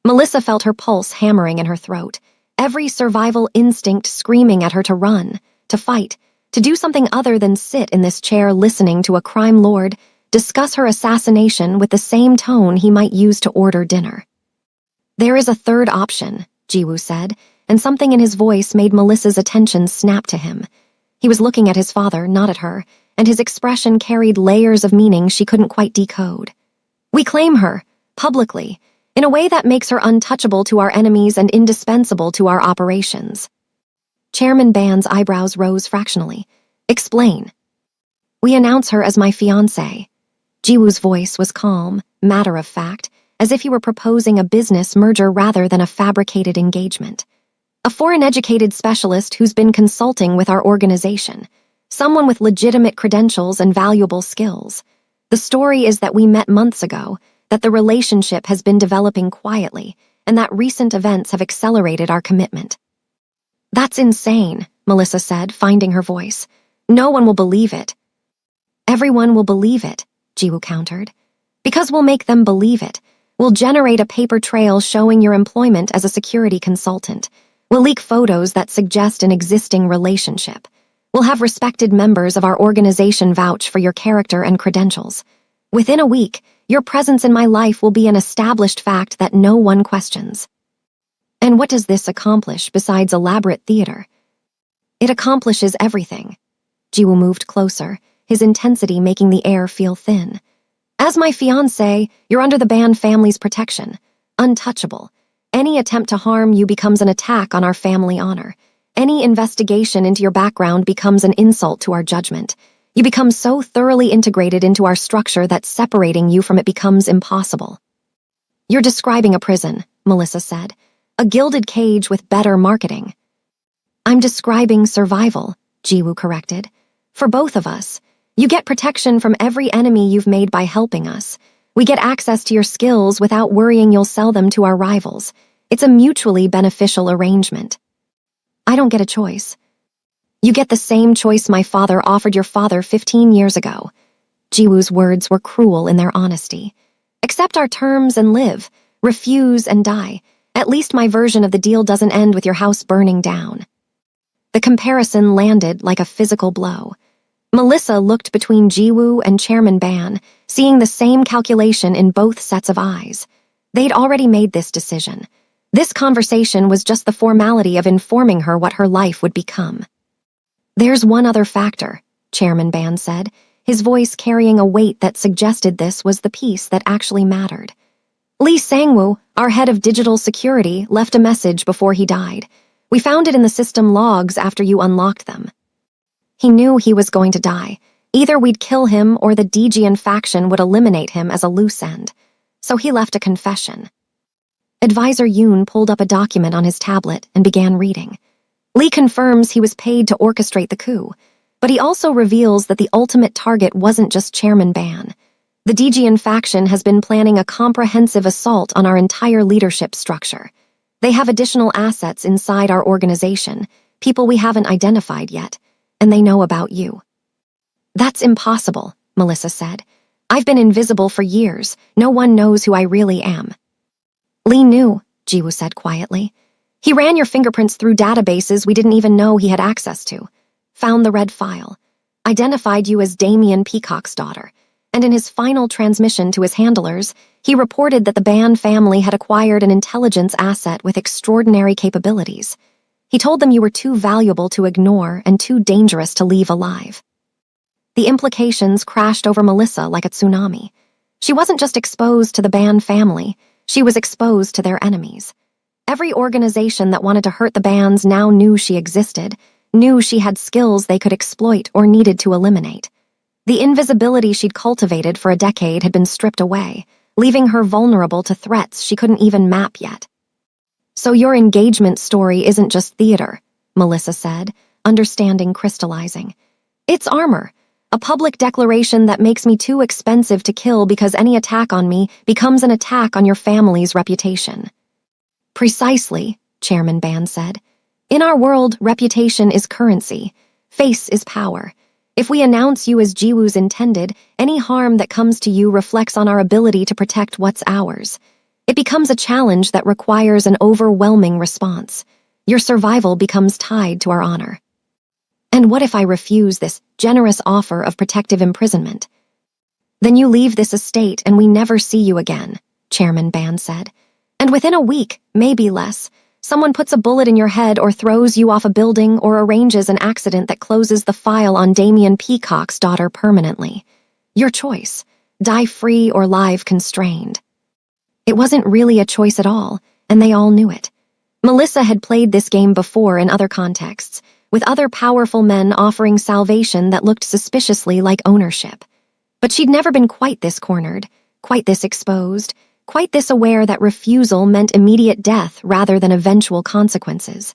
Melissa felt her pulse hammering in her throat, every survival instinct screaming at her to run, to fight, to do something other than sit in this chair listening to a crime lord discuss her assassination with the same tone he might use to order dinner. There is a third option, Jiwoo said, and something in his voice made Melissa's attention snap to him. He was looking at his father, not at her, and his expression carried layers of meaning she couldn't quite decode. We claim her, publicly, in a way that makes her untouchable to our enemies and indispensable to our operations. Chairman Ban's eyebrows rose fractionally. Explain. We announce her as my fiancée. Jiwoo's voice was calm, matter-of-fact, as if he were proposing a business merger rather than a fabricated engagement. A foreign-educated specialist who's been consulting with our organization, someone with legitimate credentials and valuable skills. The story is that we met months ago, that the relationship has been developing quietly, and that recent events have accelerated our commitment. That's insane, Melissa said, finding her voice. No one will believe it. Everyone will believe it, Jiwoo countered. Because we'll make them believe it. We'll generate a paper trail showing your employment as a security consultant. We'll leak photos that suggest an existing relationship. We'll have respected members of our organization vouch for your character and credentials. Within a week, your presence in my life will be an established fact that no one questions. And what does this accomplish besides elaborate theater? It accomplishes everything. Jiwoo moved closer, his intensity making the air feel thin. As my fiancé, you're under the Ban family's protection, untouchable. Any attempt to harm you becomes an attack on our family honor. Any investigation into your background becomes an insult to our judgment. You become so thoroughly integrated into our structure that separating you from it becomes impossible. You're describing a prison, Melissa said. A gilded cage with better marketing. I'm describing survival, Jiwoo corrected. For both of us. You get protection from every enemy you've made by helping us. We get access to your skills without worrying you'll sell them to our rivals. It's a mutually beneficial arrangement. I don't get a choice. You get the same choice my father offered your father 15 years ago. Jiwoo's words were cruel in their honesty. Accept our terms and live. Refuse and die. At least my version of the deal doesn't end with your house burning down. The comparison landed like a physical blow. Melissa looked between Jiwoo and Chairman Ban, seeing the same calculation in both sets of eyes. They'd already made this decision. This conversation was just the formality of informing her what her life would become. There's one other factor, Chairman Ban said, his voice carrying a weight that suggested this was the piece that actually mattered. Lee Sangwoo, our head of digital security, left a message before he died. We found it in the system logs after you unlocked them. He knew he was going to die. Either we'd kill him or the Dijian faction would eliminate him as a loose end. So he left a confession. Advisor Yoon pulled up a document on his tablet and began reading. Lee confirms he was paid to orchestrate the coup, but he also reveals that the ultimate target wasn't just Chairman Ban. The Dijian faction has been planning a comprehensive assault on our entire leadership structure. They have additional assets inside our organization, people we haven't identified yet, and they know about you. That's impossible, Melissa said. I've been invisible for years. No one knows who I really am. Lee knew, Jiwoo said quietly. He ran your fingerprints through databases we didn't even know he had access to. Found the red file. Identified you as Damien Peacock's daughter. And in his final transmission to his handlers, he reported that the Ban family had acquired an intelligence asset with extraordinary capabilities. He told them you were too valuable to ignore and too dangerous to leave alive. The implications crashed over Melissa like a tsunami. She wasn't just exposed to the Ban family, she was exposed to their enemies. Every organization that wanted to hurt the Bans now knew she existed, knew she had skills they could exploit or needed to eliminate. The invisibility she'd cultivated for a decade had been stripped away, leaving her vulnerable to threats she couldn't even map yet. So your engagement story isn't just theater, Melissa said, understanding crystallizing. It's armor, a public declaration that makes me too expensive to kill because any attack on me becomes an attack on your family's reputation. Precisely, Chairman Ban said. In our world, reputation is currency. Face is power. If we announce you as Jiwoo's intended, any harm that comes to you reflects on our ability to protect what's ours. It becomes a challenge that requires an overwhelming response. Your survival becomes tied to our honor. And what if I refuse this generous offer of protective imprisonment? Then you leave this estate and we never see you again, Chairman Ban said. And within a week, maybe less, someone puts a bullet in your head or throws you off a building or arranges an accident that closes the file on Damien Peacock's daughter permanently. Your choice, die free or live constrained. It wasn't really a choice at all, and they all knew it. Melissa had played this game before in other contexts, with other powerful men offering salvation that looked suspiciously like ownership. But she'd never been quite this cornered, quite this exposed, quite this aware that refusal meant immediate death rather than eventual consequences.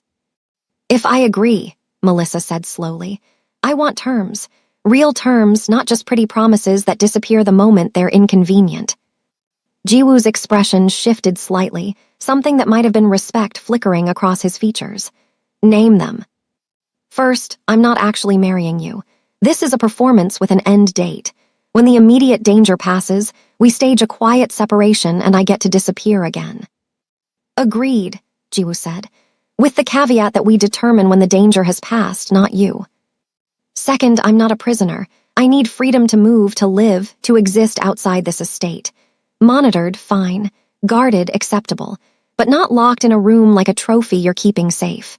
If I agree, Melissa said slowly, I want terms. Real terms, not just pretty promises that disappear the moment they're inconvenient. Jiwoo's expression shifted slightly, something that might have been respect flickering across his features. Name them. First, I'm not actually marrying you. This is a performance with an end date. When the immediate danger passes, we stage a quiet separation and I get to disappear again. Agreed, Jiwoo said, with the caveat that we determine when the danger has passed, not you. Second, I'm not a prisoner. I need freedom to move, to live, to exist outside this estate. Monitored, fine. Guarded, acceptable. But not locked in a room like a trophy you're keeping safe.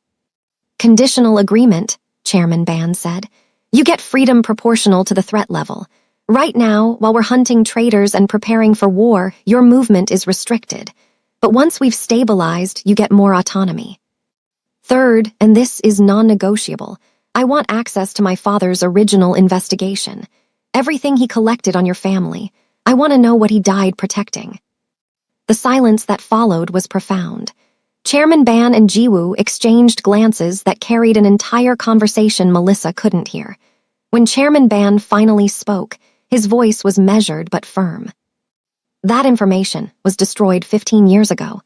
Conditional agreement, Chairman Ban said. You get freedom proportional to the threat level. Right now, while we're hunting traitors and preparing for war, your movement is restricted. But once we've stabilized, you get more autonomy. Third, and this is non-negotiable, I want access to my father's original investigation. Everything he collected on your family. I want to know what he died protecting. The silence that followed was profound. Chairman Ban and Jiwoo exchanged glances that carried an entire conversation Melissa couldn't hear. When Chairman Ban finally spoke, his voice was measured but firm. That information was destroyed 15 years ago.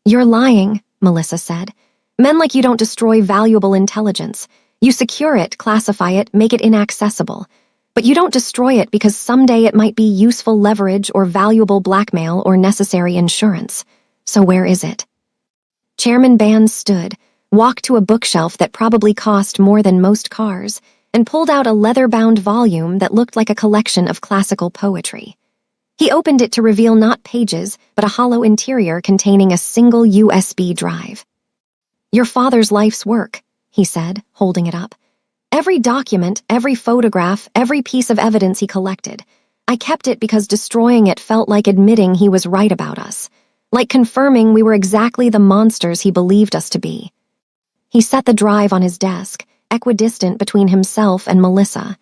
You're lying, Melissa said. Men like you don't destroy valuable intelligence. You secure it, classify it, make it inaccessible. But you don't destroy it because someday it might be useful leverage or valuable blackmail or necessary insurance. So where is it? Chairman Ban stood, walked to a bookshelf that probably cost more than most cars, and pulled out a leather-bound volume that looked like a collection of classical poetry. He opened it to reveal not pages, but a hollow interior containing a single USB drive. Your father's life's work, he said, holding it up. Every document, every photograph, every piece of evidence he collected. I kept it because destroying it felt like admitting he was right about us, like confirming we were exactly the monsters he believed us to be. He set the drive on his desk, equidistant between himself and Melissa.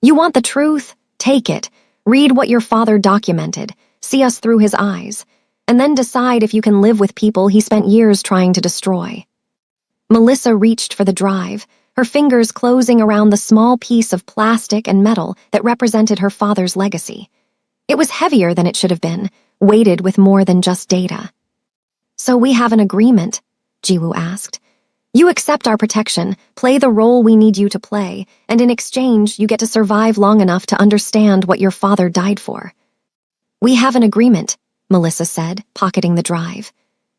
You want the truth? Take it. Read what your father documented, see us through his eyes, and then decide if you can live with people he spent years trying to destroy. Melissa reached for the drive, her fingers closing around the small piece of plastic and metal that represented her father's legacy. It was heavier than it should have been, weighted with more than just data. So we have an agreement, Jiwoo asked. You accept our protection, play the role we need you to play, and in exchange you get to survive long enough to understand what your father died for. We have an agreement, Melissa said, pocketing the drive.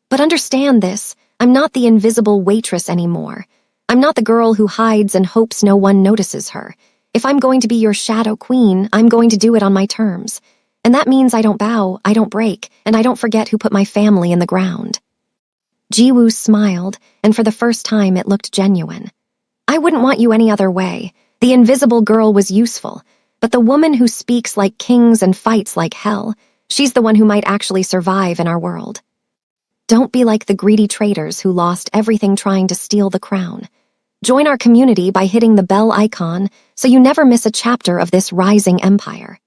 But understand this, I'm not the invisible waitress anymore. I'm not the girl who hides and hopes no one notices her. If I'm going to be your shadow queen, I'm going to do it on my terms. And that means I don't bow, I don't break, and I don't forget who put my family in the ground. Jiwoo smiled, and for the first time it looked genuine. I wouldn't want you any other way. The invisible girl was useful, but the woman who speaks like kings and fights like hell, she's the one who might actually survive in our world. Don't be like the greedy traitors who lost everything trying to steal the crown. Join our community by hitting the bell icon so you never miss a chapter of this rising empire.